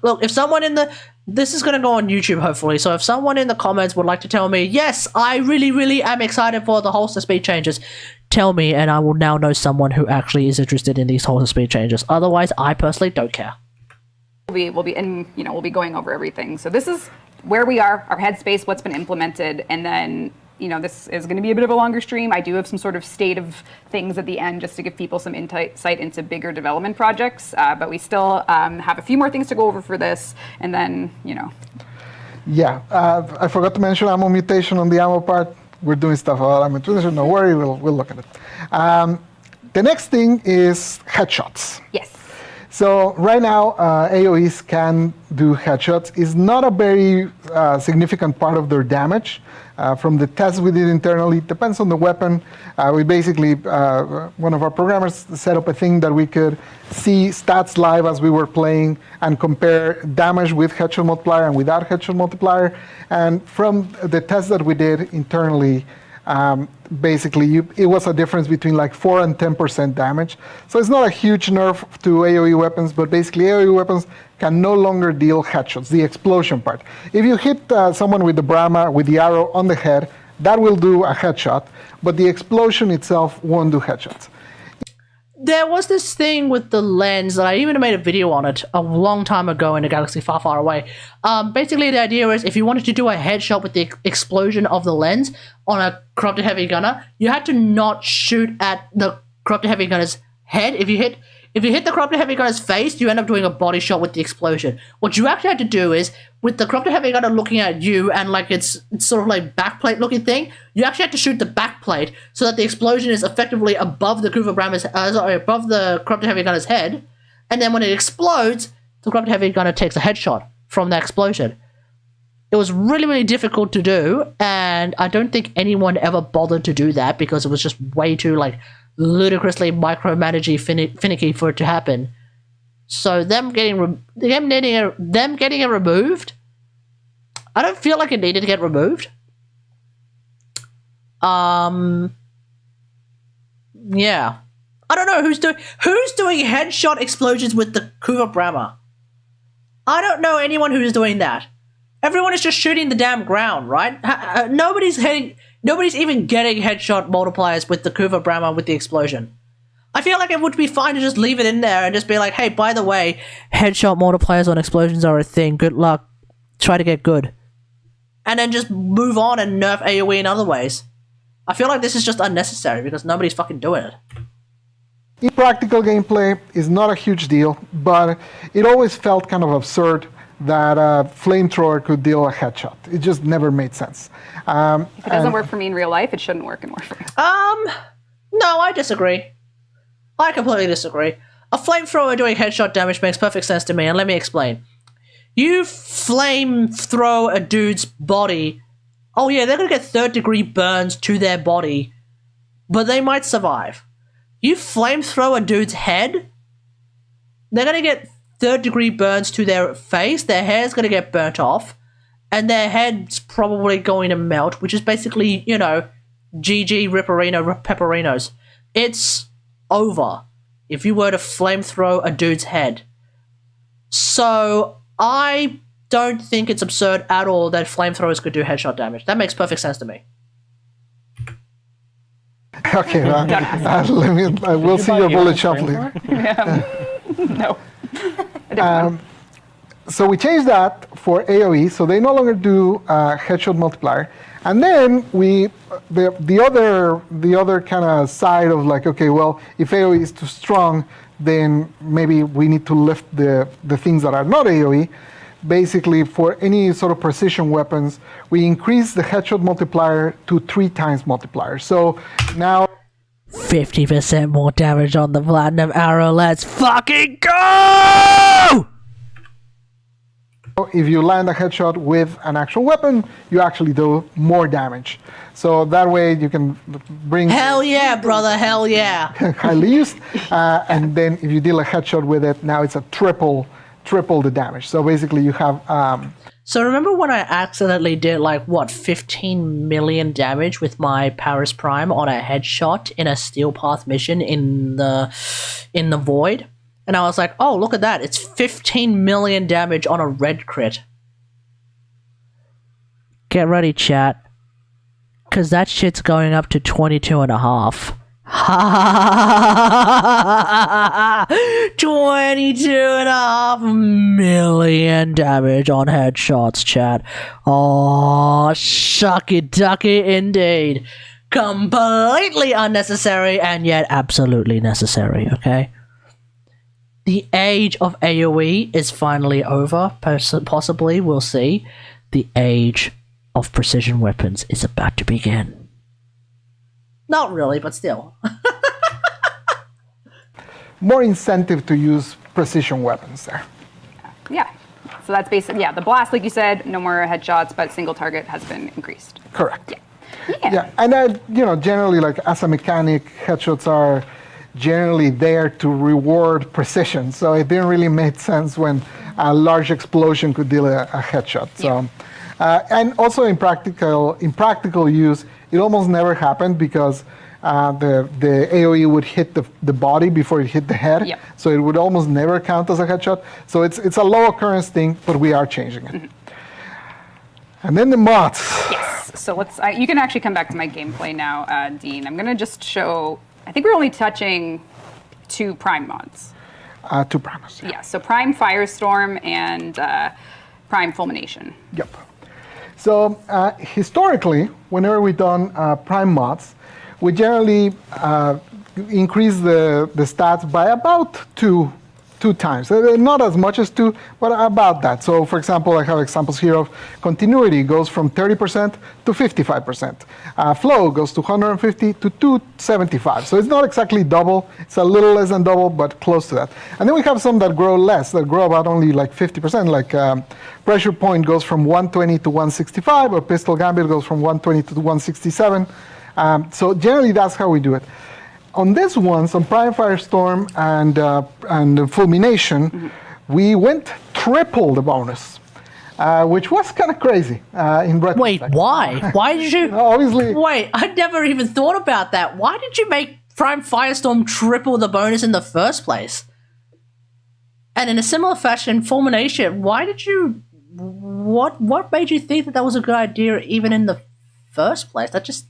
Look. If someone in the This is going to go on YouTube, hopefully, so if someone in the comments would like to tell me, yes, I really am excited for the holster speed changes, tell me, and I will now know someone who actually is interested in these holster speed changes. Otherwise, I personally don't care. We'll be going over everything. So this is where we are, our headspace, what's been implemented, and then, this is going to be a bit of a longer stream. I do have some sort of state of things at the end just to give people some insight into bigger development projects, but we still have a few more things to go over for this, and then, Yeah, I forgot to mention ammo mutation on the ammo part. We're doing stuff about ammo mutation. Don't worry, we'll look at it. The next thing is headshots. Yes. So right now, AOEs can do headshots. It's not a very significant part of their damage. From the tests we did internally, it depends on the weapon. We basically, one of our programmers set up a thing that we could see stats live as we were playing and compare damage with headshot multiplier and without headshot multiplier. And from the tests that we did internally, basically it was a difference between like 4 and 10% damage. So it's not a huge nerf to AOE weapons, but basically AOE weapons can no longer deal headshots, the explosion part. If you hit someone with the Brahma, with the arrow on the head, that will do a headshot, but the explosion itself won't do headshots. There was this thing with the lens that I even made a video on it a long time ago in a galaxy far away. Basically, the idea is if you wanted to do a headshot with the explosion of the lens on a corrupted heavy gunner, you had to not shoot at the corrupted heavy gunner's head. If you hit the corrupted heavy gunner's face, you end up doing a body shot with the explosion. What you actually had to do is, with the corrupted heavy gunner looking at you and like it's sort of like backplate looking thing, you actually had to shoot the backplate so that the explosion is effectively above the above the corrupted heavy gunner's head, and then when it explodes, the corrupted heavy gunner takes a headshot from that explosion. It was really difficult to do, and I don't think anyone ever bothered to do that because it was just way too like ludicrously micromanagey finicky for it to happen. So them getting it removed, I don't feel like it needed to get removed. Yeah, I don't know who's doing headshot explosions with the Kuva Brahma. I don't know anyone who's doing that. Everyone is just shooting the damn ground, right? Nobody's even getting headshot multipliers with the Kuva Brahma with the explosion. I feel like it would be fine to just leave it in there and just be like, hey, by the way, headshot multipliers on explosions are a thing. Good luck. Try to get good. And then just move on and nerf AoE in other ways. I feel like this is just unnecessary because nobody's fucking doing it. In practical gameplay, is not a huge deal, but it always felt kind of absurd that a flamethrower could deal a headshot. It just never made sense. If it doesn't work for me in real life, it shouldn't work in Warframe. No, I disagree. I completely disagree. A flamethrower doing headshot damage makes perfect sense to me, and let me explain. You flame throw a dude's body. Oh yeah, they're gonna get third-degree burns to their body, but they might survive. You flamethrow a dude's head, they're gonna get third-degree burns to their face, their hair's gonna get burnt off, and their head's probably going to melt, which is basically, GG Ripperino Pepperinos. It's over if you were to flamethrow a dude's head. So I don't think it's absurd at all that flamethrowers could do headshot damage. That makes perfect sense to me. Okay, we'll see your bullet shuffling. No. So we changed that for AoE, so they no longer do headshot multiplier. And then the other kind of side of like, okay, well, if AoE is too strong, then maybe we need to lift the things that are not AoE. Basically, for any sort of precision weapons, we increase the headshot multiplier to 3 times multiplier. So now 50% more damage on the platinum arrow. Let's fucking go! if you land a headshot with an actual weapon, you actually do more damage. So that way you can bring... Hell yeah, brother, hell yeah. highly used. And then if you deal a headshot with it, now it's a triple the damage. So basically you have... So remember when I accidentally did 15 million damage with my Paris Prime on a headshot in a Steel Path mission in the Void? And I was like, oh, look at that. It's 15 million damage on a red crit. Get ready, chat. Because that shit's going up to 22.5. 22.5 million damage on headshots, chat. Oh, shucky ducky indeed. Completely unnecessary and yet absolutely necessary, okay? The age of AoE is finally over. Possibly, we'll see. The age of precision weapons is about to begin. Not really, but still. more incentive to use precision weapons there. Yeah. So that's basically, the blast, like you said, no more headshots, but single target has been increased. Correct. Yeah. And generally, as a mechanic, headshots are generally there to reward precision. So it didn't really make sense when a large explosion could deal a headshot. So, and also in practical use, it almost never happened because the AoE would hit the body before it hit the head. Yep. So it would almost never count as a headshot. So it's a low occurrence thing, but we are changing it. And then the mods. Yes. So you can actually come back to my gameplay now, Dean. I'm going to just show, I think we're only touching 2 Prime mods. 2 Primes. Yeah, so Prime Firestorm and Prime Fulmination. Yep. So historically, whenever we've done Prime mods, we generally increase the stats by about two times. Not as much as 2, but about that. So for example, I have examples here of continuity goes from 30% to 55%. Flow goes to 150 to 275. So it's not exactly double. It's a little less than double, but close to that. And then we have some that grow less, that grow about only 50%, Pressure Point goes from 120 to 165, or Pistol Gambit goes from 120 to 167. So generally that's how we do it. On this one, some Prime Firestorm and Fulmination, we went triple the bonus, which was kind of crazy in retrospect. Wait, why? Why did you... obviously... Wait, I never even thought about that. Why did you make Prime Firestorm triple the bonus in the first place? And in a similar fashion, Fulmination, why did you... What made you think that was a good idea even in the first place? That just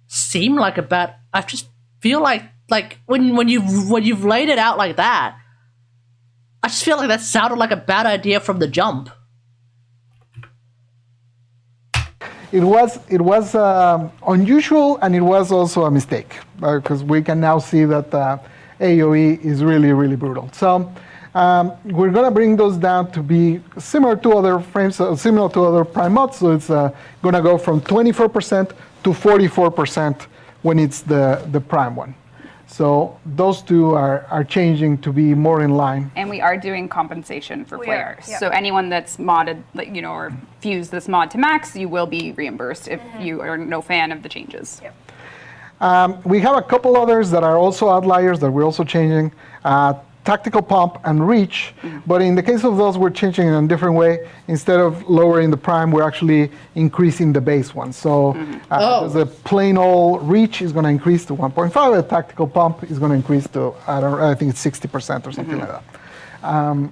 seemed like a bad... I just feel like when you've laid it out like that, I just feel like that sounded like a bad idea from the jump. It was unusual, and it was also a mistake because we can now see that AoE is really, really brutal. So we're going to bring those down to be similar to other frames, similar to other Prime mods. So it's going to go from 24% to 44% when it's the Prime one. So those two are changing to be more in line. And we are doing compensation for players. Yeah. So anyone that's modded, or fused this mod to max, you will be reimbursed if you are no fan of the changes. Yep. We have a couple others that are also outliers that we're also changing. Tactical Pump and Reach, but in the case of those, we're changing it in a different way. Instead of lowering the Prime, we're actually increasing the base one. So the plain old Reach is going to increase to 1.5, the Tactical Pump is going to increase to, I think it's 60% or something like that.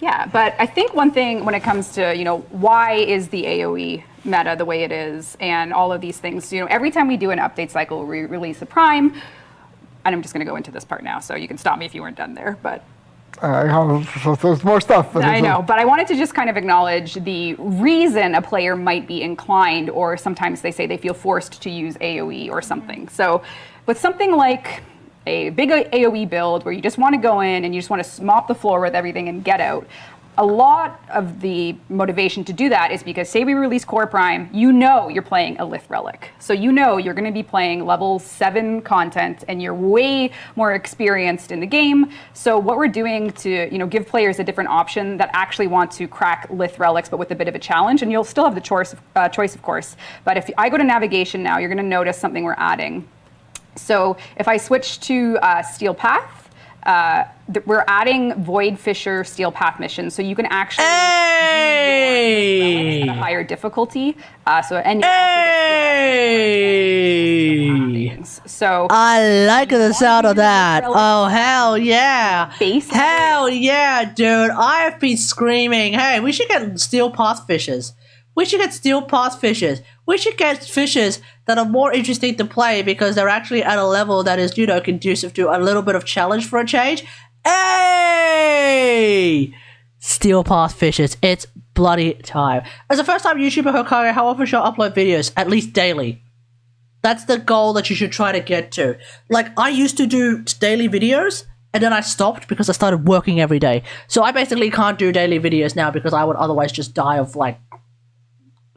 Yeah, but I think one thing when it comes to, why is the AoE meta the way it is and all of these things, every time we do an update cycle, we release a Prime. And I'm just going to go into this part now, so you can stop me if you weren't done there. But there's more stuff. I know, but I wanted to just kind of acknowledge the reason a player might be inclined, or sometimes they say they feel forced to use AoE or something. So with something like a big AoE build where you just want to go in and you just want to mop the floor with everything and get out. A lot of the motivation to do that is because, say we release Core Prime, you know you're playing a Lith Relic. So you know you're going to be playing level 7 content and you're way more experienced in the game. So what we're doing to give players a different option that actually want to crack Lith Relics but with a bit of a challenge, and you'll still have the choice of course. But if I go to navigation now, you're going to notice something we're adding. So if I switch to Steel Path, we're adding Void Fissure Steel Path missions, so you can actually do at a higher difficulty. So I like the sound of that. Oh hell yeah! Hell yeah, dude! I have been screaming. Hey, we should get Steel Path Fissures. We should get Steel Path Fissures. We should get Fissures that are more interesting to play because they're actually at a level that is, conducive to a little bit of challenge for a change. Hey! Steel Path Fissures. It's bloody time. As a first-time YouTuber, Kategari, how often should I upload videos? At least daily. That's the goal that you should try to get to. Like, I used to do daily videos, and then I stopped because I started working every day. So I basically can't do daily videos now because I would otherwise just die of,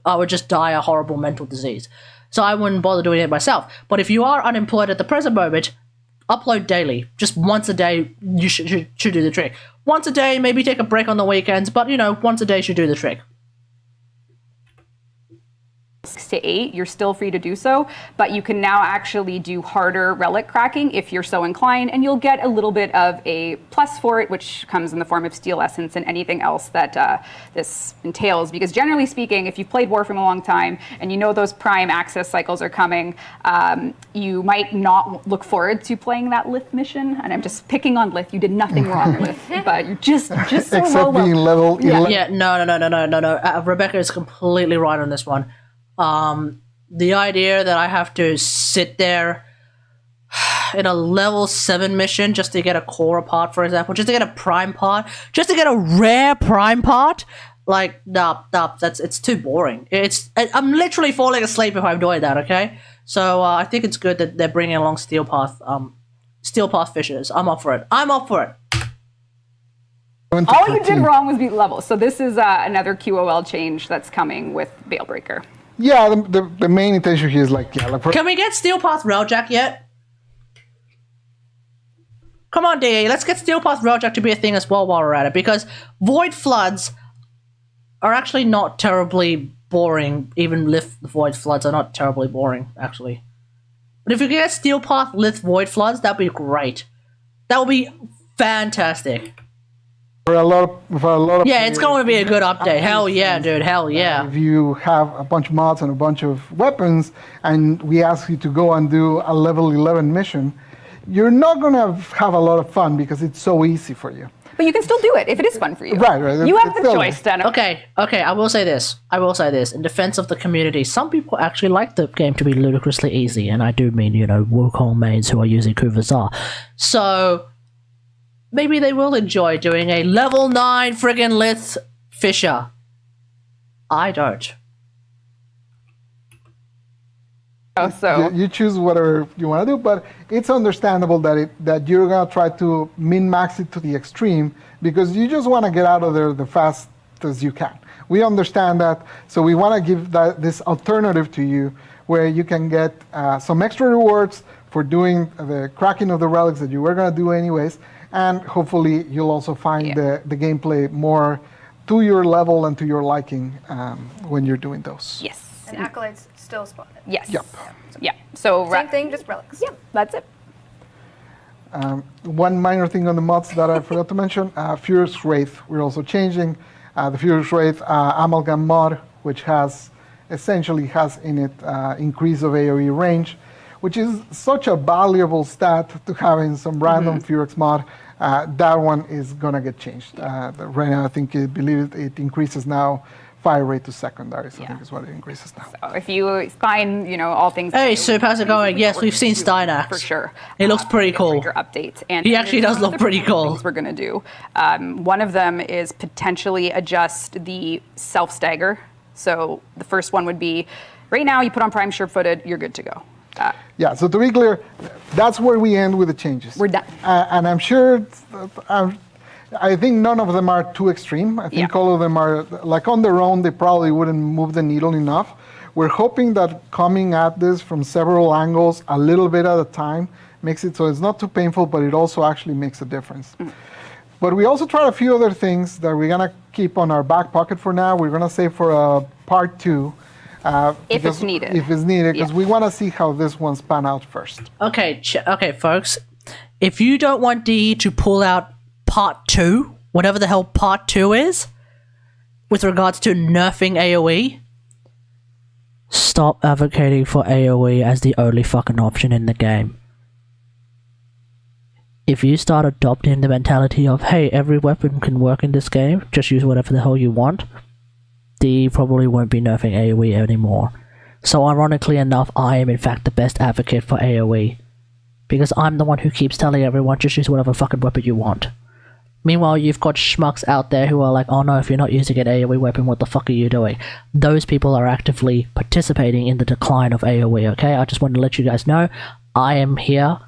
I would just die a horrible mental disease. So I wouldn't bother doing it myself. But if you are unemployed at the present moment, upload daily. Just once a day, you should do the trick. Once a day, maybe take a break on the weekends, but, once a day should do the trick. 6 to 8, you're still free to do so, but you can now actually do harder relic cracking if you're so inclined, and you'll get a little bit of a plus for it, which comes in the form of Steel Essence and anything else that this entails. Because generally speaking, if you've played Warframe a long time and you know those prime access cycles are coming, you might not look forward to playing that Lith mission. And I'm just picking on Lith. You did nothing wrong, Lith, but you're just so except low being level 11. Yeah, no. Rebecca is completely right on this one. The idea that I have to sit there in a level 7 mission just to get a core part, for example, just to get a prime part, just to get a rare prime part, it's too boring. I'm literally falling asleep if I'm doing that, okay? So I think it's good that they're bringing along Steel Path Fissures. I'm up for it. All you did wrong was beat level. So this is another QOL change that's coming with Veilbreaker. Yeah, the main intention here is Can we get Steel Path Railjack yet? Come on, DA, let's get Steel Path Railjack to be a thing as well while we're at it, because Void Floods are actually not terribly boring. Even Lith Void Floods are not terribly boring, actually. But if we get Steel Path Lith Void Floods, that'd be great. That would be fantastic. For a lot of yeah, it's going to be a good update. Hell yeah, dude. Hell yeah. If you have a bunch of mods and a bunch of weapons, and we ask you to go and do a level 11 mission, you're not going to have a lot of fun because it's so easy for you. But you can still do it if it is fun for you. Right. You have the choice, Steno. Okay. I will say this. In defense of the community, some people actually like the game to be ludicrously easy, and I do mean, Wukong mains who are using Kuvazar. So maybe they will enjoy doing a level 9 friggin' Lith Fissure. I don't. Oh, so you choose whatever you want to do, but it's understandable that you're gonna try to min-max it to the extreme because you just want to get out of there the fastest as you can. We understand that, so we want to give this alternative to you where you can get some extra rewards for doing the cracking of the relics that you were gonna do anyways, and hopefully you'll also find the gameplay more to your level and to your liking when you're doing those. Yes. And Acolytes still spotted. Yes. Yep. Yeah. So same thing, just relics. Yep. That's it. One minor thing on the mods that I forgot to mention, Furious Wraith, we're also changing. The Furious Wraith Amalgam mod, which essentially has in it increase of AoE range, which is such a valuable stat to have in some random Furious mod. That one is gonna get changed. Right now, I believe it increases now fire rate to secondary, so I think is what it increases now. So if you find, all things. Hey, Soup, how's it going? Yes, we've seen Steinerx. For sure. He looks pretty cool. Update. And he actually does look pretty cool. Things we're going to do. One of them is potentially adjust the self-stagger. So the first one would be, right now you put on Prime Sure-Footed, you're good to go. Yeah, so to be clear, that's where we end with the changes. We're done. And I'm sure, I think none of them are too extreme. I think all of them are, like on their own, they probably wouldn't move the needle enough. We're hoping that coming at this from several angles, a little bit at a time, makes it so it's not too painful, but it also actually makes a difference. But we also tried a few other things that we're gonna keep on our back pocket for now. We're gonna save for a part 2. If it's needed. If it's needed, because we want to see how this one's pan out first. Okay, okay, folks. If you don't want DE to pull out part 2, whatever the hell part 2 is, with regards to nerfing AoE, stop advocating for AoE as the only fucking option in the game. If you start adopting the mentality of, hey, every weapon can work in this game, just use whatever the hell you want, DE probably won't be nerfing AoE anymore. So ironically enough, I am in fact the best advocate for AoE. Because I'm the one who keeps telling everyone, just use whatever fucking weapon you want. Meanwhile, you've got schmucks out there who are like, oh no, if you're not using an AoE weapon, what the fuck are you doing? Those people are actively participating in the decline of AoE, okay? I just want to let you guys know, I am here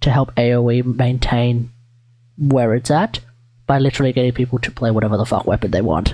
to help AoE maintain where it's at by literally getting people to play whatever the fuck weapon they want.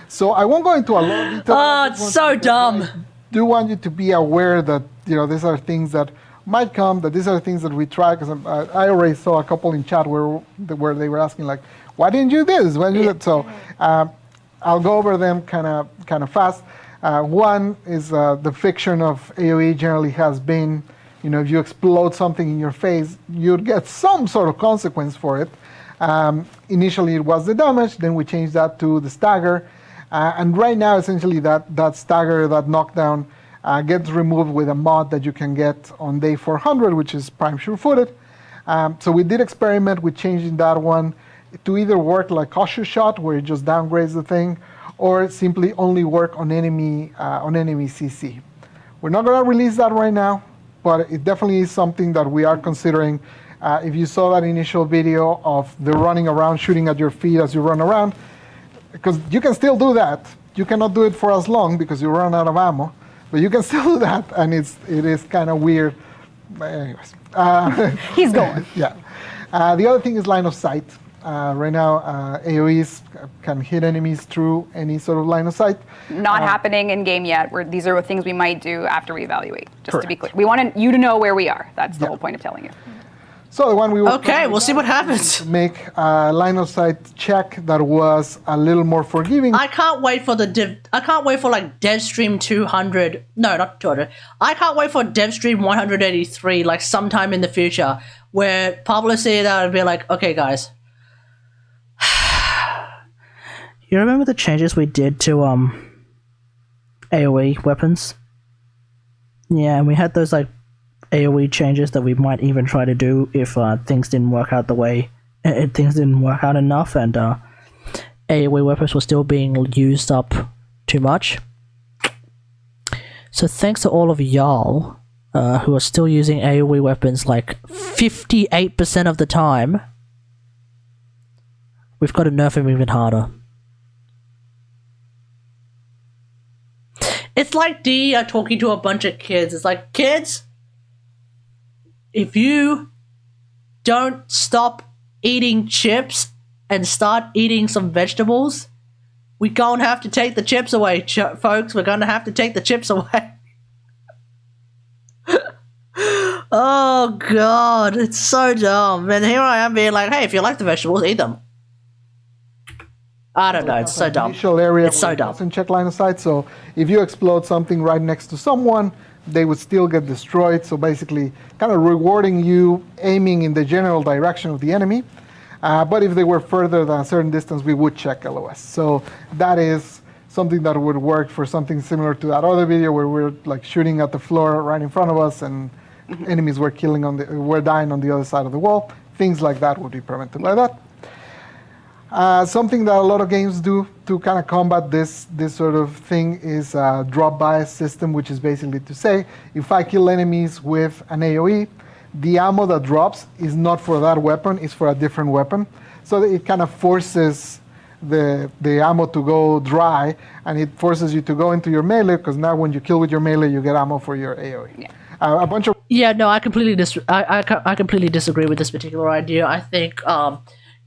So I won't go into a lot of detail. Oh, it's so dumb. I do want you to be aware that, these are things that might come, that these are things that we try, because I already saw a couple in chat where they were asking, like, why didn't you do this? Why didn't you do that? So I'll go over them kind of fast. One is the fiction of AoE generally has been, if you explode something in your face, you'd get some sort of consequence for it. Initially it was the damage, then we changed that to the stagger. And right now, essentially, that stagger, that knockdown, gets removed with a mod that you can get on day 400, which is prime sure-footed. So we did experiment with changing that one to either work like cautious shot, where it just downgrades the thing, or simply only work on enemy CC. We're not going to release that right now, but it definitely is something that we are considering. If you saw that initial video of the running around, shooting at your feet as you run around, because you can still do that. You cannot do it for as long because you run out of ammo, but you can still do that, and it is kind of weird. But anyways. He's going. Yeah. The other thing is line of sight. Right now, AoEs can hit enemies through any sort of line of sight. Not happening in game yet. These are things we might do after we evaluate, just to be clear. We want you to know where we are. That's the whole point of telling you. So the one we okay, we'll see what happens. Make a line of sight check that was a little more forgiving. I can't wait for like DevStream 200. No, not 200. I can't wait for DevStream 183, like sometime in the future, where publicity that would be like, okay, guys. You remember the changes we did to AoE weapons? Yeah, and we had those like AoE changes that we might even try to do if things didn't work out things didn't work out enough, and AoE weapons were still being used up too much. So thanks to all of y'all who are still using AoE weapons like 58% of the time, we've got to nerf them even harder. It's like D talking to a bunch of kids. It's like, kids, if you don't stop eating chips and start eating some vegetables, we're going to have to take the chips away, folks. We're going to have to take the chips away. Oh, God. It's so dumb. And here I am being like, hey, if you like the vegetables, eat them. I don't know. It's so dumb. Initial area it's so dumb. Doesn't check line of sight. So if you explode something right next to someone, they would still get destroyed. So basically, kind of rewarding you aiming in the general direction of the enemy. But if they were further than a certain distance, we would check LOS. So that is something that would work for something similar to that other video where we're like shooting at the floor right in front of us, and enemies were dying on the other side of the wall. Things like that would be prevented by that. Something that a lot of games do to kind of combat this sort of thing is a drop bias system, which is basically to say, if I kill enemies with an AoE, the ammo that drops is not for that weapon, it's for a different weapon. So it kind of forces the ammo to go dry, and it forces you to go into your melee, because now when you kill with your melee, you get ammo for your AoE. Yeah. A bunch of Yeah, no, I completely I completely disagree with this particular idea. I think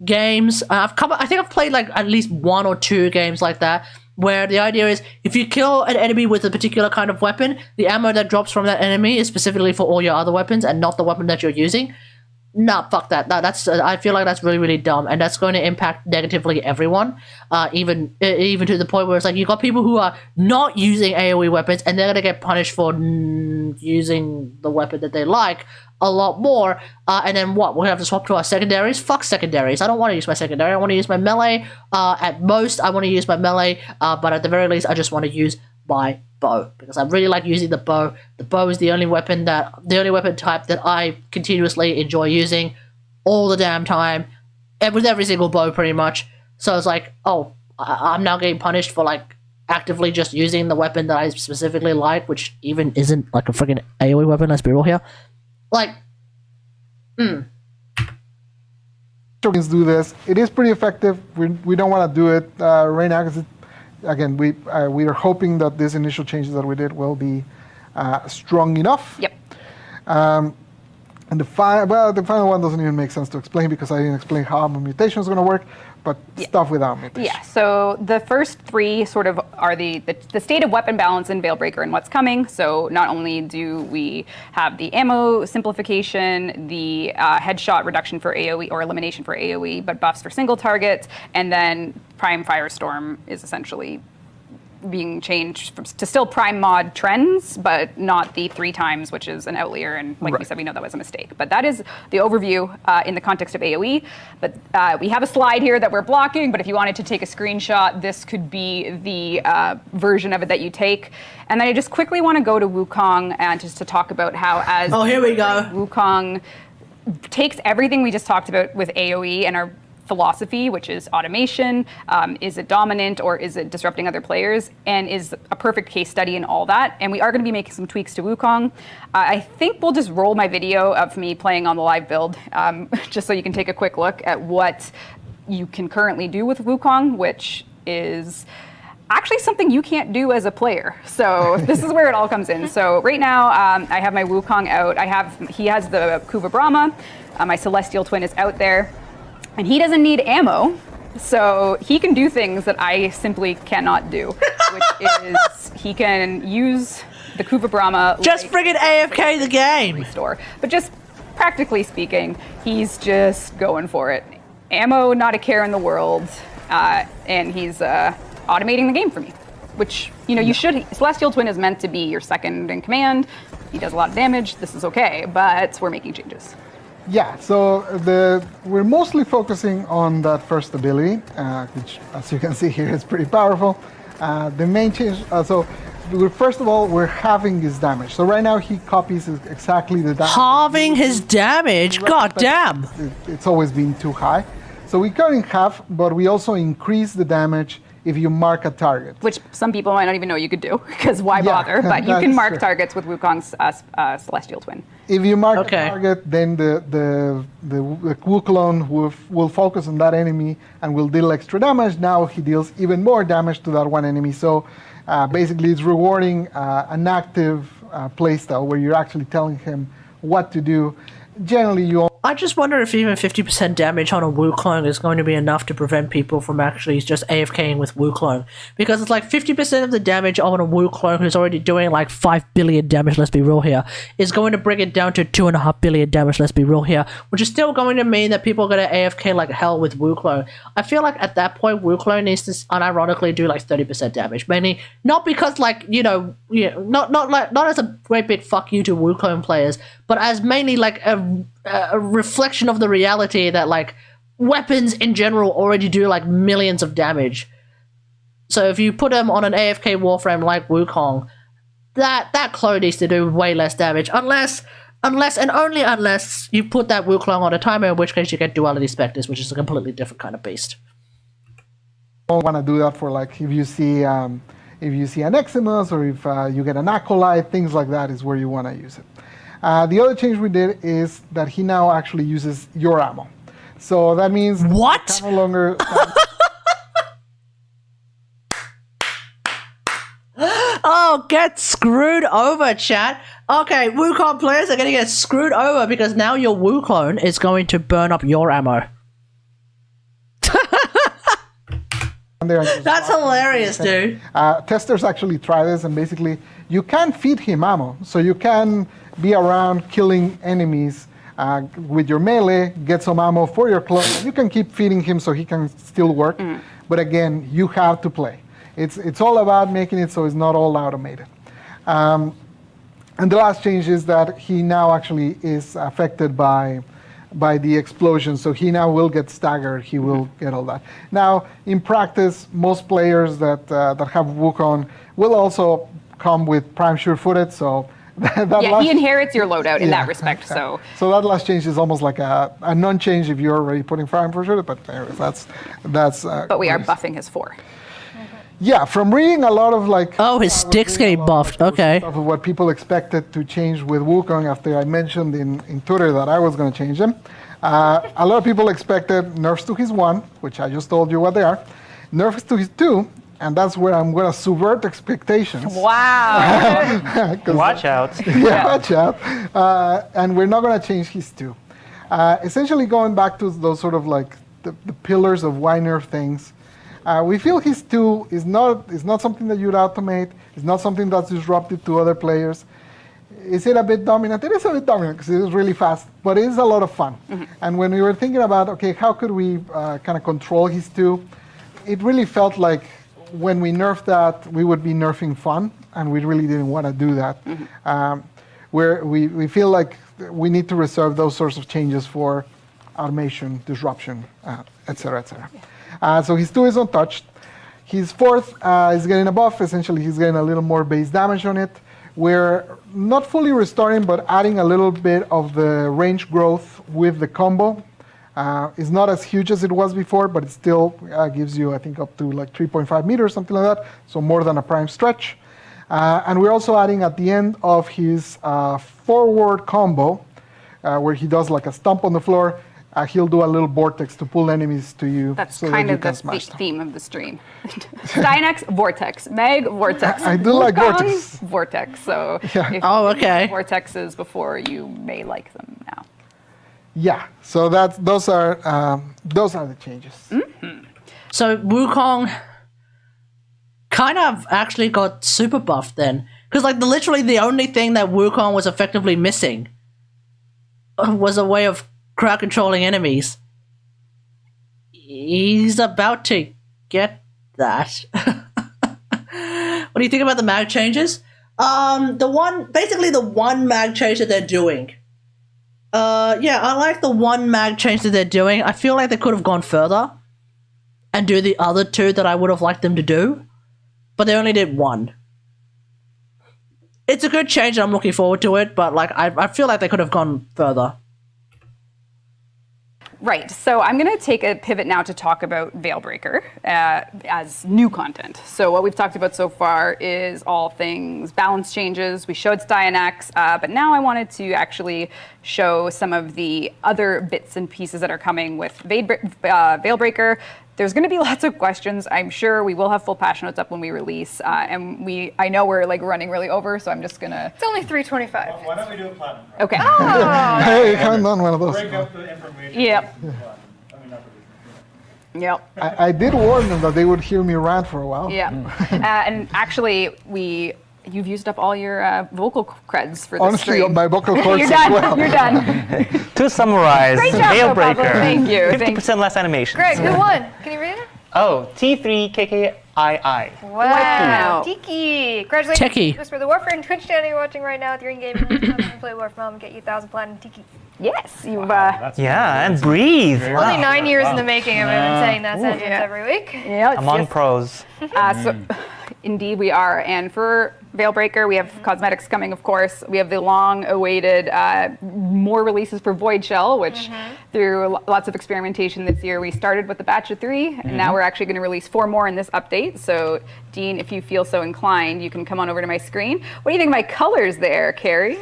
games I think I've played like at least 1 or 2 games like that, where the idea is if you kill an enemy with a particular kind of weapon, the ammo that drops from that enemy is specifically for all your other weapons and not the weapon that you're using. Nah, fuck that. That's I feel like that's really, really dumb, and that's going to impact negatively everyone. Even to the point where it's like you got people who are not using AoE weapons, and they're gonna get punished for using the weapon that they like a lot more. And then what? We're gonna have to swap to our secondaries. Fuck secondaries. I don't want to use my secondary. I want to use my melee. At most, I want to use my melee. But at the very least, I just want to use my bow, because I really like using the bow. The bow is the only weapon type that I continuously enjoy using all the damn time, with every single bow pretty much. So it's like, oh, I'm now getting punished for like actively just using the weapon that I specifically like, which even isn't like a freaking AoE weapon. Let's be real here. Like, Tokens do this. It is pretty effective. We don't want to do it right now because, again, we are hoping that these initial changes that we did will be strong enough. Yep. And the final one doesn't even make sense to explain because I didn't explain how armor mutation is going to work, but stuff without mutation. Yeah, so the first 3 sort of are the state of weapon balance in Veilbreaker and what's coming. So not only do we have the ammo simplification, the headshot reduction for AoE or elimination for AoE, but buffs for single targets, and then Prime Firestorm is essentially being changed to still Prime Mod trends, but not the 3 times, which is an outlier, and like you said, we know that was a mistake. But that is the overview in the context of AoE. But we have a slide here that we're blocking, but if you wanted to take a screenshot, this could be the version of it that you take. And then I just quickly want to go to Wukong and just to talk about how as here we go. Wukong takes everything we just talked about with AoE and our philosophy, which is automation, is it dominant or is it disrupting other players, and is a perfect case study in all that. And we are going to be making some tweaks to Wukong. I think we'll just roll my video of me playing on the live build, just so you can take a quick look at what you can currently do with Wukong, which is actually something you can't do as a player. So this is where it all comes in. So right now, I have my Wukong out. He has the Kuva Brahma. My Celestial Twin is out there. And he doesn't need ammo, so he can do things that I simply cannot do, which is he can use the Kuva Brahma. Just friggin' AFK the game. Restore. But just practically speaking, he's just going for it. Ammo, not a care in the world, and he's automating the game for me, which, you should. Celestial Twin is meant to be your second in command. He does a lot of damage. This is okay, but we're making changes. Yeah, so we're mostly focusing on that first ability, which, as you can see here, is pretty powerful. The main change, first of all, we're halving his damage. So right now he copies exactly the damage. Halving his damage? God damn! It's always been too high. So we cut in half, but we also increase the damage if you mark a target. Which some people might not even know you could do, because why bother? But you can mark targets with Wukong's Celestial Twin. If you mark a target, then the Wu clone will focus on that enemy and will deal extra damage. Now he deals even more damage to that one enemy. So basically it's rewarding an active playstyle where you're actually telling him what to do. Generally, I just wonder if even 50% damage on a Wukong is going to be enough to prevent people from actually just AFKing with Wukong. Because it's like 50% of the damage on a Wukong who's already doing like 5 billion damage, let's be real here, is going to bring it down to 2.5 billion damage, let's be real here, which is still going to mean that people are going to AFK like hell with Wukong. I feel like at that point, Wukong needs to unironically do like 30% damage. Mainly, not because like, not as a great big fuck you to Wukong players, but as mainly like a reflection of the reality that like weapons in general already do like millions of damage. So if you put them on an AFK Warframe like Wukong, that clone needs to do way less damage, unless and only unless you put that Wukong on a timer, in which case you get Duality Spectres, which is a completely different kind of beast. Don't want to do that for like if you see an Eximus or if you get an Acolyte, things like that is where you want to use it. The other change we did is that he now actually uses your ammo. So that means what? No longer Oh, get screwed over, chat. Okay, Wukong players are going to get screwed over because now your Wukong is going to burn up your ammo. That's hilarious, dude. Testers actually try this, and basically you can feed him ammo. So you can be around killing enemies with your melee, get some ammo for your clone. You can keep feeding him so he can still work. But again, you have to play. It's all about making it so it's not all automated. And the last change is that he now actually is affected by the explosion, so he now will get staggered. He will get all that. Now, in practice, most players that have Wukong will also come with prime sure-footed, so he inherits your loadout in that respect. So that last change is almost like a non-change if you're already putting prime sure-footed. But anyways, that's. But we are buffing his 4. Yeah, from reading a lot of his sticks getting buffed. Okay. Of what people expected to change with Wukong after I mentioned in Twitter that I was going to change them. A lot of people expected nerfs to his 1, which I just told you what they are. Nerfs to his 2, and that's where I'm going to subvert expectations. Wow. Watch out. Watch out. And we're not going to change his 2. Essentially going back to those sort of the pillars of why nerf things. We feel his 2 is not something that you'd automate. It's not something that's disruptive to other players. Is it a bit dominant? It is a bit dominant because it is really fast, but it is a lot of fun. And when we were thinking about, okay, how could we kind of control his 2, it really felt like when we nerfed that, we would be nerfing fun, and we really didn't want to do that. Where we feel like we need to reserve those sorts of changes for automation, disruption, et cetera, et cetera. So his 2 is untouched. His 4th is getting a buff. Essentially, he's getting a little more base damage on it. We're not fully restoring, but adding a little bit of the range growth with the combo. It's not as huge as it was before, but it still gives you, I think, up to 3.5 meters, something like that. So more than a prime stretch. And we're also adding at the end of his forward combo, where he does a stomp on the floor. He'll do a little vortex to pull enemies to you. That's kind of the theme of the stream. Steinerx, vortex. Meg, vortex. I do like vortex. Vortex. So if okay. vortexes before, you may like them now. Yeah. So those are the changes. So Wukong kind of actually got super buffed then, because literally the only thing that Wukong was effectively missing was a way of crowd controlling enemies. He's about to get that. What do you think about the mag changes? The one mag change that they're doing. I like the one mag change that they're doing. I feel like they could have gone further and do the other 2 that I would have liked them to do, but they only did 1. It's a good change and I'm looking forward to it, but I feel like they could have gone further. Right, so I'm going to take a pivot now to talk about Veilbreaker as new content. So what we've talked about so far is all things balance changes. We showed Steinerx, but now I wanted to actually show some of the other bits and pieces that are coming with Veilbreaker. There's going to be lots of questions. I'm sure we will have full patch notes up when we release, and I know we're running really over, so I'm just gonna. It's only 3:25. Why don't we do a platinum? Okay. Oh. Hey, haven't done one of those. Break up the information. Yep. Yep. I did warn them that they would hear me rant for a while. Yeah. And actually, you've used up all your vocal creds for this Honestly, stream. my vocal cords You're as done. well. You're done. To summarize, Great job, Veilbreaker. Pablo. Thank you. 50% less animations. Greg, who won? Can you read it? Oh, T3KKII. Wow. Tiki. Congratulations. Tiki. Whisper the Warfare Twitch channel you're watching right now. If you're in game, play Warf Mom and get you 1,000 platinum Tiki. Yes, you've. Yeah, and breathe. Only 9 years in the making, and we've been saying that sentence every week. Yeah, Among pros. So, indeed, we are. And for Veilbreaker, we have cosmetics coming, of course. We have the long-awaited more releases for Void Shell, which through lots of experimentation this year, we started with a batch of 3, and now we're actually going to release 4 more in this update. So, Dean, if you feel so inclined, you can come on over to my screen. What do you think of my colors there, Carrie?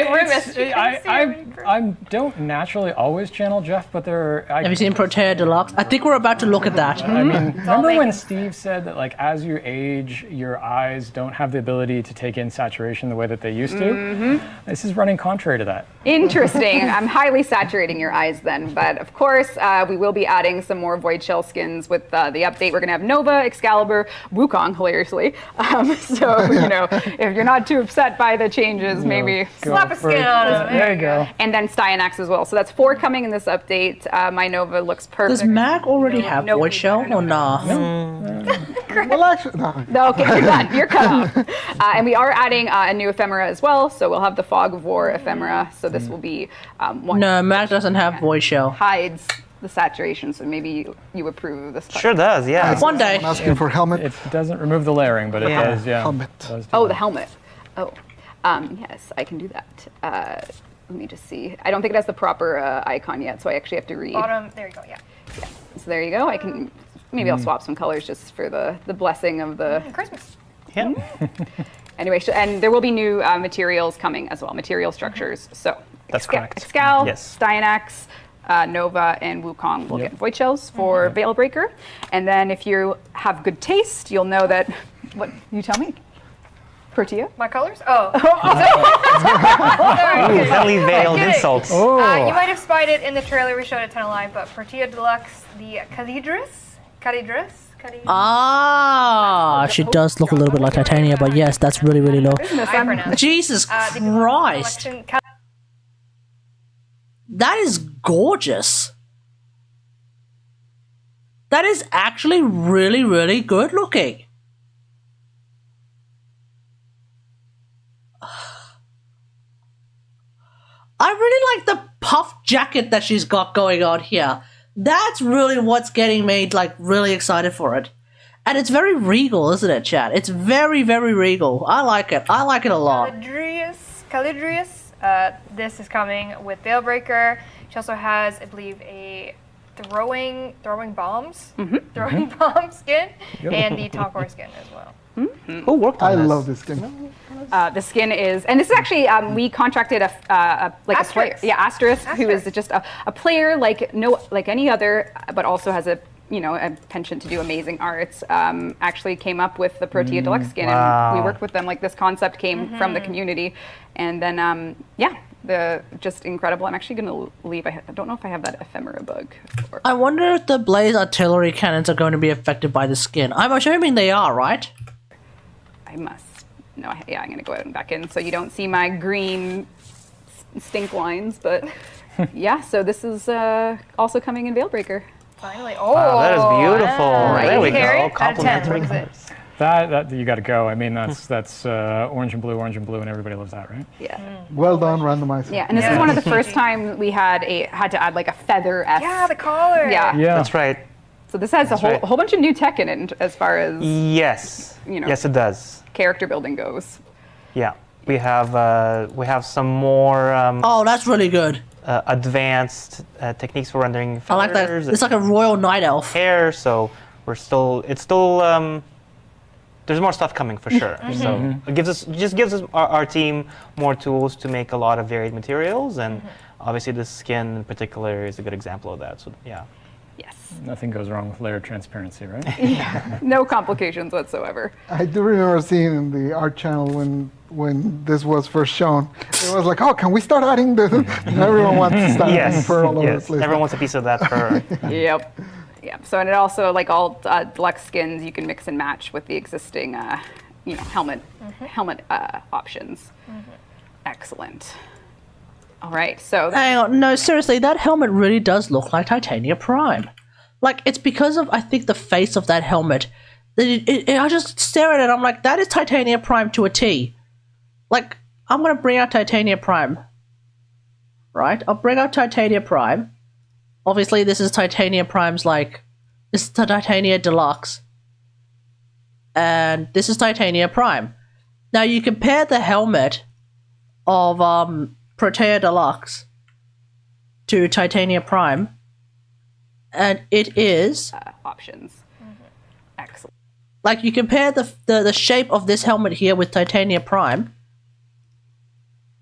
grimace. I don't naturally always channel Jeff, but Have you seen Protea Deluxe? I think we're about to look at that. I mean, remember when Steve said that, like, as you age, your eyes don't have the ability to take in saturation the way that they used to? Mm-hmm. This is running contrary to that. Interesting. I'm highly saturating your eyes then, but of course we will be adding some more Void Shell skins with the update. We're going to have Nova, Excalibur, Wukong, hilariously. So, you know, if you're not too upset by the changes, maybe slap a skin on it. There you go. And then Steinerx as well. So that's 4 coming in this update. My Nova looks perfect. Does Mag already have Void Shell or nah? Well, actually, no. No, okay, you're done. You're cut off. And we are adding a new ephemera as well. So we'll have the Fog of War ephemera. So this will be one. No, Mag doesn't have Void Shell. Hides the saturation. So maybe you approve of this. Sure does, yeah. One day. I'm asking for helmet. It doesn't remove the layering, but it does, yeah. Helmet. Oh, the helmet. Oh, yes, I can do that. Let me just see. I don't think it has the proper icon yet, so I actually have to read. Bottom, there you go, yeah. So there you go. I can, maybe I'll swap some colors just for the blessing of the Christmas. Yeah. Anyway, and there will be new materials coming as well, material structures. So That's correct. Excal, Yes. Steinerx, Nova, and Wukong will get Void Shells for Veilbreaker. And then if you have good taste, you'll know that, what, you tell me? Protea? My colors? Oh. Ooh, heavily veiled insults. You might have spied it in the trailer we showed at 10 Live, but Protea Deluxe, the Calidris? Ah, she does look a little bit like Titania, but yes, that's really, really low. Jesus Christ. That is gorgeous. That is actually really, really good looking. I really like the puff jacket that she's got going on here. That's really what's getting me, like, really excited for it. And it's very regal, isn't it, Chad? It's very, very regal. I like it. I like it a lot. Calidrius. This is coming with Veilbreaker. She also has, I believe, a throwing bombs, throwing bomb skin, and the Talkor skin as well. Who worked on this? I love this skin. The skin is, and this is actually, we contracted a player, Asterisk, who is just a player like any other, but also has a penchant to do amazing arts. Actually came up with the Protea Deluxe skin, and we worked with them. Like, this concept came from the community, and then just incredible. I'm actually going to leave. I don't know if I have that ephemera bug. I wonder if the blaze artillery cannons are going to be affected by the skin. I'm assuming they are, right? I must. No, I'm going to go out and back in so you don't see my green stink lines. But yeah, so this is also coming in Veilbreaker. Finally. Wow, that is beautiful. Right. There we Carrie, go. Complimentary colors. That you got to go. I mean, that's orange and blue, and everybody loves that, right? Yeah. Well done, randomizer. Yeah, and this is one of the first time we had to add like a feather. Yeah, the collar. Yeah, that's right. So this has a whole bunch of new tech in it as far as yes, yes, it does. Character building goes. Yeah, we have some more. Oh, that's really good. Advanced techniques for rendering feathers. I like that. It's like a royal night elf. Hair, so it's still. There's more stuff coming for sure. So it gives us our team more tools to make a lot of varied materials, and obviously the skin in particular is a good example of that. So yeah. Yes. Nothing goes wrong with layered transparency, right? Yeah. No complications whatsoever. I do remember seeing in the art channel when this was first shown, it was like, oh, can we start adding the? Everyone wants to start adding fur all over the place. Everyone wants a piece of that fur. Yep. Yep. So, and it also, like all deluxe skins, you can mix and match with the existing, helmet options. Excellent. All right, so hang on, no, seriously, that helmet really does look like Titania Prime. Like, it's because of, I think, the face of that helmet. I just stare at it, I'm like, that is Titania Prime to a T. Like, I'm gonna bring out Titania Prime. Right? I'll bring out Titania Prime. Obviously, this is Titania Prime's, this is the Titania Deluxe. And this is Titania Prime. Now, you compare the helmet of, Protea Deluxe to Titania Prime, and it is options. Excellent. Like, you compare the shape of this helmet here with Titania Prime,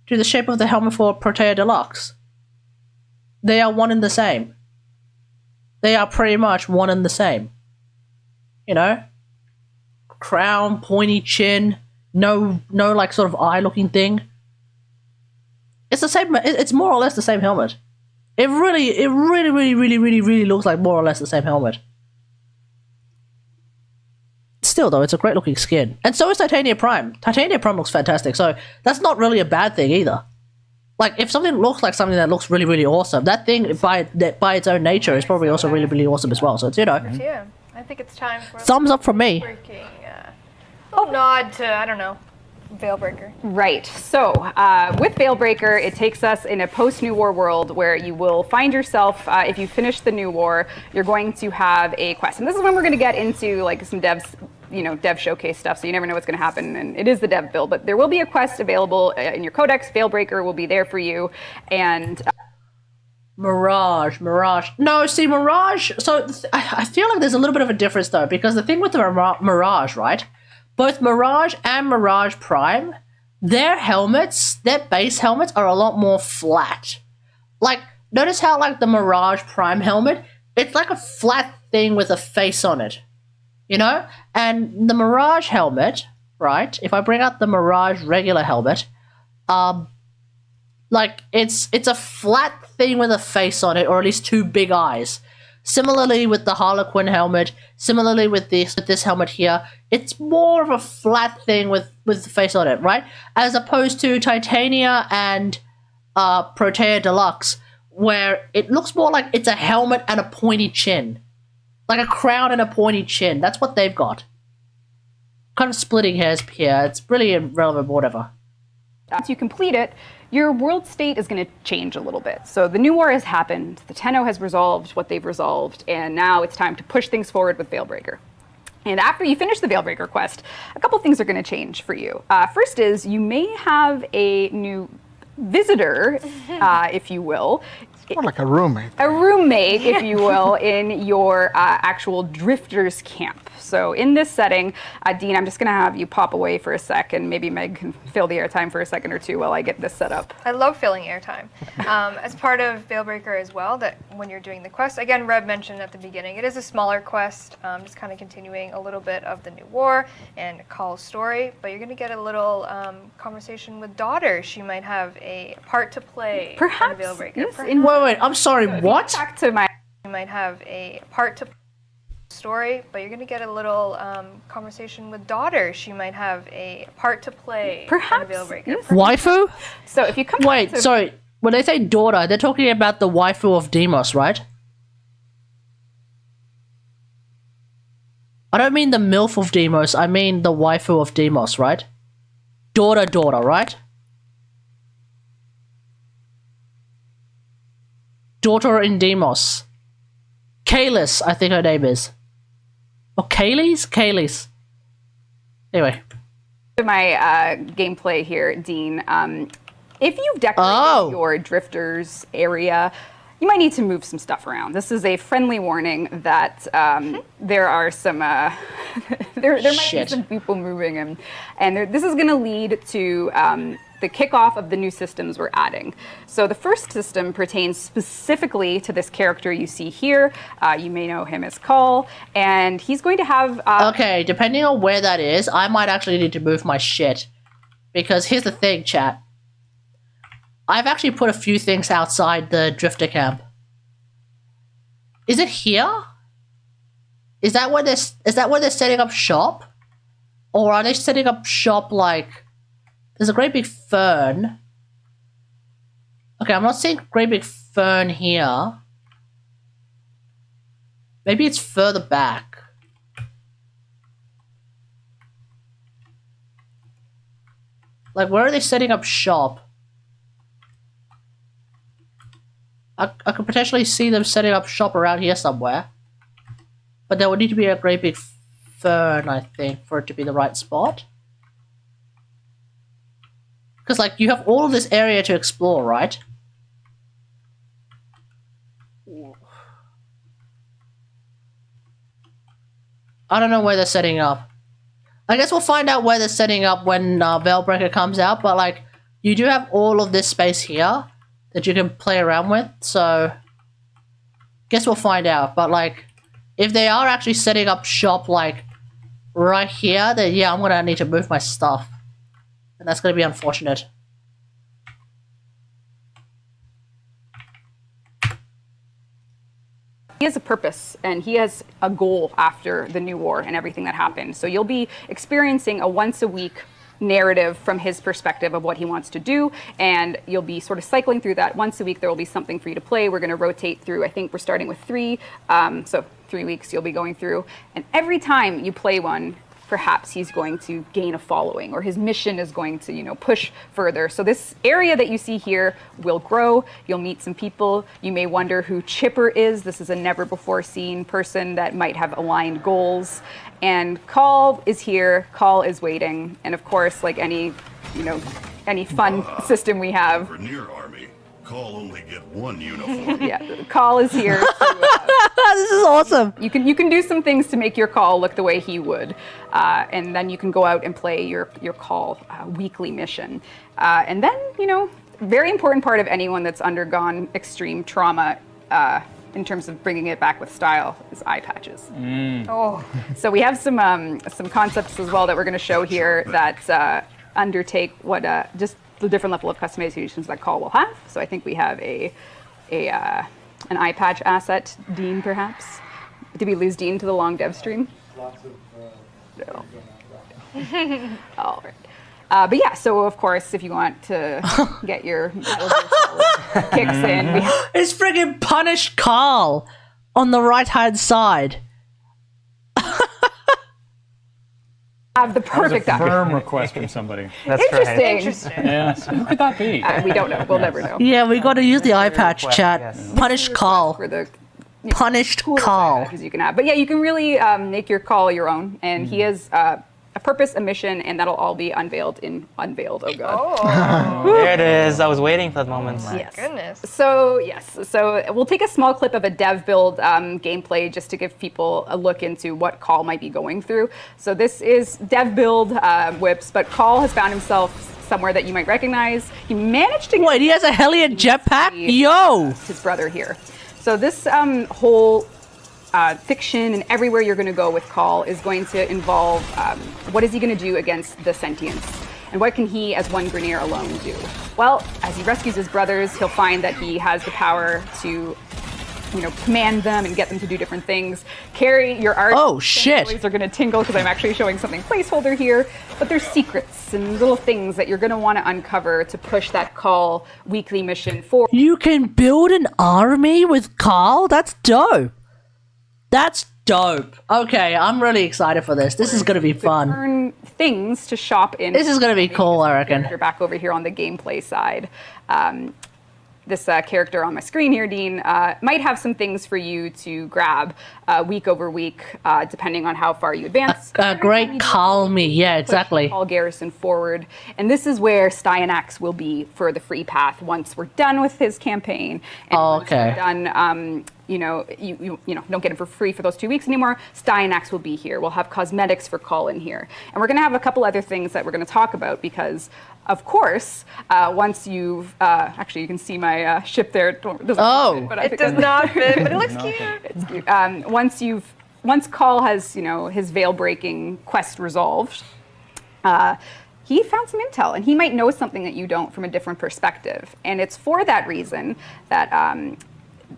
to the shape of the helmet for Protea Deluxe. They are one and the same. They are pretty much one and the same. You know? Crown, pointy chin, no like sort of eye-looking thing. It's the same. It's more or less the same helmet. It really looks like more or less the same helmet. Still, though, it's a great-looking skin, and so is Titania Prime. Titania Prime looks fantastic, so that's not really a bad thing either. Like, if something looks like something that looks really awesome, that thing by its own nature is probably also really awesome as well. So it's, you know. Yeah, I think it's time for thumbs up from me. Nod to, I don't know, Veilbreaker. Right. So with Veilbreaker, it takes us in a post-New War world where you will find yourself, if you finish the New War, you're going to have a quest. And this is when we're going to get into like some dev showcase stuff, so you never know what's going to happen, and it is the dev build, but there will be a quest available in your codex. Veilbreaker will be there for you, and Mirage. No, see, Mirage, so I feel like there's a little bit of a difference, though, because the thing with the Mirage, right? Both Mirage and Mirage Prime, their helmets, their base helmets are a lot more flat. Like, notice how, like, the Mirage Prime helmet, it's like a flat thing with a face on it. You know? And the Mirage helmet, right? If I bring out the Mirage regular helmet, like, it's a flat thing with a face on it, or at least two big eyes. Similarly with the Harlequin helmet, similarly with this helmet here, it's more of a flat thing with the face on it, right? As opposed to Titania and Protea Deluxe, where it looks more like it's a helmet and a pointy chin. Like a crown and a pointy chin. That's what they've got. Kind of splitting hairs here. It's really irrelevant, whatever. Once you complete it, your world state is going to change a little bit. So the New War has happened, the Tenno has resolved what they've resolved, and now it's time to push things forward with Veilbreaker. And after you finish the Veilbreaker quest, a couple things are going to change for you. First is you may have a new visitor, if you will. More like a roommate. A roommate, if you will, in your actual drifters camp. So in this setting, Dean, I'm just going to have you pop away for a sec, and maybe Meg can fill the airtime for a second or two while I get this set up. I love filling airtime. As part of Veilbreaker as well, that when you're doing the quest, again, Reb mentioned at the beginning, it is a smaller quest, just kind of continuing a little bit of the New War and Call's story, but you're going to get a little conversation with Daughter. She might have a part to play Perhaps, in Veilbreaker. yes, Wait, I'm sorry, what? Back to my... You might have a part to story, but you're going to get a little conversation with Daughter. She might have a part to play Perhaps, in Veilbreaker. yes. Waifu? So if you come Wait, back to... sorry. When they say daughter, they're talking about the waifu of Demos, right? I don't mean the MILF of Demos, I mean the waifu of Demos, right? Daughter, right? Daughter in Demos. Kalis, I think her name is. Or Kaylee's? Kaylee's. Anyway. To my gameplay here, Dean. If you've decorated your drifters area, you might need to move some stuff around. This is a friendly warning that there are some there might be some people moving, and this is going to lead to the kickoff of the new systems we're adding. So the first system pertains specifically to this character you see here. You may know him as Call, and he's going to have... okay, depending on where that is, I might actually need to move my shit. Because here's the thing, chat. I've actually put a few things outside the drifter camp. Is it here? Is that where they're setting up shop? Or are they setting up shop like... There's a great big fern. Okay, I'm not seeing great big fern here. Maybe it's further back. Like, where are they setting up shop? I could potentially see them setting up shop around here somewhere. But there would need to be a great big fern, I think, for it to be the right spot. Because, like, you have all of this area to explore, right? I don't know where they're setting up. I guess we'll find out where they're setting up when Veilbreaker comes out, but, like, you do have all of this space here that you can play around with, so guess we'll find out. But like, if they are actually setting up shop like right here, then yeah, I'm gonna need to move my stuff, and that's gonna be unfortunate. He has a purpose and he has a goal after the new war and everything that happened. So you'll be experiencing a once a week narrative from his perspective of what he wants to do, and you'll be sort of cycling through that. Once a week there will be something for you to play. We're going to rotate through, I think we're starting with 3, so 3 weeks you'll be going through, and every time you play one, perhaps he's going to gain a following, or his mission is going to, you know, push further. So this area that you see here will grow. You'll meet some people. You may wonder who Chipper is. This is a never before seen person that might have aligned goals. And Call is here. Call is waiting. And of course, like any, you know, any fun system we have. Near army, Call only get one uniform. Yeah, Call is here. This is awesome. You can do some things to make your Call look the way he would, and then you can go out and play your Call weekly mission, and then, you know, very important part of anyone that's undergone extreme trauma. In terms of bringing it back with style, is eye patches. Oh, so we have some concepts as well that we're going to show here that undertake what just the different level of customizations that Call will have. So I think we have an eye patch asset. Dean, perhaps. Did we lose Dean to the long dev stream? Lots of. No. All right. But yeah, so of course, if you want to get your Metal Gear Solid kicks in, it's friggin' punished Carl on the right-hand side. have the perfect that was a firm request from somebody. That's interesting. Yes. Who could that be? We don't know. We'll never know. Yeah, we got to use the eye patch chat. Yes. Punished Carl. For the, punished Carl. You can have, but yeah, you can really make your Call your own, and he has a purpose, a mission, and that'll all be unveiled in Unveiled. Oh god. Oh. There it is. I was waiting for that moment. Yes. Goodness. So yes, so we'll take a small clip of a dev build gameplay just to give people a look into what Call might be going through. So this is dev build whips, but Call has found himself somewhere that you might recognize. He managed to wait. He has a Hellion jetpack. Yo. His brother here. So this whole fiction and everywhere you're going to go with Call is going to involve what is he going to do against the sentients, and what can he as one Grenier alone do? Well, as he rescues his brothers, he'll find that he has the power to, you know, command them and get them to do different things. Carry your art. Oh shit! They're going to tingle because I'm actually showing something placeholder here, but there's secrets and little things that you're going to want to uncover to push that Call weekly mission forward. You can build an army with Carl? That's dope. That's dope. Okay, I'm really excited for this. This is going to be fun. Earn things to shop in. This is going to be cool, I reckon. You're back over here on the gameplay side. This character on my screen here, Dean, might have some things for you to grab week over week, depending on how far you advance. Great call me, yeah, exactly. Call Garrison forward, and this is where Steinerx will be for the free path once we're done with his campaign. And once we're done, you know, you don't get it for free for those 2 weeks anymore. Steinerx will be here. We'll have cosmetics for Call in here, and we're going to have a couple other things that we're going to talk about because. Of course, once you've actually, you can see my ship there. It doesn't fit, but it does not fit, but it looks cute. It's cute. Once Call has, you know, his veil-breaking quest resolved, he found some intel, and he might know something that you don't from a different perspective. And it's for that reason that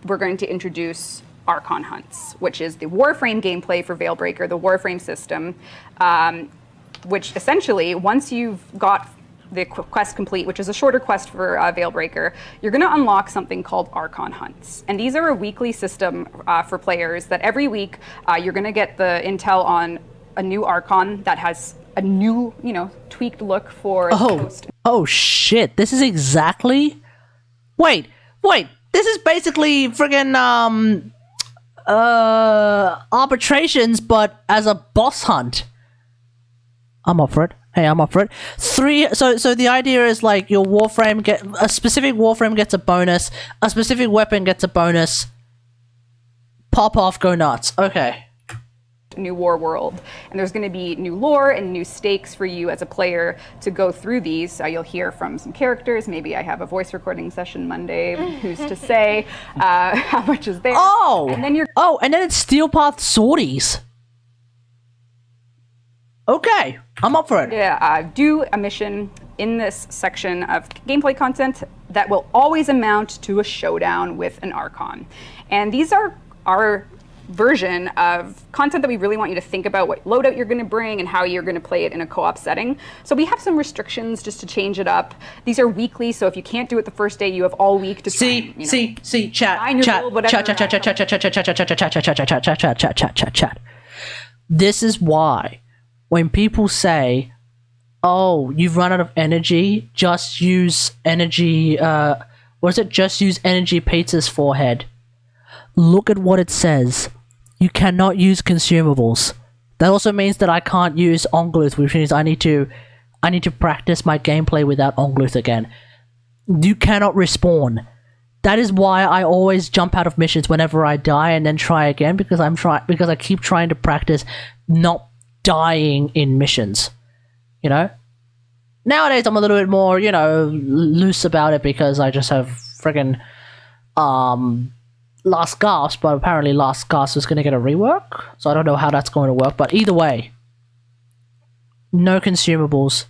we're going to introduce Archon Hunts, which is the Warframe gameplay for Veilbreaker, the Warframe system, which essentially, once you've got the quest complete, which is a shorter quest for Veilbreaker, you're going to unlock something called Archon Hunts. And these are a weekly system for players that every week you're going to get the intel on a new Archon that has a new, you know, tweaked look for the coast. Oh shit, this is exactly... Wait, this is basically friggin' arbitrations, but as a boss hunt. I'm up for it. Hey, I'm up for it. So the idea is like your Warframe a specific Warframe gets a bonus, a specific weapon gets a bonus. Pop off, go nuts. Okay. new war world. And there's going to be new lore and new stakes for you as a player to go through these. You'll hear from some characters. Maybe I have a voice recording session Monday. Who's to say how much is there? Oh! And then you're and then it's Steel Path Sorties. Okay, I'm up for it. Yeah, do a mission in this section of gameplay content that will always amount to a showdown with an Archon. And these are our version of content that we really want you to think about what loadout you're going to bring and how you're going to play it in a co-op setting. So we have some restrictions just to change it up. These are weekly, so if you can't do it the first day, you have all week to chat. This is why when people say, oh, you've run out of energy, just use energy, just use energy Peter's forehead. Look at what it says. You cannot use consumables. That also means that I can't use Ongluth, which means I need to practice my gameplay without Ongluth again. You cannot respawn. That is why I always jump out of missions whenever I die and then try again, because I keep trying to practice not dying in missions. You know? Nowadays I'm a little bit more, loose about it because I just have friggin' Last Gasp, but apparently Last Gasp is going to get a rework, so I don't know how that's going to work, but either way, no consumables,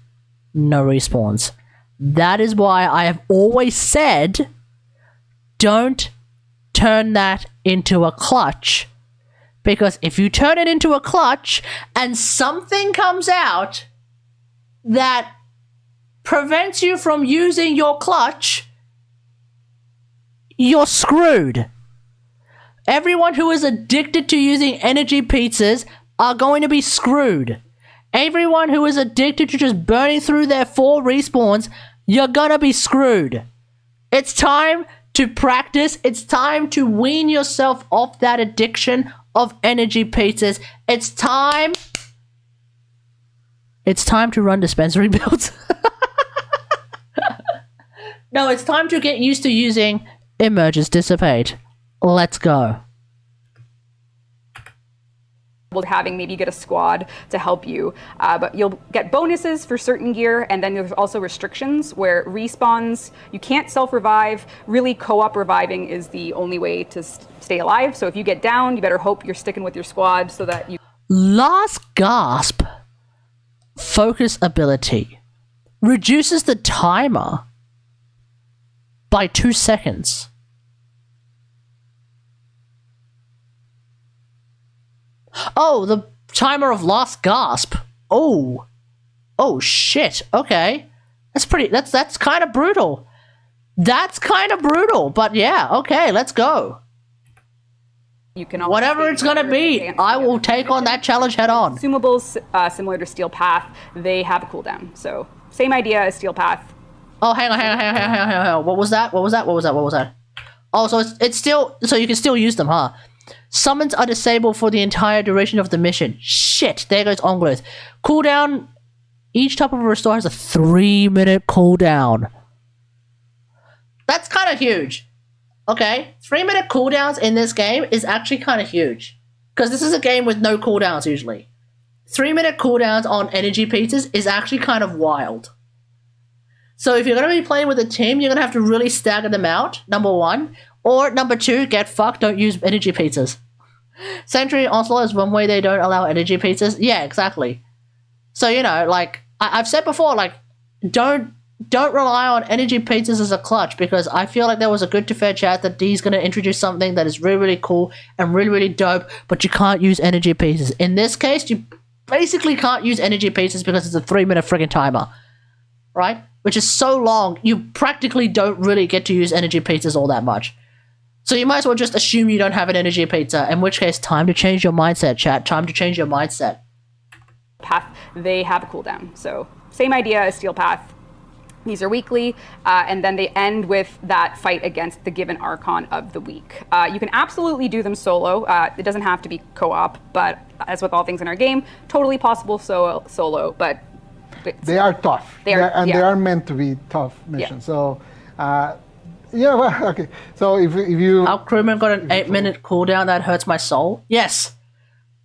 no respawns. That is why I have always said, don't turn that into a clutch, because if you turn it into a clutch and something comes out that prevents you from using your clutch, you're screwed. Everyone who is addicted to using energy pizzas are going to be screwed. Everyone who is addicted to just burning through their 4 respawns, you're gonna be screwed. It's time to practice. It's time to wean yourself off that addiction of energy pizzas. It's time to run dispensary builds. No, it's time to get used to using Emerges Dissipate. Let's go. Having maybe get a squad to help you, but you'll get bonuses for certain gear, and then there's also restrictions where respawns, you can't self-revive. Really, co-op reviving is the only way to stay alive, so if you get down, you better hope you're sticking with your squad so that you... Last Gasp focus ability reduces the timer by 2 seconds. Oh, the timer of Last Gasp. Oh shit. Okay. That's kind of brutal. That's kind of brutal, but yeah, okay, let's go. You can whatever it's gonna be, I will take on that challenge head on. Consumables, similar to Steel Path, they have a cooldown. So, same idea as Steel Path. Oh, hang on. What was that? Oh, so it's still, so you can still use them, huh? Summons are disabled for the entire duration of the mission. Shit, there goes Ongluth. Cooldown, each type of restore has a 3-minute cooldown. That's kind of huge. Okay, 3-minute cooldowns in this game is actually kind of huge. Because this is a game with no cooldowns usually. 3-minute cooldowns on energy pizzas is actually kind of wild. So if you're going to be playing with a team, you're going to have to really stagger them out, number 1. Or number 2, get fucked, don't use energy pizzas. Sentry Onslaught is one way they don't allow energy pizzas. Yeah, exactly. So, like, I've said before, like, don't rely on energy pizzas as a clutch, because I feel like there was a good to fair chat that D's going to introduce something that is really, really cool and really, really dope, but you can't use energy pizzas. In this case, you basically can't use energy pizzas because it's a 3-minute friggin' timer. Right? Which is so long, you practically don't really get to use energy pizzas all that much. So you might as well just assume you don't have an energy pizza, in which case, time to change your mindset, chat. Time to change your mindset. Path, they have a cooldown. So same idea as Steel Path. These are weekly, and then they end with that fight against the given Archon of the week. You can absolutely do them solo. It doesn't have to be co-op, but as with all things in our game, totally possible solo, but... They are tough. They are meant to be tough missions. Yeah. So... yeah, well, okay. So if you... Our crewman got an 8-minute cooldown that hurts my soul? Yes.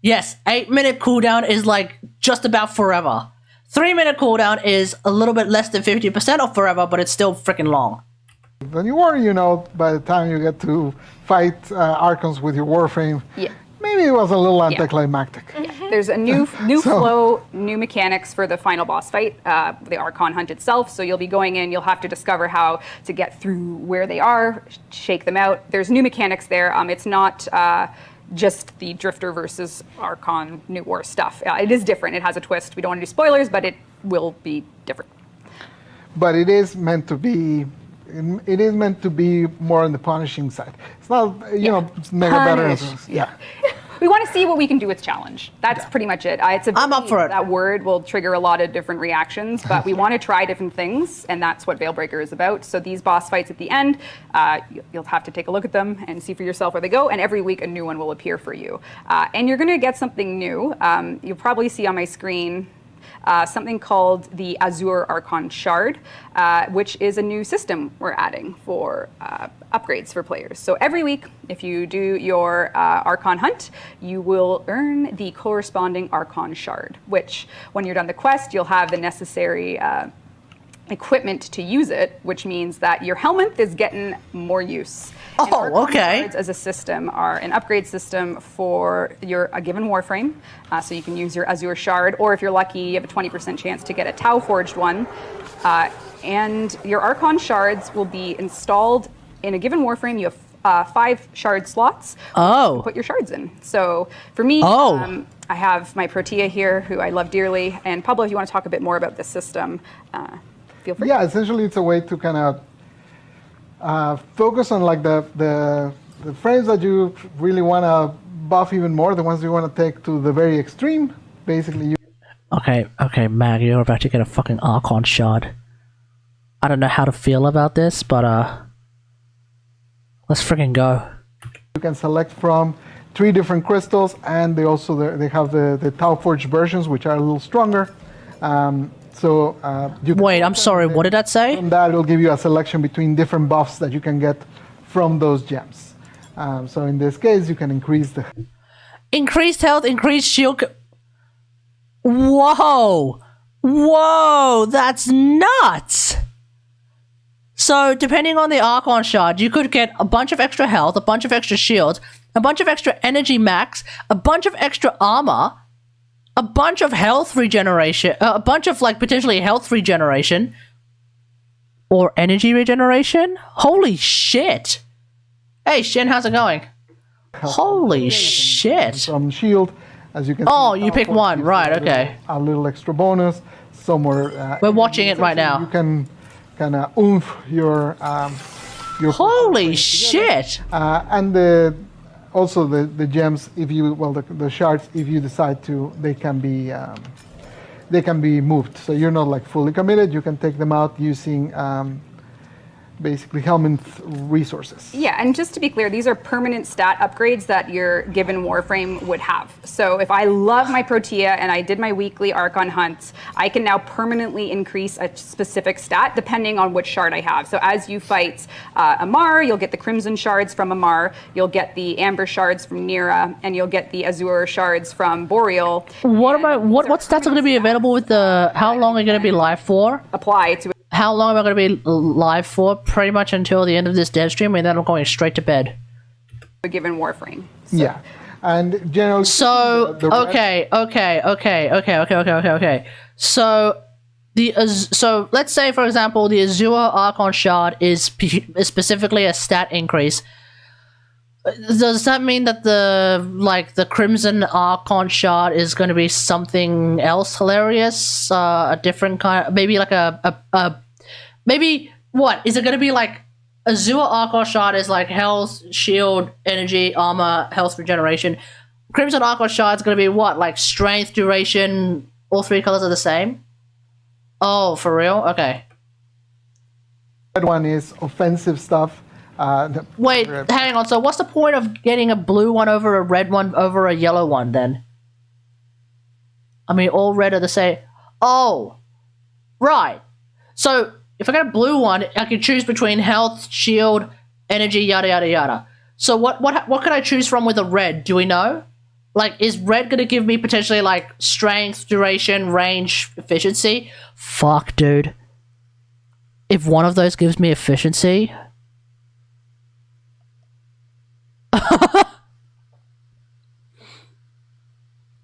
Yes, 8-minute cooldown is like just about forever. 3-minute cooldown is a little bit less than 50% of forever, but it's still freaking long. When you war, you know, by the time you get to fight Archons with your Warframe, maybe it was a little anticlimactic. There's a new flow, new mechanics for the final boss fight, the Archon hunt itself. So you'll be going in, you'll have to discover how to get through where they are, shake them out. There's new mechanics there. It's not just the Drifter versus Archon New War stuff. It is different. It has a twist. We don't want to do spoilers, but it will be different. But it is meant to be. It is meant to be more on the punishing side. It's not, you know, mega better. Yeah. We want to see what we can do with challenge. That's pretty much it. I'm up for it. That word will trigger a lot of different reactions, but we want to try different things, and that's what Veilbreaker is about. So these boss fights at the end, you'll have to take a look at them and see for yourself where they go, and every week a new one will appear for you. And you're going to get something new. You'll probably see on my screen something called the Azure Archon Shard, which is a new system we're adding for upgrades for players. So every week, if you do your Archon hunt, you will earn the corresponding Archon Shard, which when you're done the quest, you'll have the necessary equipment to use it, which means that your helmet is getting more use. Oh, okay. Shards as a system are an upgrade system for a given Warframe. So you can use your Azure Shard, or if you're lucky, you have a 20% chance to get a Tau Forged one. And your Archon Shards will be installed in a given Warframe. You have 5 shard slots. To put your shards in. So for me, I have my Protea here, who I love dearly. And Pablo, if you want to talk a bit more about this system, feel free. Yeah, essentially it's a way to kind of focus on like the frames that you really want to buff even more, the ones you want to take to the very extreme. Basically, you. Okay, Mag, you're about to get a fucking Archon Shard. I don't know how to feel about this, but let's friggin' go. You can select from 3 different crystals, and they have the Tau Forged versions, which are a little stronger. Wait, I'm sorry, what did that say? And that will give you a selection between different buffs that you can get from those gems. So in this case, you can increase the... Increased health, increased shield... Whoa! Whoa, that's nuts! So, depending on the Archon Shard, you could get a bunch of extra health, a bunch of extra shields, a bunch of extra energy max, a bunch of extra armor, a bunch of health regeneration, a bunch of, like, potentially health regeneration, or energy regeneration? Holy shit! Hey, Shin, how's it going? Holy shit! From shield, as you can see. Oh, you pick one, right, okay. A little extra bonus, somewhere... We're watching it right now. You can kind of oomph your holy shit! And also the gems, if you the shards, if you decide to, they can be moved. So you're not like fully committed. You can take them out using basically helmet resources. Yeah, and just to be clear, these are permanent stat upgrades that your given Warframe would have. So if I love my Protea and I did my weekly Archon hunts, I can now permanently increase a specific stat depending on which shard I have. So as you fight Amar, you'll get the Crimson Shards from Amar, you'll get the Amber Shards from Nira, and you'll get the Azure Shards from Boreal. What stats are going to be available with the... How long are you going to be live for? Apply to... How long am I going to be live for? Pretty much until the end of this DevStream, and then I'm going straight to bed. A given Warframe. So. Yeah, and generally. So okay. So so let's say, for example, the Azure Archon Shard is specifically a stat increase. Does that mean that the Crimson Archon Shard is going to be something else hilarious? A different kind, maybe like maybe what is it going to be like? Azure Archon Shard is like health, shield, energy, armor, health regeneration. Crimson Archon Shard is going to be what, like strength, duration? All 3 colors are the same. Oh, for real? Okay. That one is offensive stuff. Wait, hang on. So what's the point of getting a blue one over a red one over a yellow one then? I mean, all red are the same. Oh, right. So if I get a blue one, I can choose between health, shield, energy, yada yada yada. So what could I choose from with a red? Do we know? Like, is red gonna give me potentially, like, strength, duration, range, efficiency? Fuck, dude. If one of those gives me efficiency...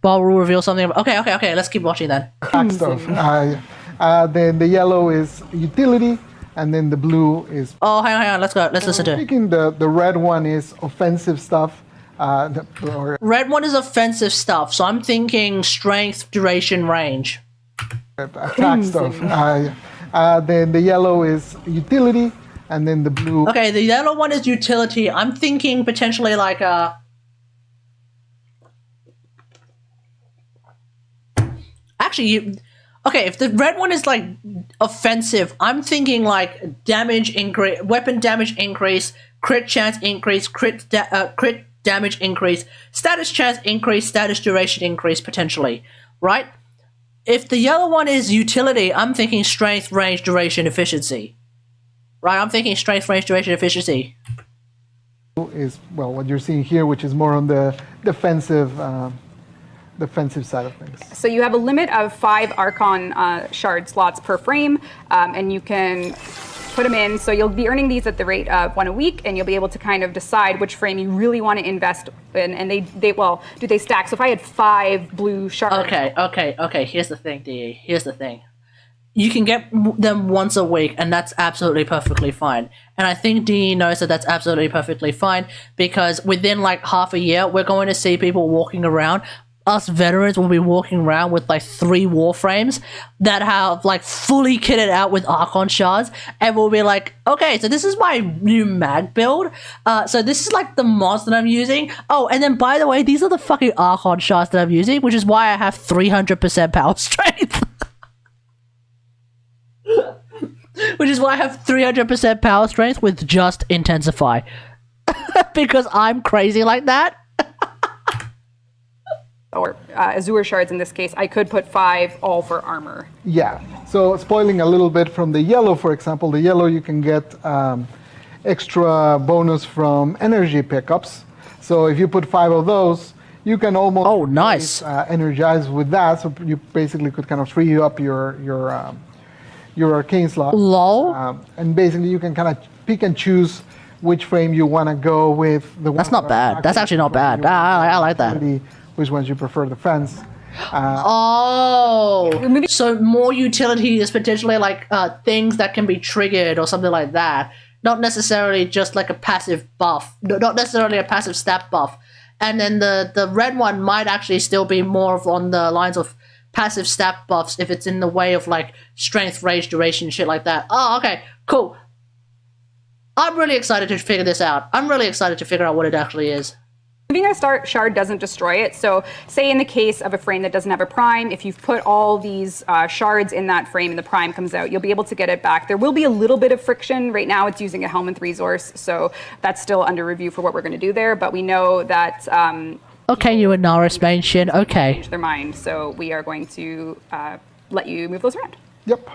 Well, we'll reveal something. Okay, let's keep watching then. Stuff. Then the yellow is utility, and then the blue is... Oh, hang on, let's go. Let's listen to it. Speaking, the red one is offensive stuff. Red one is offensive stuff, so I'm thinking strength, duration, range. Attack stuff. Then the yellow is utility, and then the blue... Okay, the yellow one is utility. I'm thinking potentially like Actually, okay, if the red one is like offensive, I'm thinking like damage increase, weapon damage increase, crit chance increase, crit damage increase, status chance increase, status duration increase potentially, right? If the yellow one is utility, I'm thinking strength, range, duration, efficiency. Right, I'm thinking strength, range, duration, efficiency. Is, well, what you're seeing here, which is more on the defensive side of things. So you have a limit of 5 Archon shard slots per frame, and you can put them in. So you'll be earning these at the rate of 1 a week, and you'll be able to kind of decide which frame you really want to invest in. And do they stack? So if I had 5 blue shards. Okay. Here's the thing, DE. Here's the thing. You can get them once a week, and that's absolutely perfectly fine. And I think DE knows that that's absolutely perfectly fine, because within like half a year, we're going to see people walking around. Us veterans will be walking around with like 3 warframes that have like fully kitted out with Archon shards, and we'll be like, okay, so this is my new mag build. So this is like the mods that I'm using. Oh, and then by the way, these are the fucking Archon shards that I'm using, which is why I have 300% power strength. Which is why I have 300% power strength with just intensify. Because I'm crazy like that. Or Azure shards in this case, I could put 5 all for armor. Yeah, so spoiling a little bit from the yellow, for example, the yellow you can get extra bonus from energy pickups. So if you put 5 of those, you can almost energize with that. So you basically could kind of free up your arcane slot. Lol. And basically you can kind of pick and choose which frame you want to go with. That's not bad. That's actually not bad. I like that. Which ones you prefer defense. So more utility is potentially like things that can be triggered or something like that. Not necessarily just like a passive buff. Not necessarily a passive stat buff. And then the red one might actually still be more on the lines of passive stat buffs if it's in the way of like strength, range, duration, shit like that. Oh, okay, cool. I'm really excited to figure this out. I'm really excited to figure out what it actually is. Moving a shard doesn't destroy it. So say in the case of a frame that doesn't have a prime, if you've put all these shards in that frame and the prime comes out, you'll be able to get it back. There will be a little bit of friction. Right now it's using a Helminth resource, so that's still under review for what we're going to do there. But we know that... okay, you and Naris mention, okay. Change their mind, so we are going to let you move those around. Yep.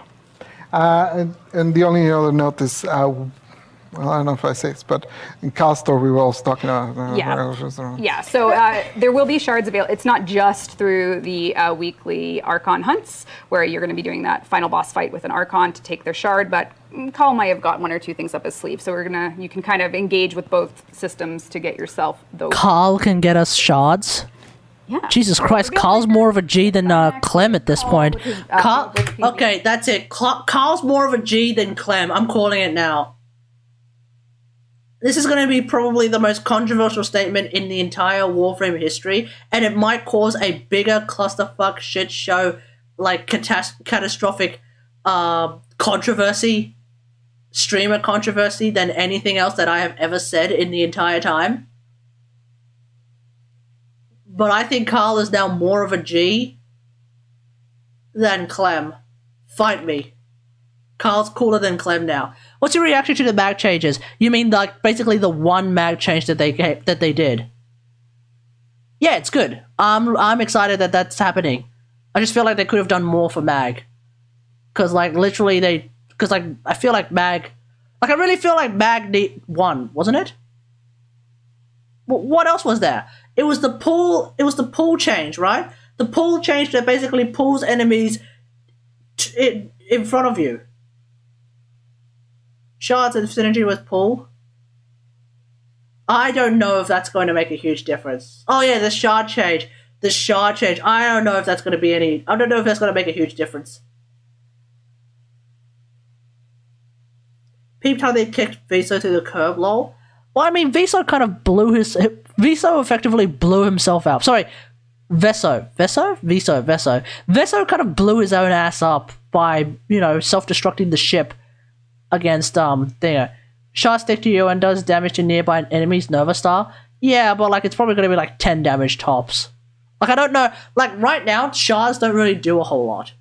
And the only other note is... well, I don't know if I say this, but in Castor we were also talking about... Yeah, so there will be shards available. It's not just through the weekly Archon hunts, where you're going to be doing that final boss fight with an Archon to take their shard, but Carl might have got 1 or 2 things up his sleeve, so you can kind of engage with both systems to get yourself those. Carl can get us shards? Yeah. Jesus Christ, Carl's more of a G than Clem at this point. Carl, okay, that's it. Carl's more of a G than Clem. I'm calling it now. This is going to be probably the most controversial statement in the entire Warframe history, and it might cause a bigger clusterfuck shit show, like catastrophic controversy, streamer controversy, than anything else that I have ever said in the entire time. But I think Carl is now more of a G than Clem. Fight me. Carl's cooler than Clem now. What's your reaction to the mag changes? You mean like basically the one mag change that they did? Yeah, it's good. I'm excited that that's happening. I just feel like they could have done more for mag, cause like literally I feel like mag, like I really feel like mag won, wasn't it? What else was there? It was the pull change, right? The pull change that basically pulls enemies in front of you. Shards and synergy with pull. I don't know if that's going to make a huge difference. Oh yeah, the shard change. I don't know if that's going to be any. I don't know if that's going to make a huge difference. Peeped how they kicked Viso to the curb, lol. Well, I mean, Viso kind of Viso effectively blew himself out. Sorry, Viso kind of blew his own ass up by, self-destructing the ship against, Shard stick to you and does damage to nearby enemies, Nova Star. Yeah, but, it's probably going to be, 10 damage tops. I don't know. Right now, shards don't really do a whole lot.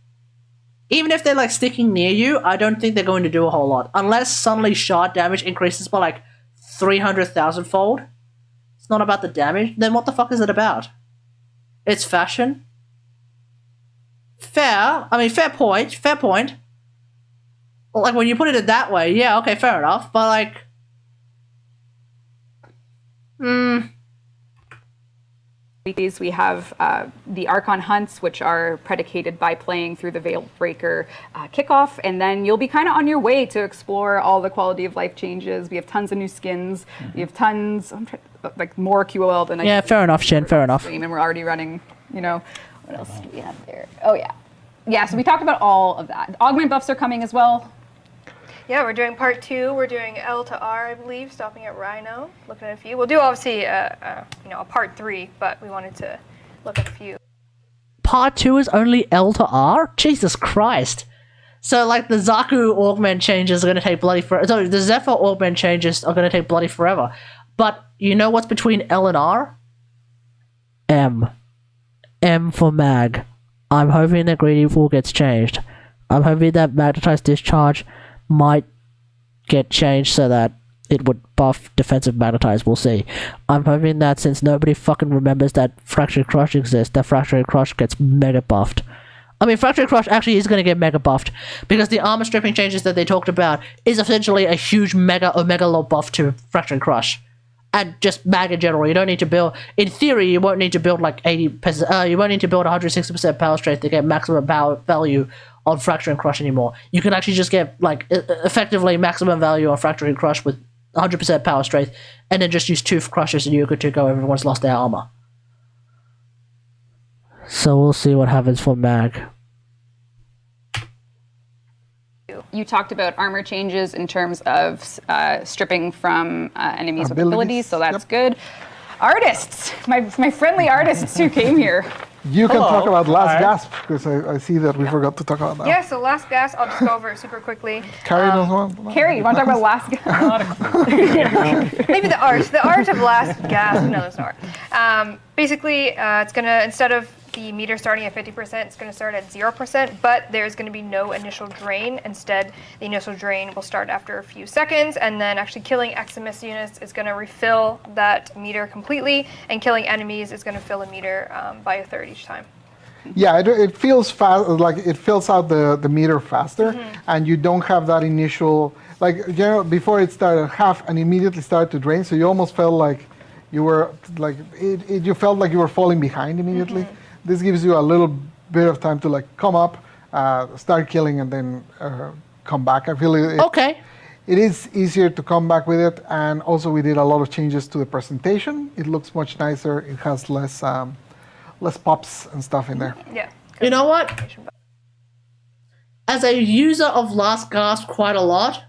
Even if they're, sticking near you, I don't think they're going to do a whole lot. Unless suddenly shard damage increases by, 300,000-fold. It's not about the damage. Then what the fuck is it about? It's fashion? Fair point. Well, when you put it that way, yeah, okay, fair enough. But, We have the Archon hunts, which are predicated by playing through the Veilbreaker kickoff, and then you'll be kind of on your way to explore all the quality of life changes. We have tons of new skins. We have tons, more QOL than I. Yeah, fair enough, Shin. Fair enough. And we're already running. What else do we have there? Oh yeah. So we talked about all of that. Augment buffs are coming as well. Yeah, we're doing part 2. We're doing L to R, I believe, stopping at Rhino. Looking at a few. We'll do obviously, a part 3, but we wanted to look at a few. Part 2 is only L to R? Jesus Christ. So, the Zaku augment changes are going to take bloody forever. So, the Zephyr augment changes are going to take bloody forever. But you know what's between L and R? M. M for mag. I'm hoping that Greedy Fool gets changed. I'm hoping that Magnetized Discharge might get changed so that it would buff defensive magnetize. We'll see. I'm hoping that since nobody fucking remembers that Fractured Crush exists, that Fractured Crush gets mega buffed. I mean, Fractured Crush actually is going to get mega buffed because the armor stripping changes that they talked about is essentially a huge mega low buff to Fractured Crush. And just mag in general. You don't need to build. In theory, you won't need to build 80%. You won't need to build 160% power strength to get maximum power value on Fracture and Crush anymore. You can actually just get effectively maximum value on Fracture and Crush with 100% power strength, and then just use 2 crushes and you're good to go. Everyone's lost their armor. So we'll see what happens for mag. You talked about armor changes in terms of stripping from enemies with abilities, so that's good. Artists, my friendly artists who came here. You can talk about Last Gasp, because I see that we forgot to talk about that. Yeah, so Last Gasp, I'll just go over it super quickly. Carrie knows one. Carrie, you want to talk about Last Gasp? Maybe the art of Last Gasp. No, there's no art. Basically, it's going to, instead of the meter starting at 50%, it's going to start at 0%, but there's going to be no initial drain. Instead, the initial drain will start after a few seconds, and then actually killing Eximus units is going to refill that meter completely, and killing enemies is going to fill a meter by a third each time. Yeah, it feels fast, it fills out the meter faster, and you don't have that initial, before it started half and immediately started to drain, so you almost felt like you were, you felt like you were falling behind immediately. This gives you a little bit of time to come up, start killing, and then come back. I feel it is easier to come back with it, and also we did a lot of changes to the presentation. It looks much nicer. It has less pops and stuff in there. Yeah. You know what? As a user of Last Gasp quite a lot,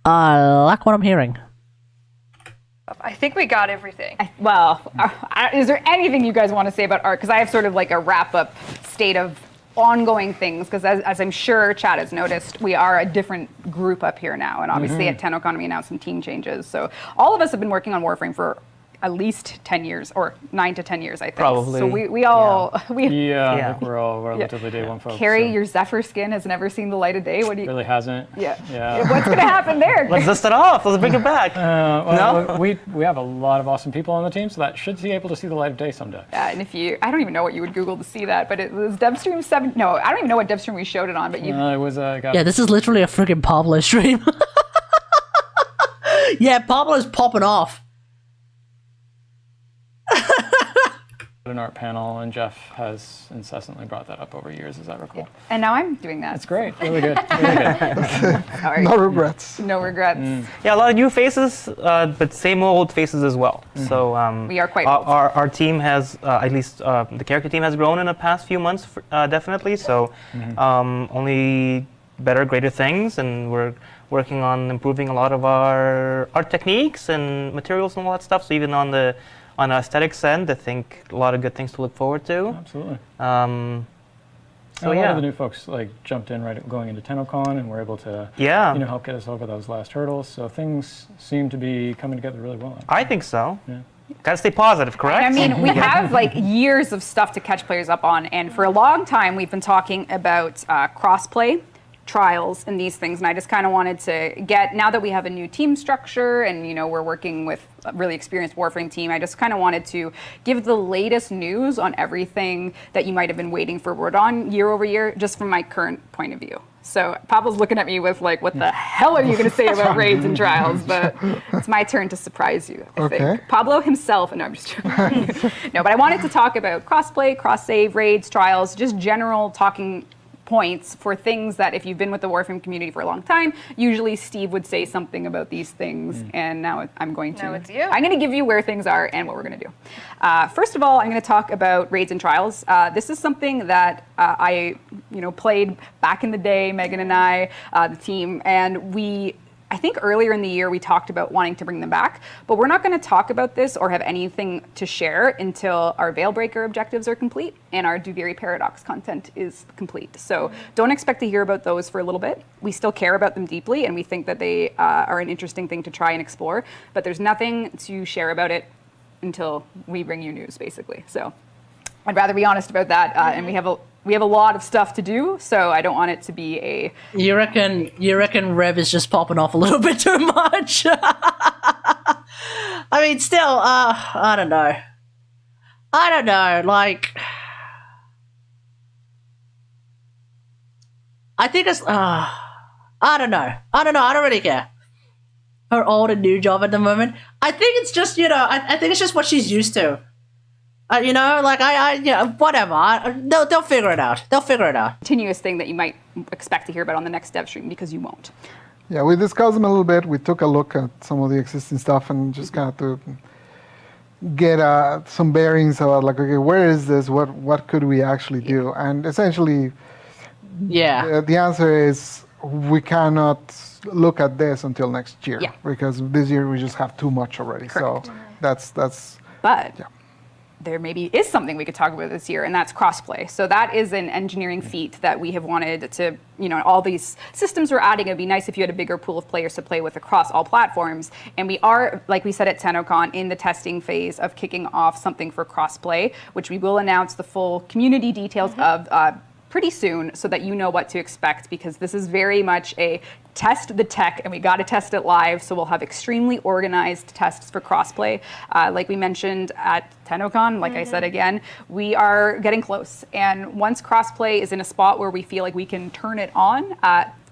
I like what I'm hearing. I think we got everything. Is there anything you guys want to say about art? Because I have sort of a wrap-up state of ongoing things, because as I'm sure Chad has noticed, we are a different group up here now, and obviously at TennoCon we announced some team changes. So all of us have been working on Warframe for at least 10 years, or 9 to 10 years, I think. Probably. So we all... I think we're all relatively day one folks. Carrie, your Zephyr skin has never seen the light of day. What do you... Really hasn't. Yeah. What's going to happen there? Let's dust it off. Let's bring it back. No? We have a lot of awesome people on the team, so that should be able to see the light of day someday. And if you... I don't even know what you would Google to see that, but it was DevStream 7... No, I don't even know what DevStream we showed it on, but you... it was... yeah, this is literally a freaking Pablo stream. Yeah, Pablo's popping off. an art panel, and Jeff has incessantly brought that up over years, as I recall. And now I'm doing that. It's great. Really good. Really good. Sorry. No regrets. No regrets. Yeah, a lot of new faces, but same old faces as well. So We are quite our team has, at least the character team has grown in the past few months, definitely. So only better, greater things, and we're working on improving a lot of our art techniques and materials and all that stuff. So even on the aesthetics end, I think a lot of good things to look forward to. Absolutely. So a lot of the new folks like jumped in right going into TennoCon and were able to help get us over those last hurdles. So things seem to be coming together really well. I think so. Yeah. Gotta stay positive, correct? I mean, we have like years of stuff to catch players up on, and for a long time we've been talking about crossplay, trials, and these things. And I just kind of wanted to get, now that we have a new team structure and we're working with a really experienced Warframe team, I just kind of wanted to give the latest news on everything that you might have been waiting for word on year over year, just from my current point of view. So Pablo's looking at me with like, what the hell are you going to say about raids and trials? But it's my turn to surprise you, I think. Pablo himself, no, I'm just joking. No, but I wanted to talk about crossplay, cross-save, raids, trials, just general talking points for things that if you've been with the Warframe community for a long time, usually Steve would say something about these things, and now I'm going to. Now it's you. I'm going to give you where things are and what we're going to do. First of all, I'm going to talk about raids and trials. This is something that I played back in the day, Megan and I, the team, and I think earlier in the year we talked about wanting to bring them back, but we're not going to talk about this or have anything to share until our Veilbreaker objectives are complete and our Duviri Paradox content is complete. So don't expect to hear about those for a little bit. We still care about them deeply, and we think that they are an interesting thing to try and explore, but there's nothing to share about it until we bring you news, basically. So I'd rather be honest about that, and we have a lot of stuff to do, so I don't want it to be a... You reckon Rev is just popping off a little bit too much? I mean, still, I don't know. Like... I think it's... I don't know. I don't really care. Her old and new job at the moment. I think it's just, I think it's just what she's used to. Whatever. They'll figure it out. Continuous thing that you might expect to hear about on the next DevStream, because you won't. Yeah, we discussed them a little bit. We took a look at some of the existing stuff and just kind of to get some bearings about like, okay, where is this? What could we actually do? And essentially, the answer is we cannot look at this until next year because this year we just have too much already. Correct. So that's. But. Yeah. There maybe is something we could talk about this year, and that's crossplay. So that is an engineering feat that we have wanted to, all these systems we're adding, it'd be nice if you had a bigger pool of players to play with across all platforms. And we are, like we said at TennoCon, in the testing phase of kicking off something for crossplay, which we will announce the full community details of pretty soon, so that you know what to expect, because this is very much a test the tech, and we got to test it live, so we'll have extremely organized tests for crossplay. Like we mentioned at TennoCon, like I said again, we are getting close, and once crossplay is in a spot where we feel like we can turn it on,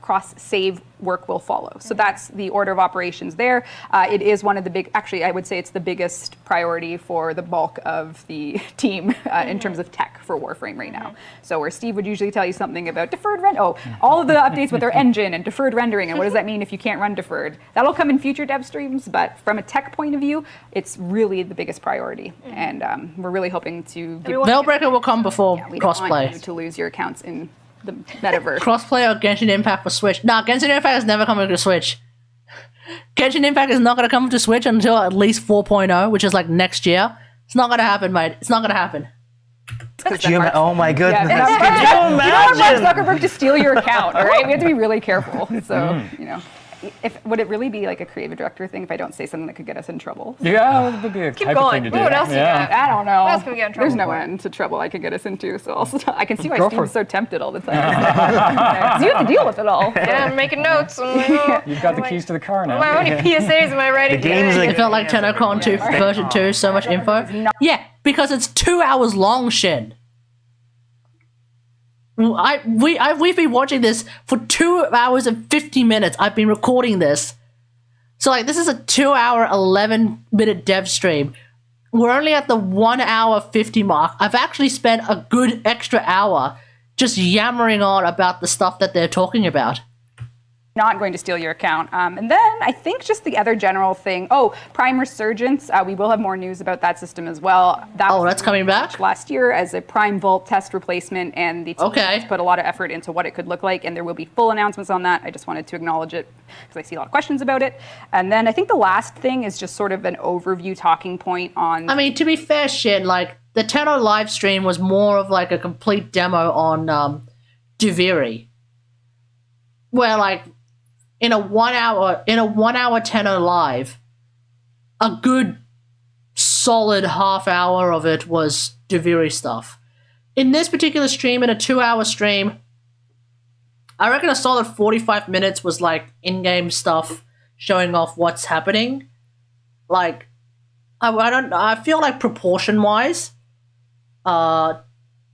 cross-save work will follow. So that's the order of operations there. It is one of the big, actually I would say it's the biggest priority for the bulk of the team in terms of tech for Warframe right now. So where Steve would usually tell you something about deferred render, all of the updates with their engine and deferred rendering, and what does that mean if you can't run deferred? That'll come in future dev streams, but from a tech point of view, it's really the biggest priority. And we're really hoping to give... Veilbreaker will come before we don't crossplay. want you to lose your accounts in the metaverse. Crossplay or Genshin Impact for Switch? Nah, Genshin Impact is never coming to Switch. Genshin Impact is not going to come to Switch until at least 4.0, which is like next year. It's not going to happen, mate. It's not going to happen. Oh my goodness. Yeah, Could you you don't want Mark Zuckerberg to steal your account, all right? We have to be really careful. So, would it really be like a creative director thing if I don't say something that could get us in trouble? Yeah, that would be a Keep type of thing going. to do. What else you got? I don't know. What else can we get in trouble There's no for? end to trouble I could get us into, so I can see why Go Steve's for so it. tempted all the time. 'Cause you have to deal with it all. Yeah, I'm making notes. You've got the keys to the car now. How many PSAs am I writing? The game's today? It felt like TennoCon 2 version 2, so much info. Yeah, because it's 2 hours long, Shin. We've been watching this for 2 hours and 50 minutes. I've been recording this. So like this is a 2 hour, 11-minute dev stream. we're only at the 1 hour 50 mark. I've actually spent a good extra hour just yammering on about the stuff that they're talking about. Not going to steal your account. And then I think just the other general thing. Oh, Prime Resurgence. We will have more news about that system as well. That's coming back last year as a Prime Vault test replacement, and the team put a lot of effort into what it could look like, and there will be full announcements on that. I just wanted to acknowledge it because I see a lot of questions about it. And then I think the last thing is just sort of an overview talking point on. I mean, to be fair, like the Tenno live stream was more of like a complete demo on Duviri, where like. In a 1 hour Tenno live, a good solid half hour of it was Duviri stuff. In this particular stream, in a 2 hour stream, I reckon a solid 45 minutes was like in-game stuff showing off what's happening. Like, I feel like proportion-wise, the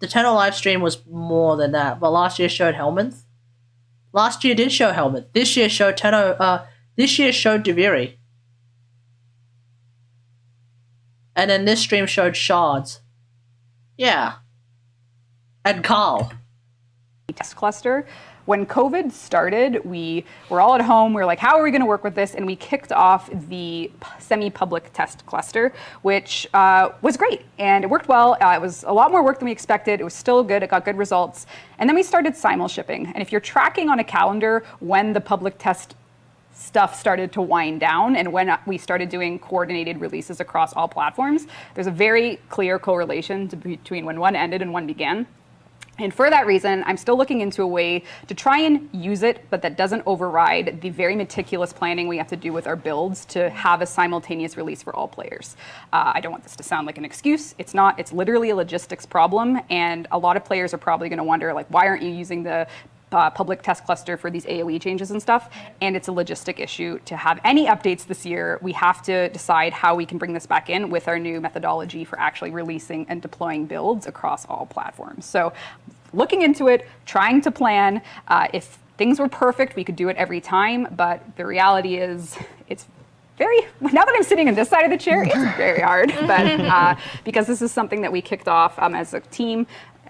Tenno live stream was more than that, but last year showed Helminth. Last year did show Helmet. This year showed Tenno. This year showed Duviri. And then this stream showed Shards. Yeah. And Carl. Test cluster. When COVID started, we were all at home. We were like, how are we going to work with this? And we kicked off the semi-public test cluster, which was great. And it worked well. It was a lot more work than we expected. It was still good. It got good results. And then we started simul shipping. And if you're tracking on a calendar when the public test stuff started to wind down and when we started doing coordinated releases across all platforms, there's a very clear correlation between when one ended and one began. And for that reason, I'm still looking into a way to try and use it, but that doesn't override the very meticulous planning we have to do with our builds to have a simultaneous release for all players. I don't want this to sound like an excuse. It's not. It's literally a logistics problem, and a lot of players are probably going to wonder, like, why aren't you using the public test cluster for these AoE changes and stuff? And it's a logistic issue. To have any updates this year, we have to decide how we can bring this back in with our new methodology for actually releasing and deploying builds across all platforms. So looking into it, trying to plan. If things were perfect, we could do it every time, but the reality is it's very, now that I'm sitting on this side of the chair, it's very hard. But because this is something that we kicked off as a team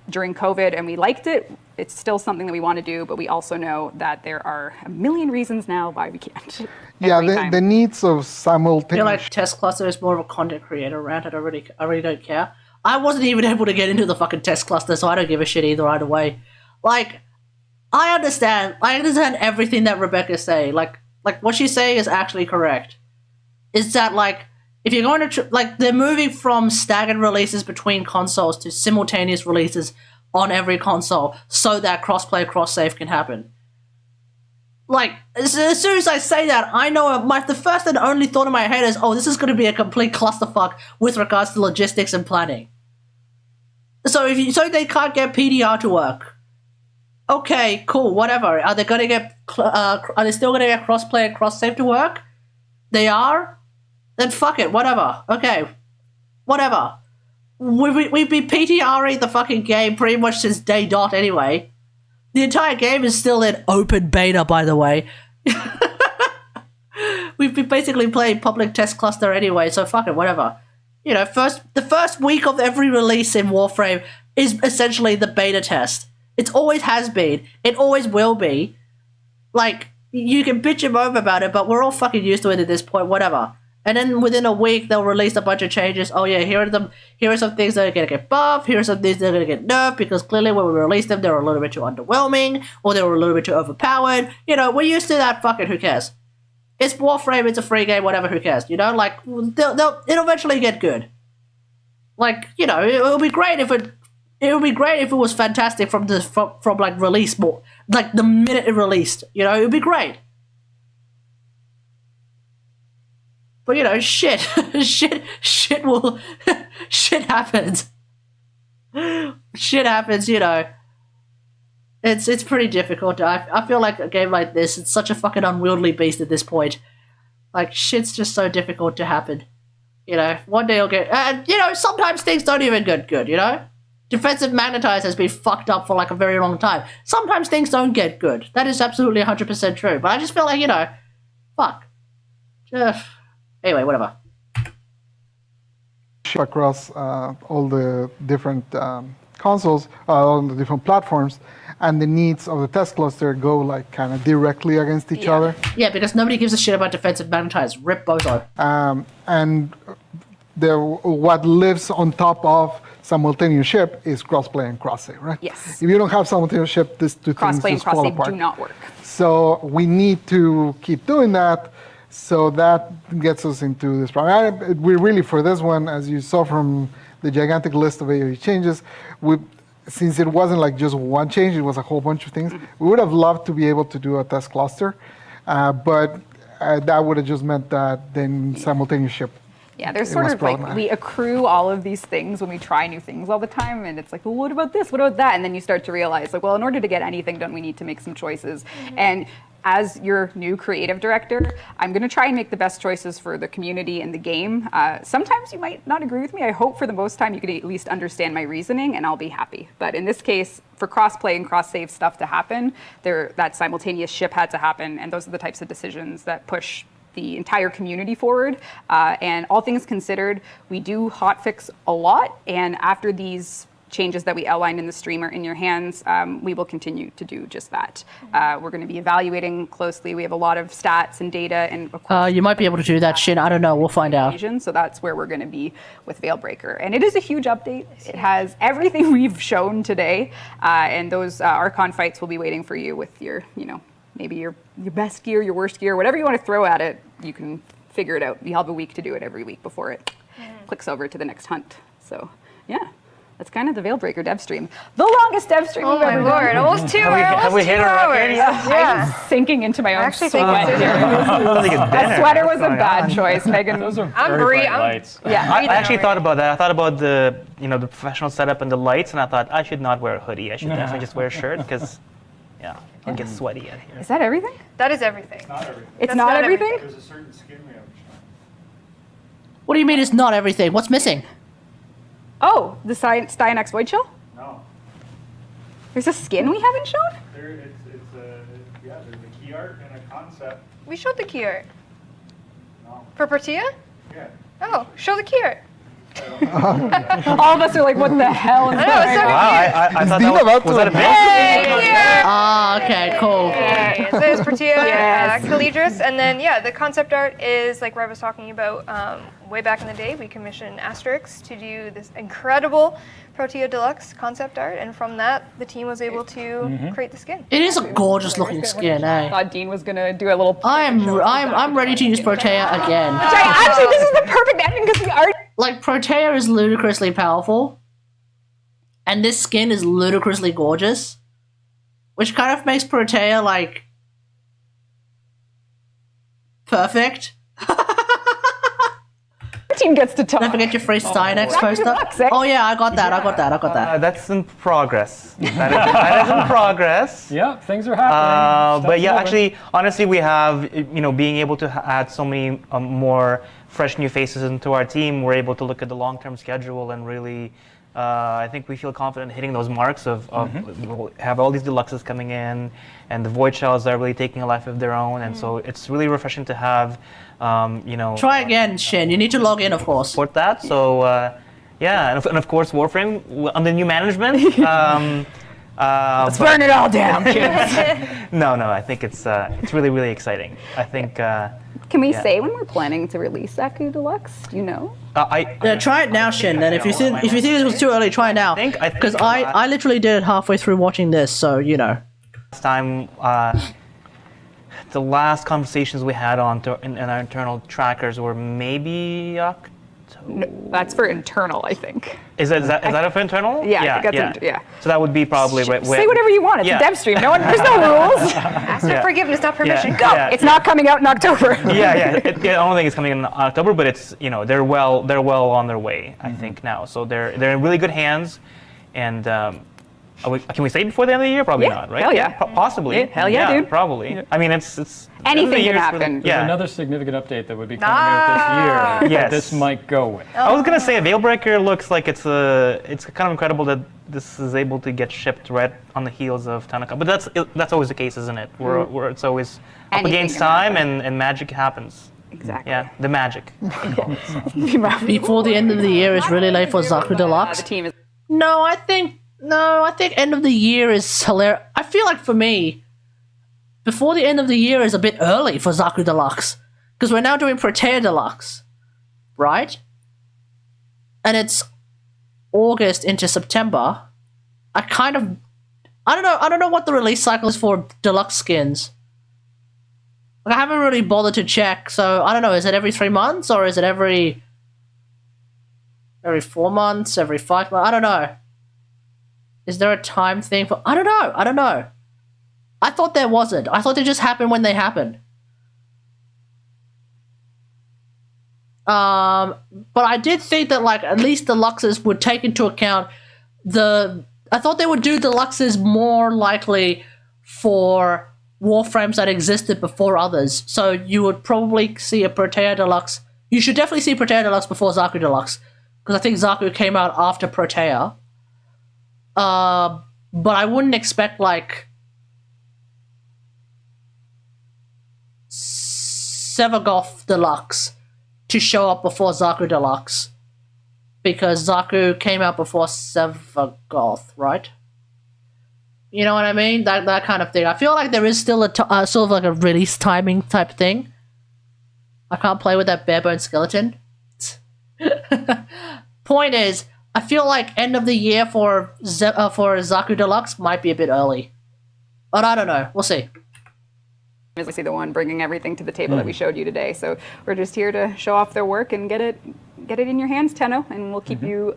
during COVID and we liked it, it's still something that we want to do, but we also know that there are a million reasons now why we can't. Yeah, the needs of simultaneous. I feel like test cluster is more of a content creator rant. I really don't care. I wasn't even able to get into the fucking test cluster, so I don't give a shit either way. Like, I understand everything that Rebecca's saying. Like what she's saying is actually correct. Is that like, if you're going to, like, they're moving from staggered releases between consoles to simultaneous releases on every console so that crossplay, cross-save can happen. Like, as soon as I say that, I know the first and only thought in my head is, oh, this is going to be a complete clusterfuck with regards to logistics and planning. So they can't get PDR to work. Okay, cool, whatever. Are they going to get? Are they still going to get crossplay and cross-save to work? They are. Then fuck it, whatever. Okay, whatever. We've been PTRing the fucking game pretty much since day dot anyway. The entire game is still in open beta, by the way. We've been basically playing public test cluster anyway, so fuck it, whatever. You know, the first week of every release in Warframe is essentially the beta test. It always has been. It always will be. Like, you can bitch and moan about it, but we're all fucking used to it at this point, whatever. And then within a week, they'll release a bunch of changes. Oh yeah, here are some things that are going to get buffed. Here are some things that are going to get nerfed, because clearly when we released them, they were a little bit too underwhelming, or they were a little bit too overpowered. You know, we're used to that. Fuck it, who cares? It's Warframe, it's a free game, whatever, who cares? You know, like, it'll eventually get good. Like, you know, it would be great if it was fantastic from like release more, like the minute it released. You know, it would be great. But, you know, shit happens. Shit happens, you know. It's pretty difficult. I feel like a game like this, it's such a fucking unwieldy beast at this point. Like, shit's just so difficult to happen. You know, one day you'll get... And, you know, sometimes things don't even get good, you know? Defensive Magnetize has been fucked up for, like, a very long time. Sometimes things don't get good. That is absolutely 100% true. But I just feel like, you know, fuck. Anyway, whatever. ship across all the different consoles, on the different platforms, and the needs of the test cluster go like kind of directly against each other. Yeah, because nobody gives a shit about defensive magnetize. Rip bozo. And what lives on top of simultaneous ship is crossplay and cross-save, right? Yes. If you don't have simultaneous ship, these two things Crossplay and just fall cross-save apart. do not work. So we need to keep doing that. So that gets us into this problem. We really, for this one, as you saw from the gigantic list of AOE changes, since it wasn't like just one change, it was a whole bunch of things. We would have loved to be able to do a test cluster, but that would have just meant that then simultaneous ship. Yeah, there's sort of like, we accrue all of these things when we try new things all the time, and it's like, well, what about this? What about that? And then you start to realize, like, well, in order to get anything done, we need to make some choices. And as your new creative director, I'm going to try and make the best choices for the community and the game. Sometimes you might not agree with me. I hope for the most time you can at least understand my reasoning, and I'll be happy. But in this case, for cross-play and cross-save stuff to happen, that simultaneous ship had to happen, and those are the types of decisions that push the entire community forward. And all things considered, we do hotfix a lot, and after these changes that we outlined in the stream are in your hands, we will continue to do just that. We're going to be evaluating closely. We have a lot of stats and data, and of course, you might be able to do that, Shin. I don't know. We'll find out. So that's where we're going to be with Veilbreaker. And it is a huge update. It has everything we've shown today, and those Archon fights will be waiting for you with your, maybe your best gear, your worst gear, whatever you want to throw at it, you can figure it out. You have a week to do it every week before it clicks over to the next hunt. So, yeah. That's kind of the Veilbreaker dev stream. The longest dev stream we've ever done. Almost 2 hours. Have we hit a record? Yeah. I'm sinking into my own sweat here. That sweater was a bad choice, Megan. Those are I'm very bright bright lights. Yeah. I actually thought about that. I thought about the professional setup and the lights, and I thought I should not wear a hoodie. I should definitely just wear a shirt because, I'll get sweaty in here. Is that everything? That is everything. It's not everything. It's not everything? There's a certain skin we haven't shown. What do you mean it's not everything? What's missing? Oh, the Steinerx Void Shell? No. There's a skin we haven't shown? There's a key art and a concept. We showed the key art. No. For Protea? Yeah. Oh, show the key art. All of us are like, what the hell is I know, going it's so on? Wow, I thought was that a bit? Ah, okay, cool. Okay, so there's Protea, Calidris, and then the concept art is like Rev was talking about. Way back in the day, we commissioned Asterix to do this incredible Protea Deluxe concept art, and from that, the team was able to create the skin. It is a gorgeous looking skin, I thought Dean was gonna do a little. I'm ready to use Protea again. Actually, this is the perfect ending because the art. Like Protea is ludicrously powerful, and this skin is ludicrously gorgeous, which kind of makes Protea like perfect. Team gets to talk. Don't forget your free Steinerx poster. Oh yeah, I got that. That's in progress. That is in progress. Yeah, things are happening. But yeah, actually, honestly, we have, being able to add so many more fresh new faces into our team, we're able to look at the long-term schedule and really, I think we feel confident hitting those marks of we'll have all these deluxes coming in, and the void shells are really taking a life of their own, and so it's really refreshing to have, Try again, Shin. You need to log in, of course. Support that. So, and of course, Warframe under new management. Let's burn it all down, kids. No, I think it's really, really exciting. I think. Can we say when we're planning to release Aku Deluxe? Do you know? Try it now, Shin. And if you think this was too early, try it now. Because I literally did it halfway through watching this, so Last time, the last conversations we had in our internal trackers were maybe October. No, that's for internal, I think. Is that for internal? Yeah, I think that's So that would be probably say whatever you want. It's a dev stream. There's no rules. Ask for forgiveness, not permission. Go. Yeah. It's not coming out in October. I don't think it's coming in October, but it's they're well on their way. I think now, so they're in really good hands, and. Can we say before the end of the year? Probably not, right? Hell yeah. Possibly. Yeah, hell yeah, dude. Probably. Yeah. I mean, it's anything can happen. There's another significant update that would be coming out this year. Yes. This might go with. I was gonna say Veilbreaker looks like it's kind of incredible that this is able to get shipped right on the heels of TennoCon. But that's always the case, isn't it? Where it's always up against time and magic happens. Exactly. Yeah, the magic. Before the end of the year is really late for Zaku Deluxe. The team is. No, I think end of the year is hilarious. I feel like for me, before the end of the year is a bit early for Zaku Deluxe because we're now doing Protea Deluxe, right? And it's August into September. I don't know what the release cycle is for deluxe skins. Like, I haven't really bothered to check, so I don't know. Is it every 3 months or is it every 4 months, every 5 months? I don't know. Is there a time thing for? I don't know. I thought there wasn't. I thought they just happened when they happen. But I did think that like at least deluxes would take into account I thought they would do deluxes more likely for Warframes that existed before others. So you would probably see a Protea Deluxe. You should definitely see Protea Deluxe before Zaku Deluxe. Because I think Zaku came out after Protea. But I wouldn't expect like Sevagoth Deluxe to show up before Zaku Deluxe. Because Zaku came out before Sevagoth, right? You know what I mean? That kind of thing. I feel like there is still a sort of like a release timing type thing. I can't play with that barebone skeleton. Point is, I feel like end of the year for Zaku Deluxe might be a bit early. But I don't know. We'll see. Is the one bringing everything to the table that we showed you today. So we're just here to show off their work and get it in your hands, Tenno, and we'll keep you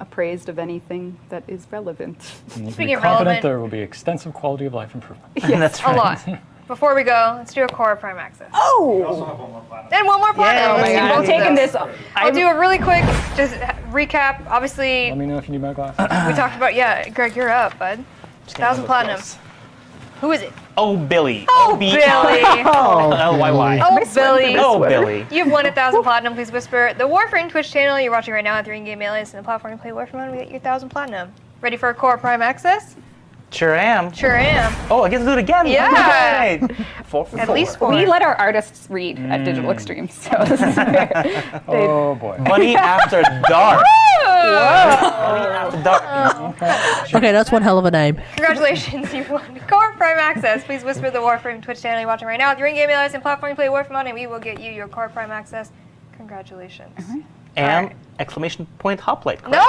appraised of anything that is relevant. Speaking of relevant, there will be extensive quality of life improvement. Yes, that's right. A lot. Before we go, let's do a Core Prime Access. Oh! And one more platinum. Oh my God. Both taking this. I'll do a really quick just recap. Obviously, Let me know if you need my glasses. we talked about, Greg, you're up, bud. 1,000 platinum. Who is it? Oh, Billy. Oh, Billy. L-Y-Y. Oh, Billy. Oh, Billy. You've won 1,000 platinum. Please whisper the Warframe Twitch channel you're watching right now at 3 in-game alias and the platform you play Warframe on. We get your 1,000 platinum. Ready for a Core Prime Access? Sure am. Sure am. Oh, I get to do it again. Yeah. Right. 4 for 4. At least 4. We let our artists read at Digital Extreme, so this is fair. Oh boy. Bunny After Dark. Bunny After Dark. Okay, that's one hell of a name. Congratulations, you've won Core Prime Access. Please whisper the Warframe Twitch channel you're watching right now at 3 in-game alias and platform you play Warframe on, and we will get you your Core Prime Access. Congratulations. And exclamation point Hotplate. No,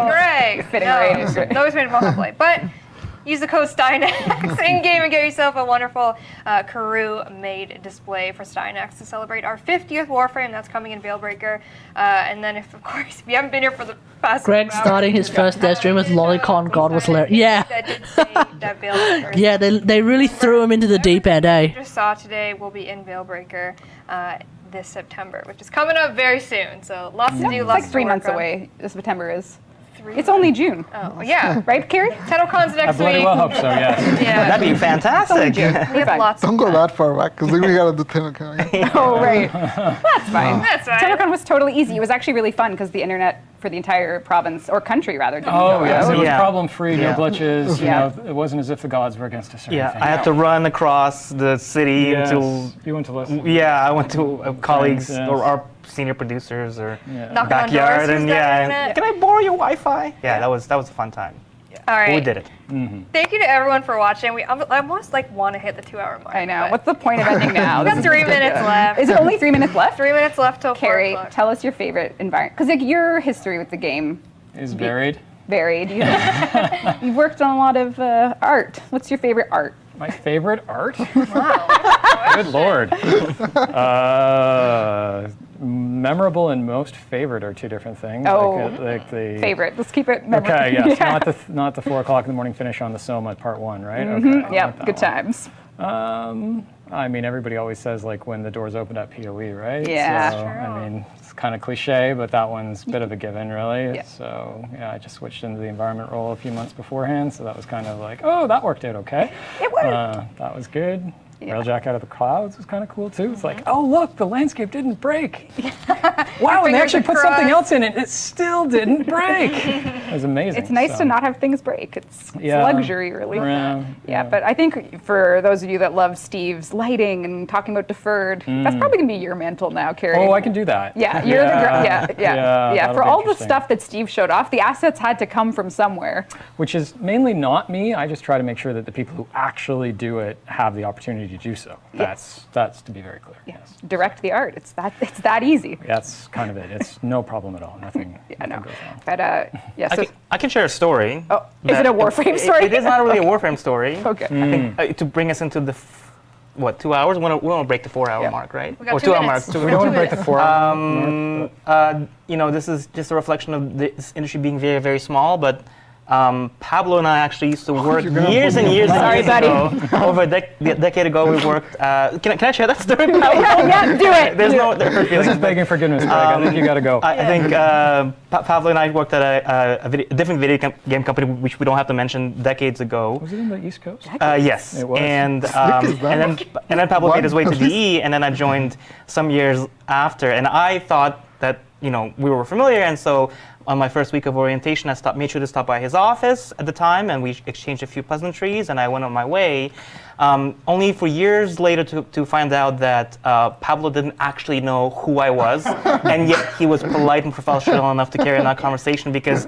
Greg. Fitting right. No exclamation point Hotplate. But use the code Steinerx in-game and get yourself a wonderful Karoo-made display for Steinerx to celebrate our 50th Warframe. That's coming in Veilbreaker. And then, if you haven't been here for the past Greg starting his first DevStream with Lolicon God was hilarious. Yeah. That did say that Veilbreaker. Yeah, they really threw him into the deep end, eh? Just saw today will be in Veilbreaker this September, which is coming up very soon. So lots to do, It's lots like 3 to months work on. away. September is. 3 It's only June. Oh, yeah. Right, Carrie? TennoCon's I next bloody week. well hope so, yes. Yeah. That'd be fantastic. We have lots Don't of go time. that far back, because then we gotta do TennoCon. Oh, right. That's fine. That's right. TennoCon was totally easy. It was actually really fun because the internet for the entire province, or country rather, didn't Oh go yes, out. it was Yeah. problem-free, no Yeah. glitches. You Yeah. know, it wasn't as if the gods were against us or Yeah, anything. I had to run across the city Yes. until. You went to listen. Yeah, I went to colleagues Friends, yes. or our senior producers or Yeah. Knocking on backyard, doors, and who's got yeah, internet? can I borrow your Wi-Fi? Yeah, that was a fun time. All right. We did it. Thank you to everyone for watching. I almost want to hit the 2-hour mark. I know. but What's the point of ending now? We've got 3 minutes left. Is it only 3 minutes left? 3 minutes left till 4 Carrie, o'clock. tell us your favorite environment. Because like, your history with the game Is varied. varied. You've worked on a lot of art. What's your favorite art? My favorite art? Wow. Good lord. Memorable and most favorite are two different things. Oh, like the favorite. Let's keep it memorable. Okay, yes, Yeah. not the 4 o'clock in the morning finish on the Soma part 1, right? Mhm, Okay, yep, good times. I mean, everybody always says like when the doors opened at PoE, right? Yeah. So, I mean, it's kind of cliche, but that one's a bit of a given, really. Yeah. So yeah, I just switched into the environment role a few months beforehand, so that was kind of like, oh, that worked out okay. It worked. That was good. Railjack out of the clouds was kind of cool too. It's like, oh look, the landscape didn't break. Wow, and they actually put something else in it. It still didn't break. It was amazing. It's nice to not have things break. It's luxury, really. Yeah, but I think for those of you that love Steve's lighting and talking about deferred, that's probably gonna be your mantle now, Carrie. Oh, I can do that. Yeah, you're the For all the stuff that Steve showed off, the assets had to come from somewhere. Which is mainly not me. I just try to make sure that the people who actually do it have the opportunity to do so. That's to be very clear. Yes. Direct the art. It's that easy. That's kind of it. It's no problem at all. Nothing goes wrong. But so I can share a story. Oh, is it a Warframe story? It is not really a Warframe story. Okay. I think to bring us into the 2 hours? We want to break the 4-hour mark, right? We got or 2 2-hour minutes. mark. We don't want to break the 4-hour mark. This is just a reflection of this industry being very, very small, but Pablo and I actually used to work years and years ago. Over a decade ago, we worked. Can I share that story, Pablo? Yeah, do it. There's no hurt feelings. This is begging forgiveness, Greg. I think you got to go. I think Pablo and I worked at a different video game company, which we don't have to mention, decades ago. Was it in the East Coast? Yes. It was. And then Pablo made his way to DE, and then I joined some years after. And I thought that we were familiar, and so on my first week of orientation, I made sure to stop by his office at the time, and we exchanged a few pleasantries, and I went on my way. Only for years later to find out that Pablo didn't actually know who I was, and yet he was polite and professional enough to carry on that conversation because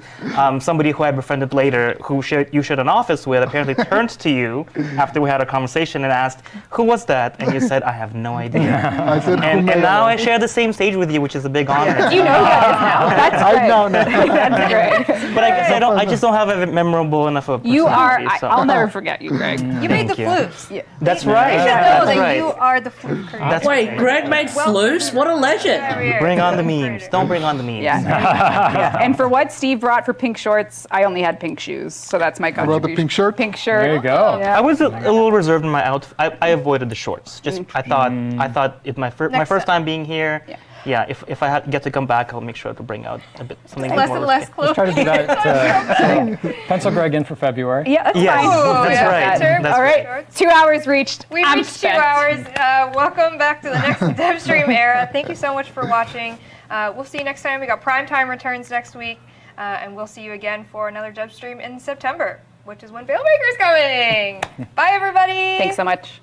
somebody who I befriended later, who you shared an office with, apparently turned to you after we had a conversation and asked, "Who was that?" And you said, "I have no idea." I said, and now I share the same stage with you, which is a big honor. You know that now. That's great. I know now. That's great. But I just don't have a memorable enough of a You are. personality, so. I'll never forget you, Greg. You made the flutes. Yeah. That's right. You should know That's that right. you are the flute creator. Wait, Greg made floofs? What a legend. Bring on the memes. Don't bring on the memes. Yeah. And for what Steve brought for pink shorts, I only had pink shoes, so that's my Brought contribution. the pink shirt? Pink shirt. There you go. Yeah. I was a little reserved in my outfit. I avoided the shorts. I thought it my first time being here. Yeah, if I get to come back, I'll make sure to bring out a bit something Less more and less Let's try to do that. Pencil Greg in for February. Yeah, that's Yes, fine. that's right. That's All right, 2 hours reached. We've I'm reached spent. 2 hours. Welcome back to the next DevStream era. Thank you so much for watching. We'll see you next time. We got Primetime returns next week, and we'll see you again for another DevStream in September, which is when Veilbreaker's coming. Bye, everybody. Thanks so much.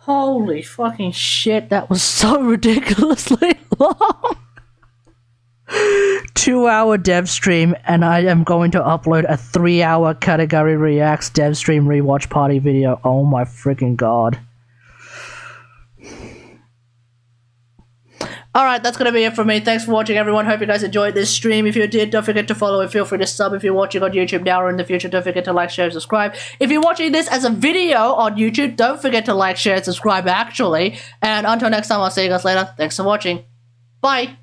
Holy fucking shit, that was so ridiculously long. 2-hour dev stream, and I am going to upload a 3-hour Kategari Reacts dev stream rewatch party video. Oh my freaking god. Alright, that's gonna be it for me. Thanks for watching, everyone. Hope you guys enjoyed this stream. If you did, don't forget to follow and feel free to sub. If you're watching on YouTube now or in the future, don't forget to like, share, and subscribe. If you're watching this as a video on YouTube, don't forget to like, share, and subscribe, actually. And until next time, I'll see you guys later. Thanks for watching. Bye!